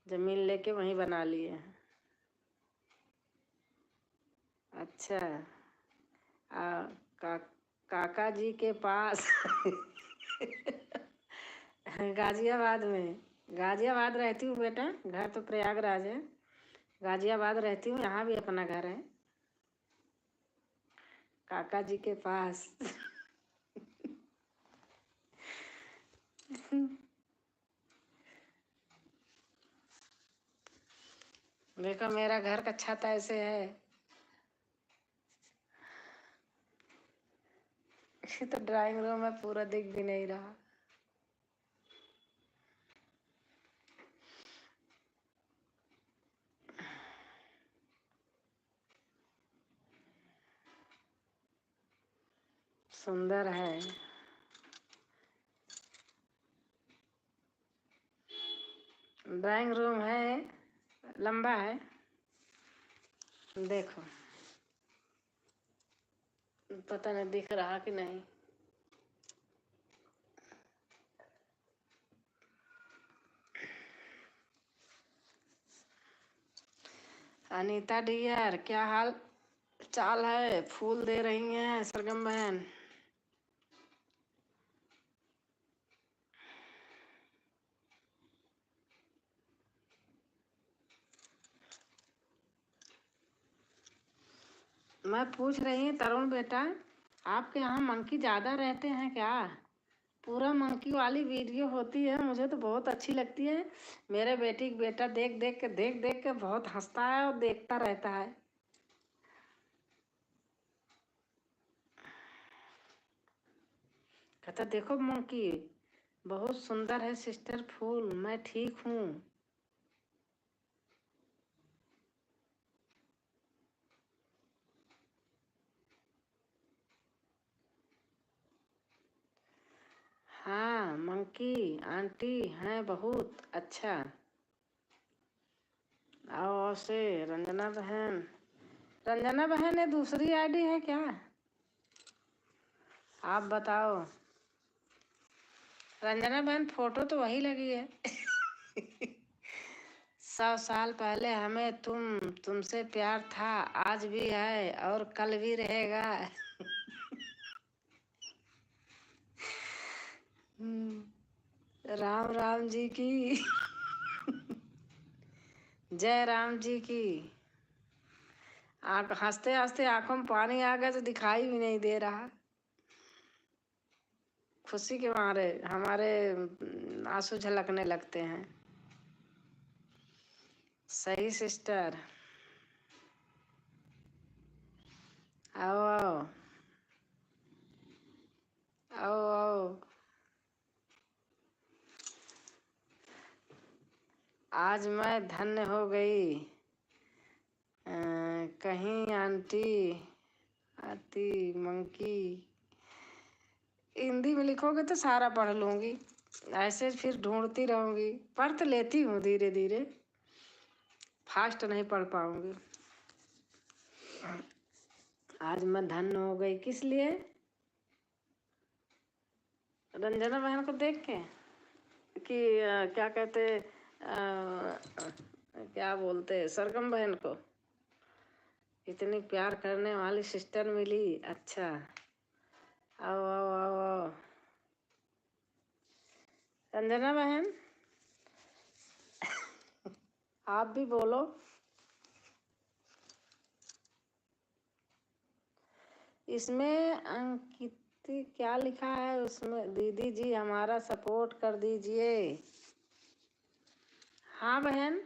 जमीन लेके वहीं बना लिए। अच्छा। आ, का, काका जी के पास गाजियाबाद में, गाजियाबाद रहती हूँ बेटा, घर तो प्रयागराज है, गाजियाबाद रहती हूँ, यहाँ भी अपना घर है काका जी के पास। देखो मेरा घर का छत ऐसे है। ये तो ड्राइंग रूम में पूरा दिख भी नहीं रहा। सुंदर है। ड्राइंग रूम है, लंबा है। देखो, पता नहीं दिख रहा कि नहीं। अनीता डियर, क्या हाल चाल है? फूल दे रही हैं सरगम बहन। मैं पूछ रही हूँ तरुण बेटा, आपके यहाँ मंकी ज़्यादा रहते हैं क्या? पूरा मंकी वाली वीडियो होती है, मुझे तो बहुत अच्छी लगती है। मेरे बेटा देख देख के बहुत हंसता है और देखता रहता है। कहता देखो मंकी, बहुत सुंदर है सिस्टर फूल, मैं ठीक हूँ। हाँ मंकी आंटी हैं बहुत। अच्छा। आओ से रंजना बहन, रंजना बहन ने दूसरी आईडी है क्या? आप बताओ। रंजना बहन फोटो तो वही लगी है। 100 साल पहले हमें तुमसे प्यार था, आज भी है और कल भी रहेगा। राम राम जी की। जय राम जी की। आँख हंसते हंसते आंखों में पानी आ गया तो दिखाई भी नहीं दे रहा। खुशी के मारे हमारे आंसू झलकने लगते हैं। सही सिस्टर, आओ आओ आओ आओ। आज मैं धन्य हो गई। कहीं आंटी आती मंकी। हिंदी में लिखोगे तो सारा पढ़ लूँगी, ऐसे फिर ढूंढती रहूँगी। पढ़ तो लेती हूँ धीरे धीरे, फास्ट नहीं पढ़ पाऊँगी। आज मैं धन्य हो गई किस लिए? रंजना बहन को देख के कि क्या कहते क्या बोलते सरगम बहन को इतनी प्यार करने वाली सिस्टर मिली। अच्छा, आओ आओ आओ आओ। रंजना बहन आप भी बोलो। इसमें अंकित क्या लिखा है उसमें? दीदी जी हमारा सपोर्ट कर दीजिए। हाँ बहन,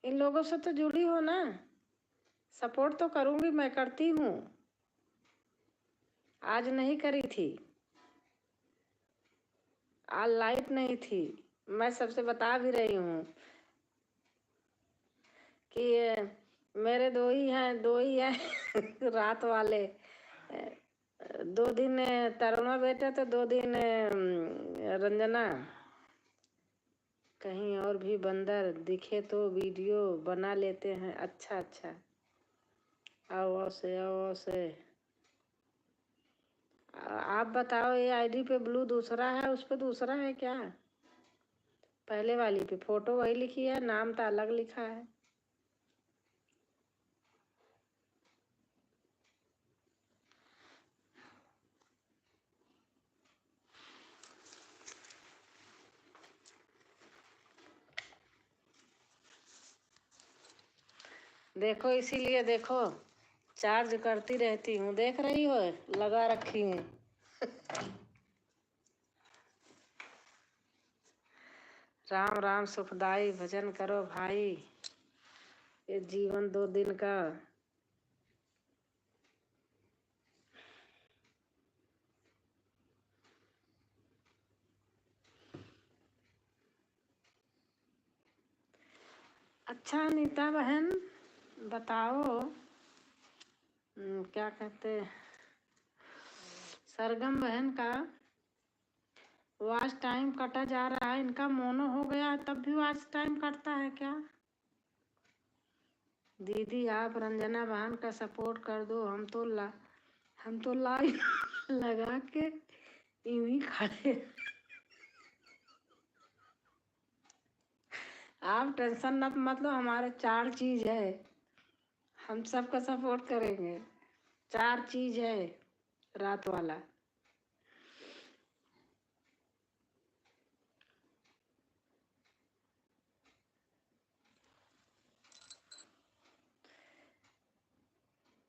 इन लोगों से तो जुड़ी हो ना, सपोर्ट तो करूँगी, मैं करती हूँ। आज नहीं करी थी, आज लाइट नहीं थी। मैं सबसे बता भी रही हूँ कि मेरे दो ही हैं रात वाले। 2 दिन तरुणा बेटा तो 2 दिन रंजना। कहीं और भी बंदर दिखे तो वीडियो बना लेते हैं। अच्छा अच्छा, आओ आओ से आओ आओ से। आप बताओ, ये आईडी पे ब्लू दूसरा है, उस पे दूसरा है क्या? पहले वाली पे फोटो वही लिखी है, नाम तो अलग लिखा है। देखो, इसीलिए देखो चार्ज करती रहती हूँ, देख रही हो लगा रखी हूँ। राम राम सुखदाई भजन करो भाई, ये जीवन 2 दिन का। अच्छा नीता बहन बताओ, क्या कहते सरगम बहन का वॉच टाइम कटा जा रहा है। इनका मोनो हो गया है तब भी वॉच टाइम कटता है क्या? दीदी आप रंजना बहन का सपोर्ट कर दो, हम तो लाइन लगा के यूं ही खड़े। आप टेंशन मत लो, हमारे 4 चीज है, हम सबका सपोर्ट करेंगे। 4 चीज है रात वाला।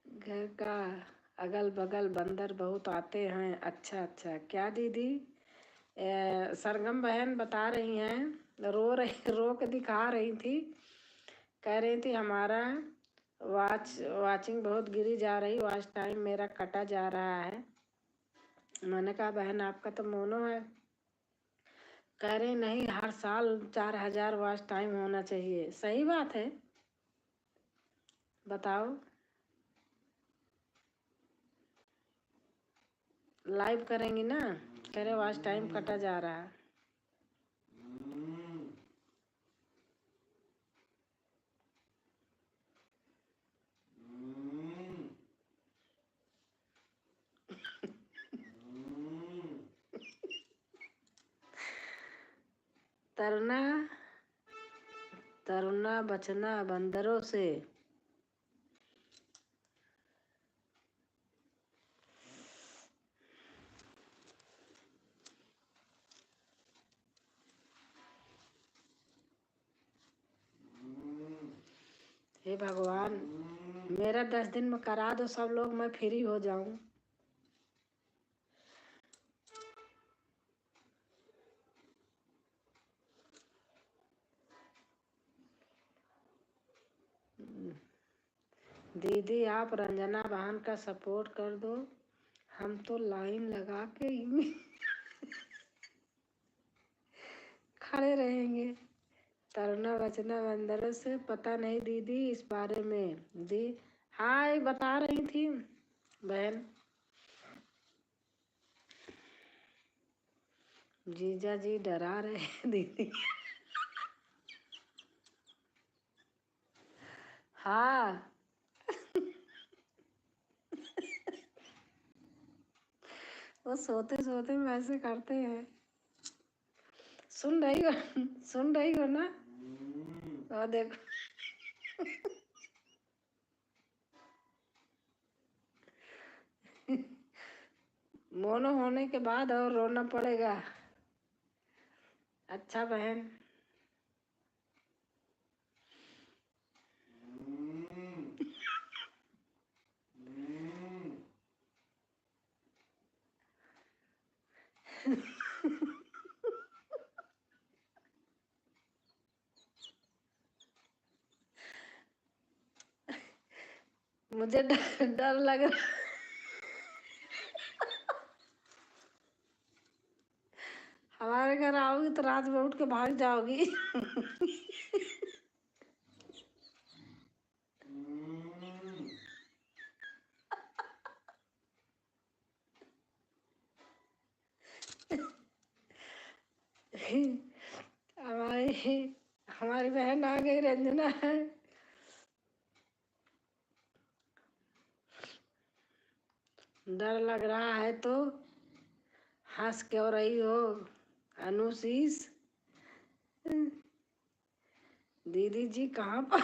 घर का अगल बगल बंदर बहुत आते हैं। अच्छा अच्छा, क्या दीदी? सरगम बहन बता रही हैं, रो के दिखा रही थी, कह रही थी हमारा वाचिंग बहुत गिरी जा रही, वॉच टाइम मेरा कटा जा रहा है। मैंने कहा बहन आपका तो मोनो है। कह रही नहीं, हर साल 4000 वॉच टाइम होना चाहिए। सही बात है, बताओ। लाइव करेंगी ना? कह रहे वॉच टाइम कटा जा रहा है। तरना तरुणा बचना बंदरों से। हे भगवान, मेरा 10 दिन में करा दो सब लोग, मैं फ्री हो जाऊं। दीदी आप रंजना बहन का सपोर्ट कर दो, हम तो लाइन लगा के ही खड़े रहेंगे। तरुणा बचना बंदर से पता नहीं दीदी इस बारे में। दी हाँ ये बता रही थी बहन। जीजा जी डरा रहे हैं दीदी। हाँ वो सोते सोते वैसे करते हैं। सुन रही हो सुन रही हो ना। और देखो मोनो होने के बाद और रोना पड़ेगा। अच्छा बहन। मुझे डर लग रहा। हमारे घर आओगी तो रात में उठ के भाग जाओगी। हमारी हमारी बहन आ गई रंजना है। डर लग रहा है तो हंस क्यों रही हो अनुशीष। दीदी जी कहाँ पर।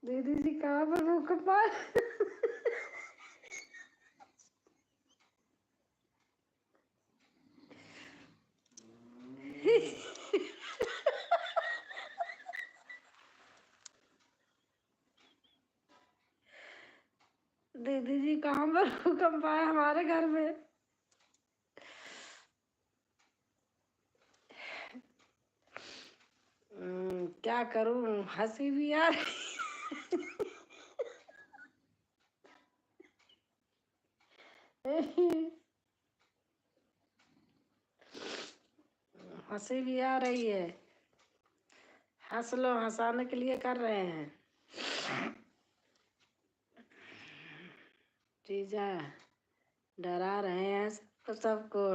दीदी जी कहाँ पर भूकंप आया? दीदी जी कहाँ पर भूकंप आया हमारे घर में। क्या करूं हंसी भी आ रही। हंसी भी आ रही है। हंस लो हंसाने के लिए कर रहे हैं। जीजा डरा रहे हैं सबको।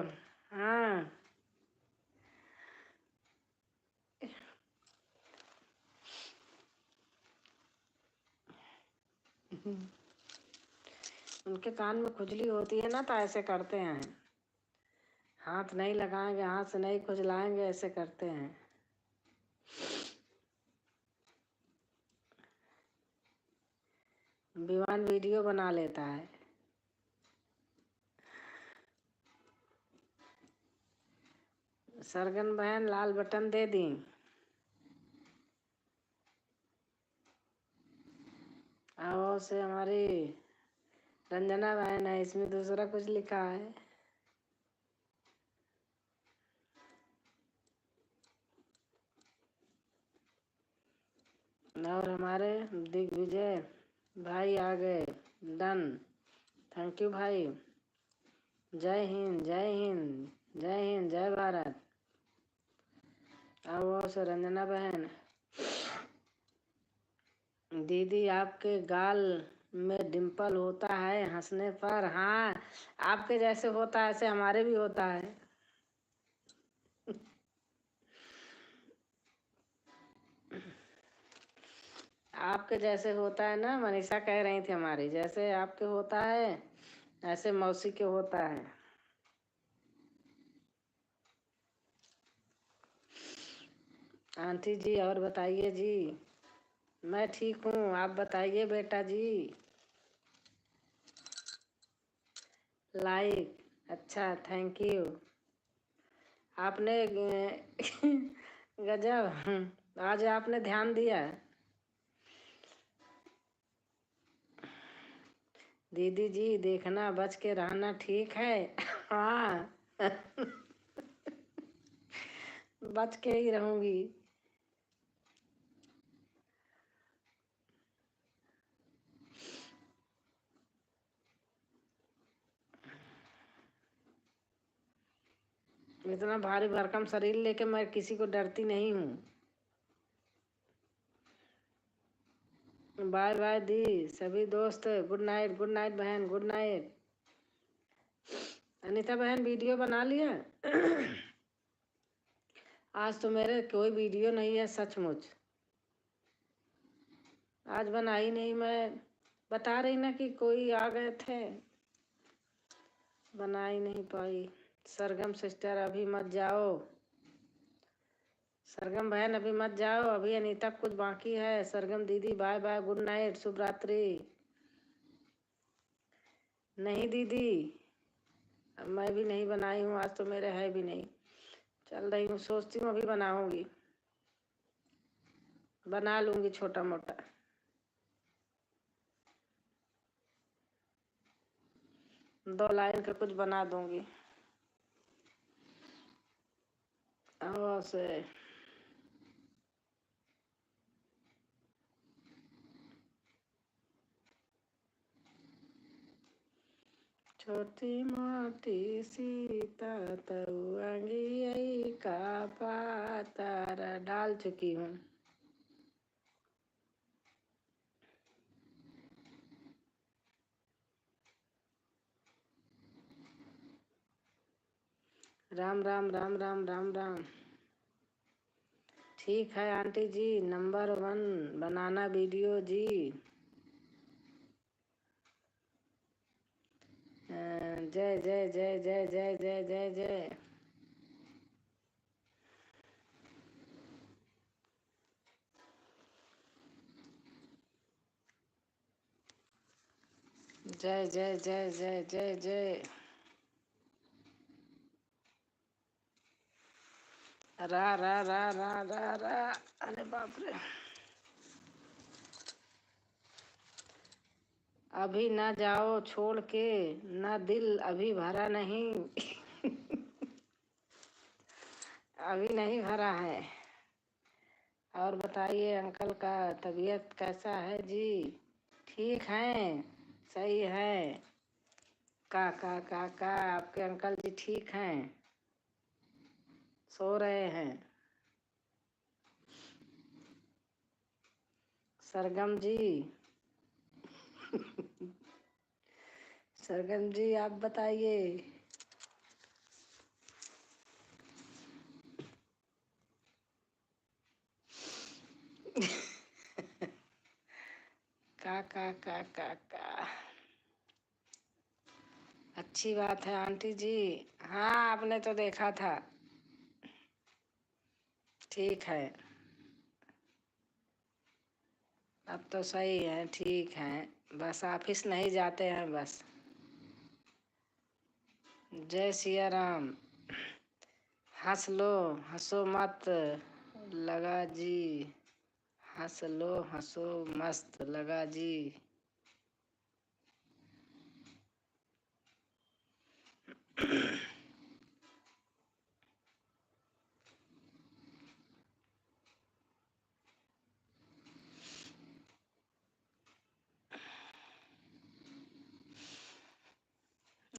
हाँ उनके कान में खुजली होती है ना तो ऐसे करते हैं। हाथ नहीं लगाएंगे, हाथ से नहीं खुजलाएंगे, ऐसे करते हैं। विवान वीडियो बना लेता है। सरगन बहन लाल बटन दे दी। और से हमारी रंजना बहन है, इसमें दूसरा कुछ लिखा है। और हमारे दिग्विजय भाई आ गए। डन। थैंक यू भाई। जय हिंद जय हिंद जय हिंद जय भारत। और से रंजना बहन। दीदी आपके गाल में डिम्पल होता है हंसने पर। हाँ आपके जैसे होता है ऐसे हमारे भी होता है। आपके जैसे होता है ना, मनीषा कह रही थी हमारी जैसे आपके होता है ऐसे मौसी के होता है। आंटी जी और बताइए जी। मैं ठीक हूँ, आप बताइए बेटा जी। लाइक अच्छा थैंक यू। आपने गजब आज आपने ध्यान दिया। दीदी जी देखना, बच के रहना, ठीक है। हाँ। बच के ही रहूंगी। इतना भारी भरकम शरीर लेके मैं किसी को डरती नहीं हूँ। बाय बाय दी, सभी दोस्त गुड नाइट, गुड नाइट बहन, गुड नाइट। अनीता बहन वीडियो बना लिया। आज तो मेरे कोई वीडियो नहीं है सचमुच। आज बनाई नहीं, मैं बता रही ना कि कोई आ गए थे, बना ही नहीं पाई। सरगम सिस्टर अभी मत जाओ, सरगम बहन अभी मत जाओ, अभी अनीता कुछ बाकी है। सरगम दीदी बाय बाय, गुड नाइट, शुभ रात्रि। नहीं दीदी, मैं भी नहीं बनाई हूँ आज, तो मेरे है भी नहीं। चल रही हूँ, सोचती हूँ अभी बनाऊंगी, बना लूंगी छोटा मोटा। दो लाइन का कुछ बना दूंगी। और से छोटी मोटी सीता तउंगी का पातारा डाल चुकी हूँ। राम राम राम राम राम राम। ठीक है आंटी जी, नंबर 1 बनाना वीडियो जी। जय जय जय जय जय जय जय जय। जय जय जय जय जय जय। रा रा रा रा रा रा। अरे बाप रे। अभी ना जाओ छोड़ के, ना दिल अभी भरा नहीं। अभी नहीं भरा है। और बताइए अंकल का तबीयत कैसा है जी? ठीक है, सही है। का आपके अंकल जी ठीक हैं, सो रहे हैं। सरगम जी। सरगम जी आप बताइए। का अच्छी बात है आंटी जी। हाँ आपने तो देखा था। ठीक है, अब तो सही है, ठीक है। बस ऑफिस नहीं जाते हैं बस। जय सिया राम। हंस लो, हंसो मत लगा जी। हंस लो, हंसो मस्त लगा जी।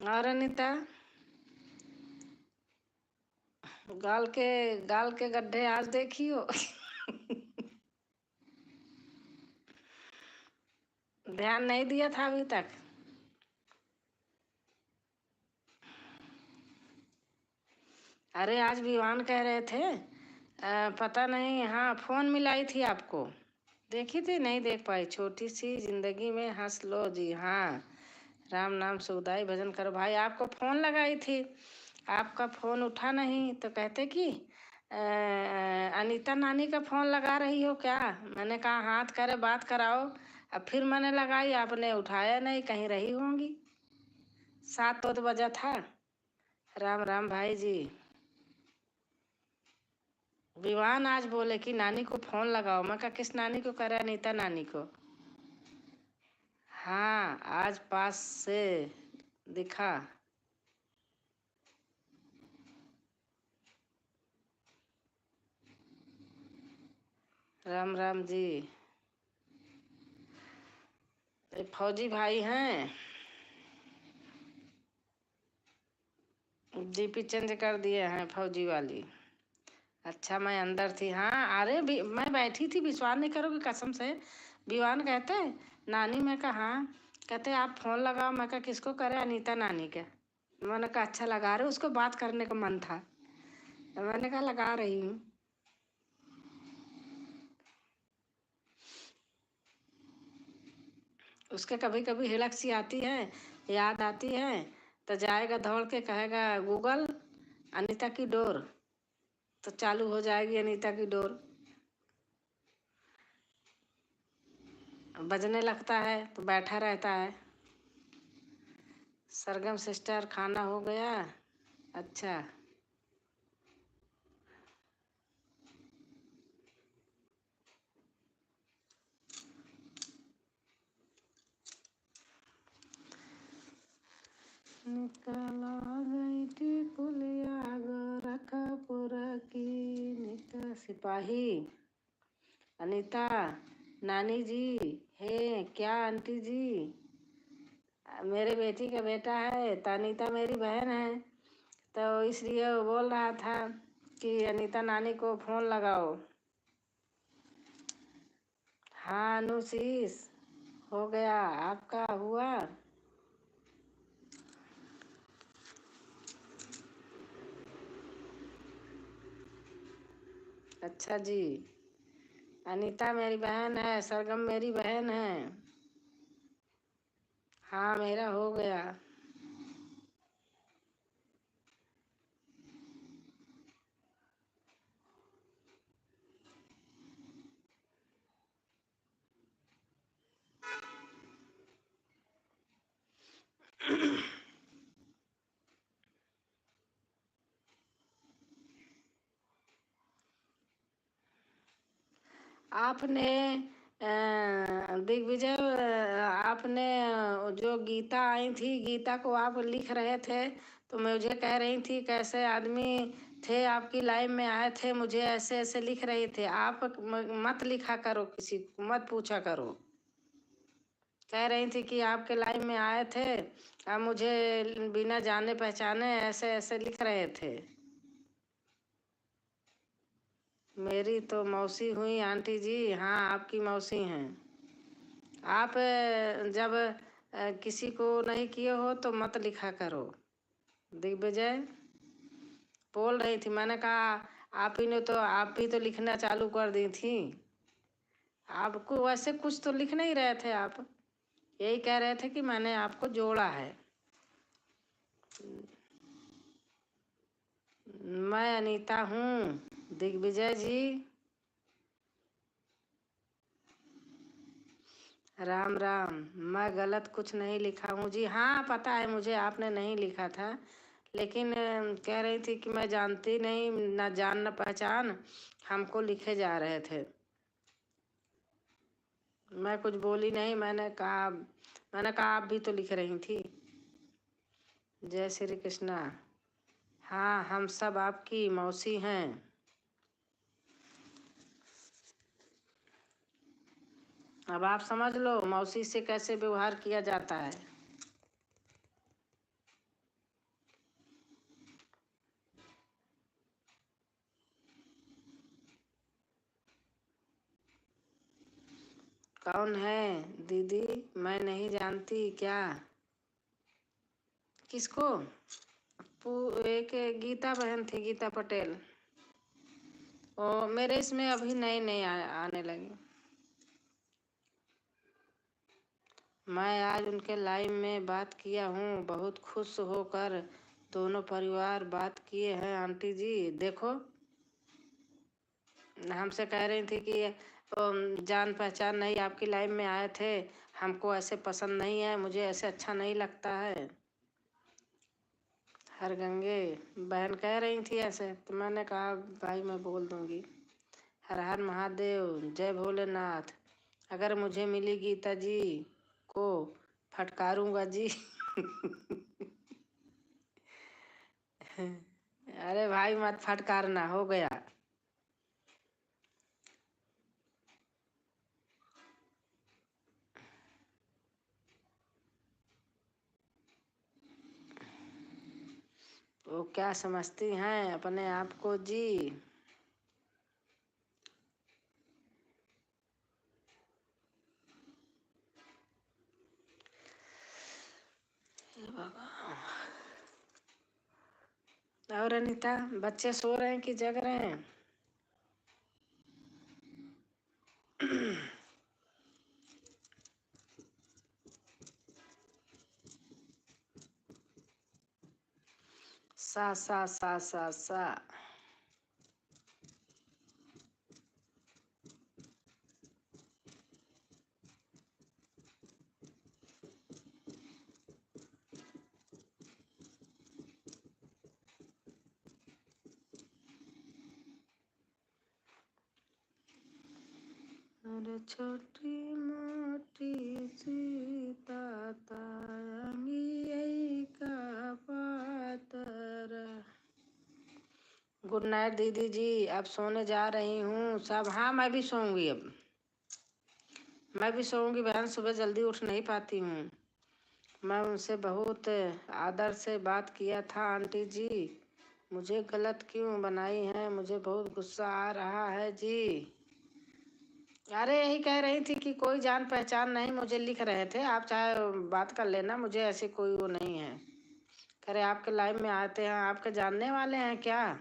और अनीता, गाल के गड्ढे आज देखियो। ध्यान नहीं दिया था अभी तक। अरे आज विवान कह रहे थे, पता नहीं, हाँ फोन मिलाई थी आपको, देखी थी? नहीं देख पाई। छोटी सी जिंदगी में हंस लो जी। हाँ, राम नाम सुखदाई भजन करो भाई। आपको फोन लगाई थी, आपका फोन उठा नहीं, तो कहते कि अनीता नानी का फोन लगा रही हो क्या? मैंने कहा हाथ करे बात कराओ। अब फिर मैंने लगाई, आपने उठाया नहीं, कहीं रही होंगी। 7 तो बजा था। राम राम भाई जी। विवान आज बोले कि नानी को फोन लगाओ। मैं कहा किस नानी को? करे अनीता नानी को। हाँ, आज पास से दिखा। राम राम जी। ये फौजी भाई हैं, डीपी चेंज कर दिए हैं फौजी वाली। अच्छा, मैं अंदर थी। हाँ, अरे मैं बैठी थी, विश्वास नहीं करोगे कसम से। विवान कहते नानी, मैं कहा हाँ। कहते आप फोन लगाओ। मैं कहा किसको करे? अनीता नानी के। मैंने कहा अच्छा लगा रहे, उसको बात करने का मन था। मैंने कहा लगा रही हूँ। उसके कभी कभी हिड़क सी आती है, याद आती है, तो जाएगा दौड़ के कहेगा गूगल अनीता की डोर, तो चालू हो जाएगी अनीता की डोर। बजने लगता है तो बैठा रहता है। सरगम सिस्टर, खाना हो गया? अच्छा। निकला गई टिकुलिया गोरखपुर की। निकला सिपाही। अनीता नानी जी है क्या? आंटी जी, मेरे बेटी का बेटा है, तो अनीता मेरी बहन है, तो इसलिए वो बोल रहा था कि अनीता नानी को फोन लगाओ। हाँ अनुशीष, हो गया। आपका हुआ? अच्छा जी। अनीता मेरी बहन है, सरगम मेरी बहन है। हाँ, मेरा हो गया। आपने दिग्विजय, आपने जो गीता आई थी, गीता को आप लिख रहे थे, तो मुझे कह रही थी कैसे आदमी थे आपकी लाइफ में आए थे, मुझे ऐसे ऐसे लिख रही थे आप। मत लिखा करो, किसी को मत पूछा करो। कह रही थी कि आपके लाइफ में आए थे, आप मुझे बिना जाने पहचाने ऐसे ऐसे लिख रहे थे। मेरी तो मौसी हुई आंटी जी। हाँ, आपकी मौसी हैं आप। जब किसी को नहीं किए हो तो मत लिखा करो। दिग्विजय बोल रही थी, मैंने कहा आप ही तो लिखना चालू कर दी थी। आपको वैसे कुछ तो लिख नहीं रहे थे आप, यही कह रहे थे कि मैंने आपको जोड़ा है। मैं अनीता हूँ दिग्विजय जी। राम राम। मैं गलत कुछ नहीं लिखा हूँ जी। हाँ, पता है मुझे, आपने नहीं लिखा था, लेकिन कह रही थी कि मैं जानती नहीं, ना जान ना पहचान, हमको लिखे जा रहे थे। मैं कुछ बोली नहीं। मैंने कहा आप भी तो लिख रही थी। जय श्री कृष्णा। हाँ, हम सब आपकी मौसी हैं। अब आप समझ लो मौसी से कैसे व्यवहार किया जाता है। कौन है दीदी? मैं नहीं जानती क्या? किसको? एक गीता बहन थी, गीता पटेल। और मेरे इसमें अभी नए नए आने लगे। मैं आज उनके लाइव में बात किया हूँ, बहुत खुश होकर दोनों परिवार बात किए हैं आंटी जी। देखो, हमसे कह रही थी कि जान पहचान नहीं, आपकी लाइफ में आए थे, हमको ऐसे पसंद नहीं है, मुझे ऐसे अच्छा नहीं लगता है। हर गंगे बहन कह रही थी ऐसे, तो मैंने कहा भाई मैं बोल दूंगी। हर हर महादेव, जय भोलेनाथ। अगर मुझे मिली गीता जी आपको फटकारूंगा जी। अरे भाई मत फटकारना, हो गया। वो क्या समझती हैं अपने आप को जी। और अनीता, बच्चे सो रहे हैं कि जग रहे हैं? सा सा सा सा सा। अरे छोटी मोटी सीता तांगी का पातर। गुड नाइट दीदी जी, अब सोने जा रही हूँ सब। हाँ मैं भी सोऊंगी अब, मैं भी सोऊंगी बहन, सुबह जल्दी उठ नहीं पाती हूँ। मैं उनसे बहुत आदर से बात किया था आंटी जी, मुझे गलत क्यों बनाई है, मुझे बहुत गुस्सा आ रहा है जी। अरे यही कह रही थी कि कोई जान पहचान नहीं, मुझे लिख रहे थे, आप चाहे बात कर लेना, मुझे ऐसे कोई वो नहीं है। कह रहे आपके लाइव में आते हैं, आपके जानने वाले हैं क्या?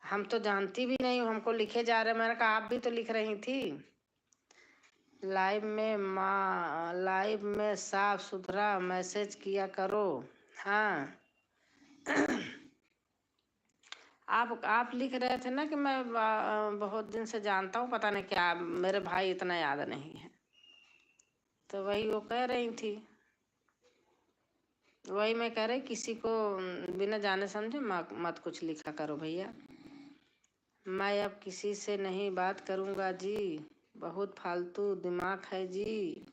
हम तो जानती भी नहीं हूँ, हमको लिखे जा रहे। मैंने कहा आप भी तो लिख रही थी लाइव में, माँ लाइव में साफ सुथरा मैसेज किया करो। हाँ आप लिख रहे थे ना कि मैं बहुत दिन से जानता हूँ, पता नहीं क्या मेरे भाई इतना याद नहीं है, तो वही वो कह रही थी। वही मैं कह रही, किसी को बिना जाने समझे मत कुछ लिखा करो भैया। मैं अब किसी से नहीं बात करूँगा जी, बहुत फालतू दिमाग है जी।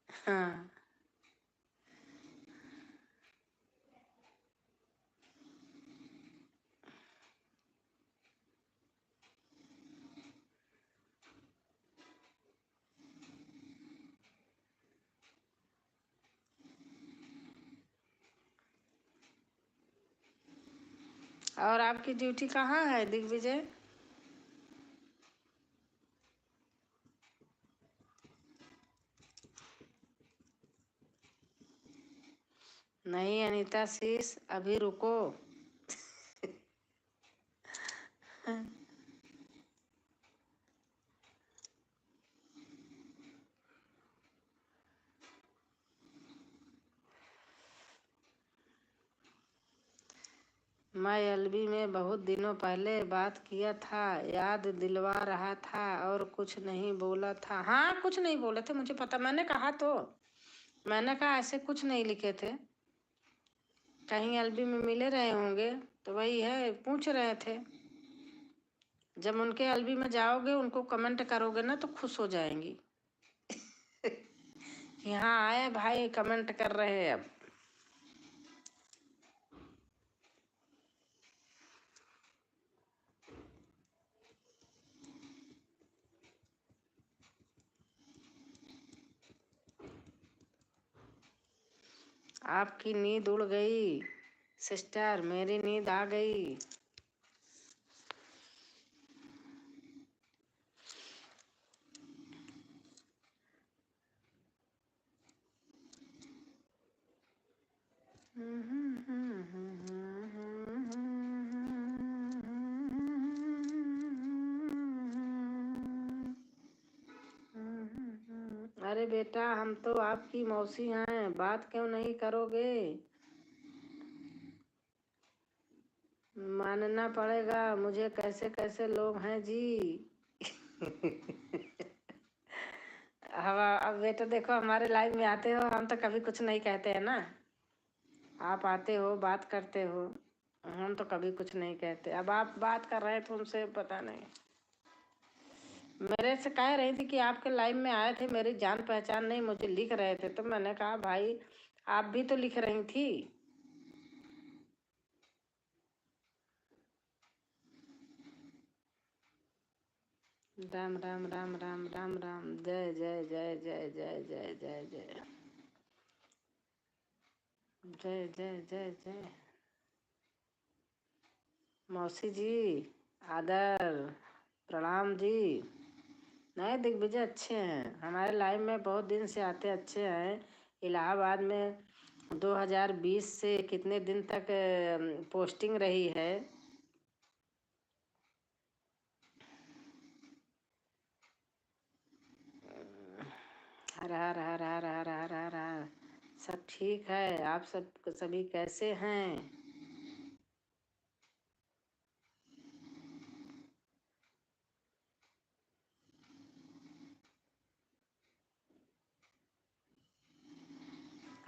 हाँ और आपकी ड्यूटी कहाँ है दिग्विजय? नहीं अनीता शीश, अभी रुको। मैं एलबी में बहुत दिनों पहले बात किया था, याद दिलवा रहा था और कुछ नहीं बोला था। हाँ कुछ नहीं बोले थे, मुझे पता, मैंने कहा तो, मैंने कहा ऐसे कुछ नहीं लिखे थे, कहीं एलबी में मिले रहे होंगे, तो वही है, पूछ रहे थे। जब उनके एलबी में जाओगे, उनको कमेंट करोगे ना, तो खुश हो जाएंगी कि हाँ आए भाई, कमेंट कर रहे हैं अब। आपकी नींद उड़ गई सिस्टर, मेरी नींद आ गई। अरे बेटा, हम तो आपकी मौसी हैं, बात क्यों नहीं करोगे? मानना पड़ेगा मुझे, कैसे कैसे लोग हैं जी। अब बेटा देखो, हमारे लाइव में आते हो, हम तो कभी कुछ नहीं कहते हैं ना, आप आते हो बात करते हो, हम तो कभी कुछ नहीं कहते। अब आप बात कर रहे हैं तो उनसे पता नहीं। मेरे से कह रही थी कि आपके लाइव में आए थे, मेरी जान पहचान नहीं, मुझे लिख रहे थे, तो मैंने कहा भाई आप भी तो लिख रही थी। राम राम राम राम राम राम, जय जय जय जय जय जय जय जय जय जय जय जय। मौसी जी आदर प्रणाम जी। नए दिग्विजय अच्छे हैं, हमारे लाइव में बहुत दिन से आते, अच्छे हैं। इलाहाबाद में 2020 से कितने दिन तक पोस्टिंग रही है। हर हर हर हर हर हर हर हर। सब ठीक है, आप सब सभी कैसे हैं?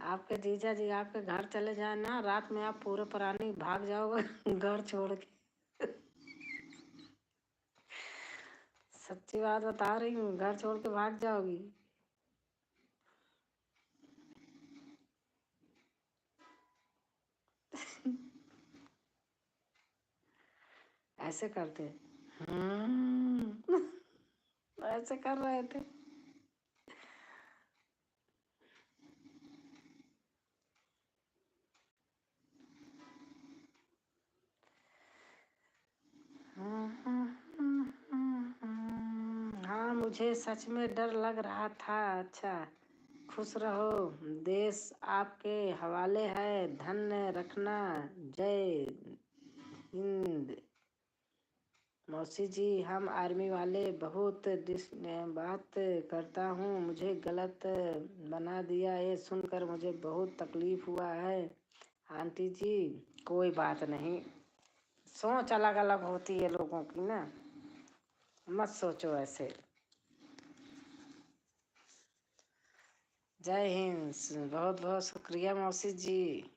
आपके जीजा जी आपके घर चले जाए ना, रात में आप पूरे प्राणी भाग जाओगे घर छोड़ के। सच्ची बात बता रही हूँ, घर छोड़ के भाग जाओगी। ऐसे करते। हम्म। ऐसे कर रहे थे। हाँ मुझे सच में डर लग रहा था। अच्छा, खुश रहो, देश आपके हवाले है, धन्य रखना, जय हिंद। मौसी जी हम आर्मी वाले बहुत बात करता हूँ, मुझे गलत बना दिया, ये सुनकर मुझे बहुत तकलीफ हुआ है आंटी जी। कोई बात नहीं, सोच अलग अलग होती है लोगों की ना, मत सोचो ऐसे। जय हिंद, बहुत बहुत शुक्रिया मौसी जी।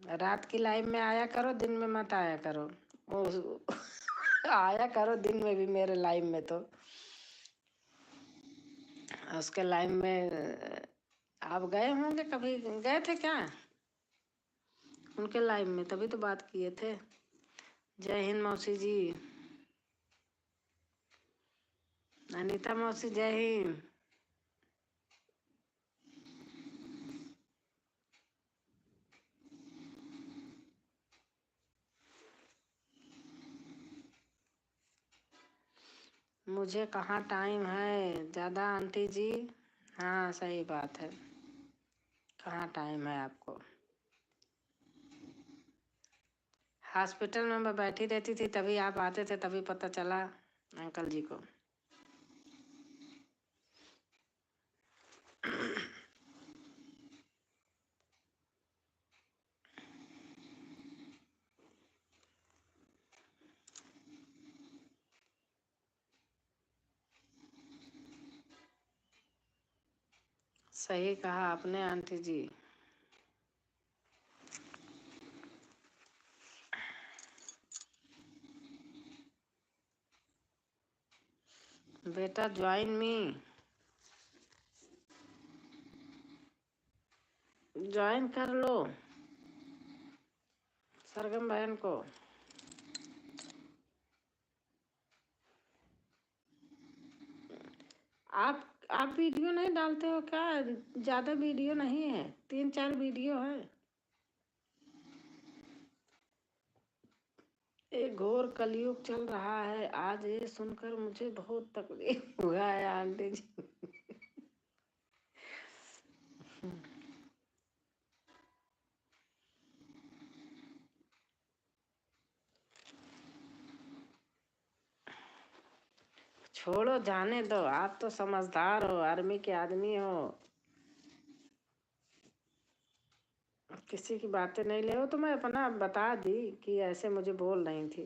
रात की लाइव में आया करो, दिन में मत आया करो। आया करो दिन में भी मेरे लाइव में, तो उसके लाइव में आप गए होंगे, कभी गए थे क्या उनके लाइव में? तभी तो बात किए थे। जय हिंद मौसी जी। अनीता मौसी जय हिंद। मुझे कहाँ टाइम है ज़्यादा आंटी जी। हाँ सही बात है, कहाँ टाइम है आपको। हॉस्पिटल में मैं बैठी रहती थी, तभी आप आते थे, तभी पता चला अंकल जी को। सही कहा आपने आंटी जी। बेटा ज्वाइन मी, ज्वाइन कर लो सरगम बहन को। आप वीडियो नहीं डालते हो क्या? ज़्यादा वीडियो नहीं है, 3-4 वीडियो है। एक घोर कलयुग चल रहा है, आज ये सुनकर मुझे बहुत तकलीफ हुआ है आंटी जी। छोड़ो जाने दो, आप तो समझदार हो, आर्मी के आदमी हो, किसी की बातें नहीं ले हो। तो मैं अपना बता दी कि ऐसे मुझे बोल रही थी।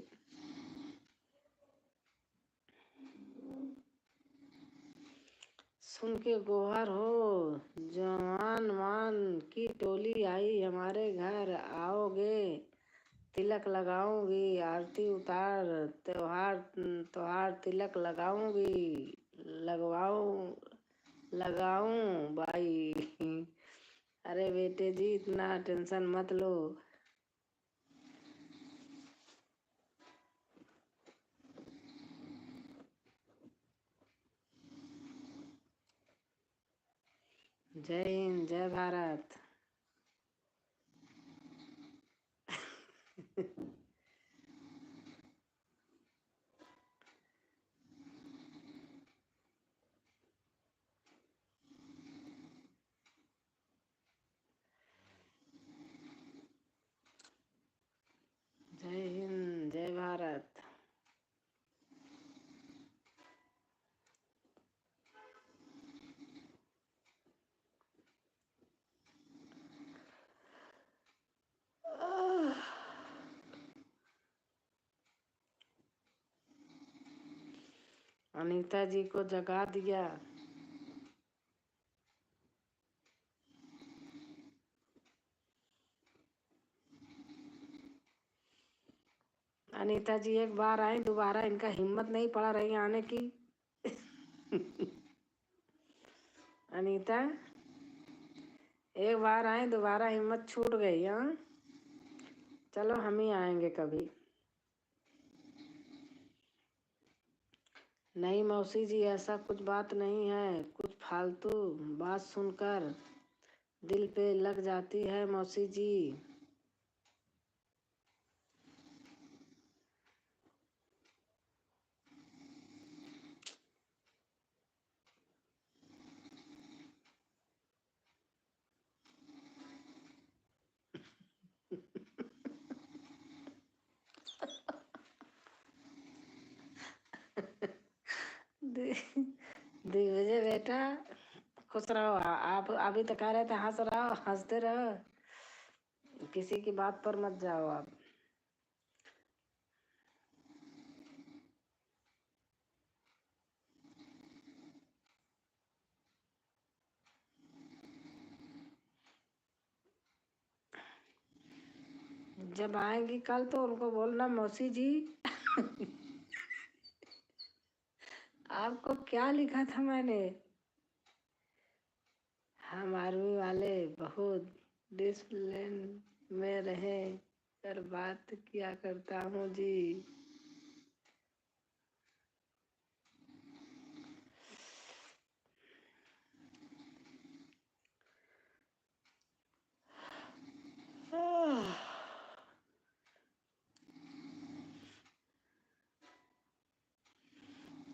सुन के गोहर हो, जवान मान की टोली आई हमारे घर, आओगे तिलक लगाऊंगी, आरती उतार, त्योहार त्योहार तिलक लगाऊंगी, लगवाऊं लगाऊं बाई। अरे बेटे जी इतना टेंशन मत लो। जय हिंद, जय भारत। जय हिंद, जय भारत। अनीता जी को जगा दिया। अनीता जी एक बार आई, दोबारा इनका हिम्मत नहीं पड़ा रही आने की। अनीता एक बार आए, दोबारा हिम्मत छूट गई। हाँ चलो हम ही आएंगे कभी। नहीं मौसी जी ऐसा कुछ बात नहीं है, कुछ फालतू बात सुनकर दिल पे लग जाती है मौसी जी। दिग्विजय बेटा खुश रहो। आप अभी तो कह रहे थे हंस रहो, हंसते रहो, किसी की बात पर मत जाओ आप। जब आएंगी कल तो उनको बोलना मौसी जी आपको क्या लिखा था मैंने। हम आर्मी वाले बहुत डिसिप्लिन में रहे कर बात किया करता हूँ जी।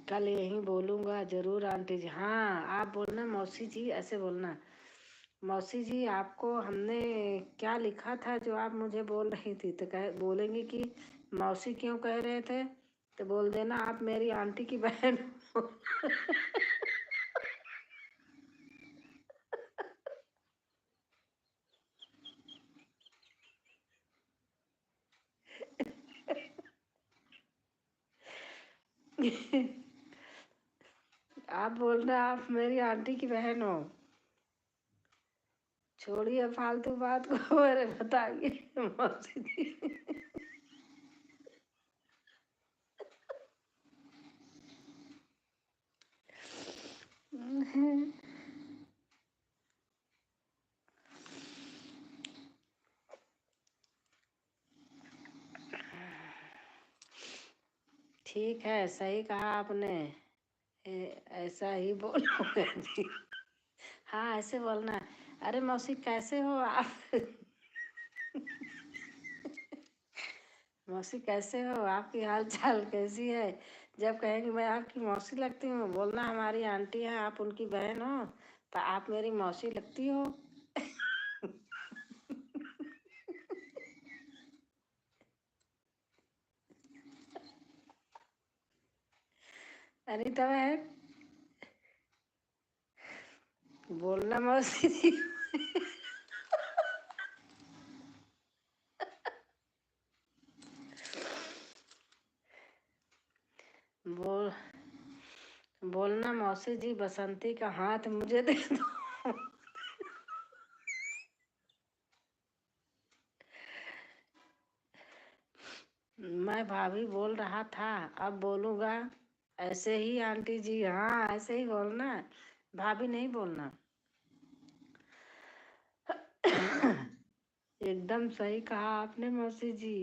कल यही बोलूंगा जरूर आंटी जी। हाँ आप बोलना मौसी जी, ऐसे बोलना मौसी जी आपको हमने क्या लिखा था जो आप मुझे बोल रही थी। तो कह बोलेंगी कि मौसी क्यों कह रहे थे, तो बोल देना आप मेरी आंटी की बहन हो। आप बोलना आप मेरी आंटी की बहन हो। छोड़िए फालतू बात को मेरे बताइए मौसी जी। ठीक है, सही कहा आपने। ऐसा ही बोलोगे जी। हाँ ऐसे बोलना, अरे मौसी कैसे हो आप। मौसी कैसे हो, आपकी हाल चाल कैसी है। जब कहेंगे मैं आपकी मौसी लगती हूँ, बोलना हमारी आंटी है, आप उनकी बहन हो, तो आप मेरी मौसी लगती हो। अनीता बहन बोलना मौसी जी। बोल बोलना मौसी जी बसंती का हाथ मुझे दे दो। मैं भाभी बोल रहा था, अब बोलूँगा। ऐसे ही आंटी जी, हाँ ऐसे ही बोलना, भाभी नहीं बोलना। एकदम सही कहा आपने मौसी जी।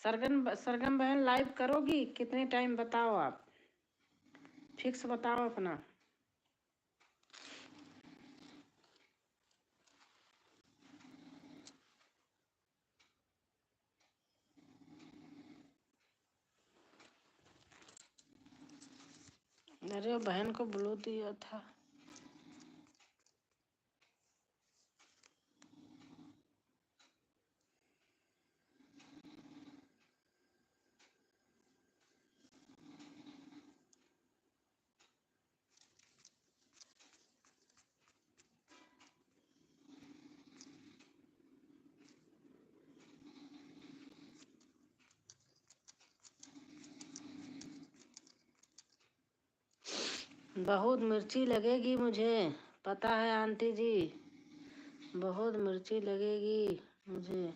सरगम बहन लाइव करोगी? कितने टाइम बताओ आप, फिक्स बताओ अपना। अरे वो बहन को ब्लू दिया था। बहुत मिर्ची लगेगी मुझे, पता है आंटी जी, बहुत मिर्ची लगेगी मुझे।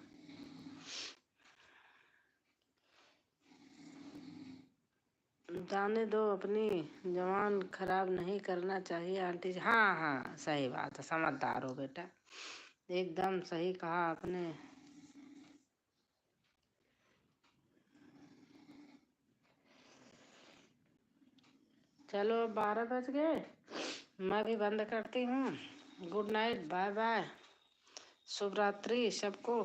जाने दो, अपनी जवान खराब नहीं करना चाहिए आंटी जी। हाँ हाँ सही बात है, समझदार हो बेटा, एकदम सही कहा आपने। चलो 12 बज गए, मैं भी बंद करती हूँ। गुड नाइट, बाय बाय, शुभ रात्रि सबको।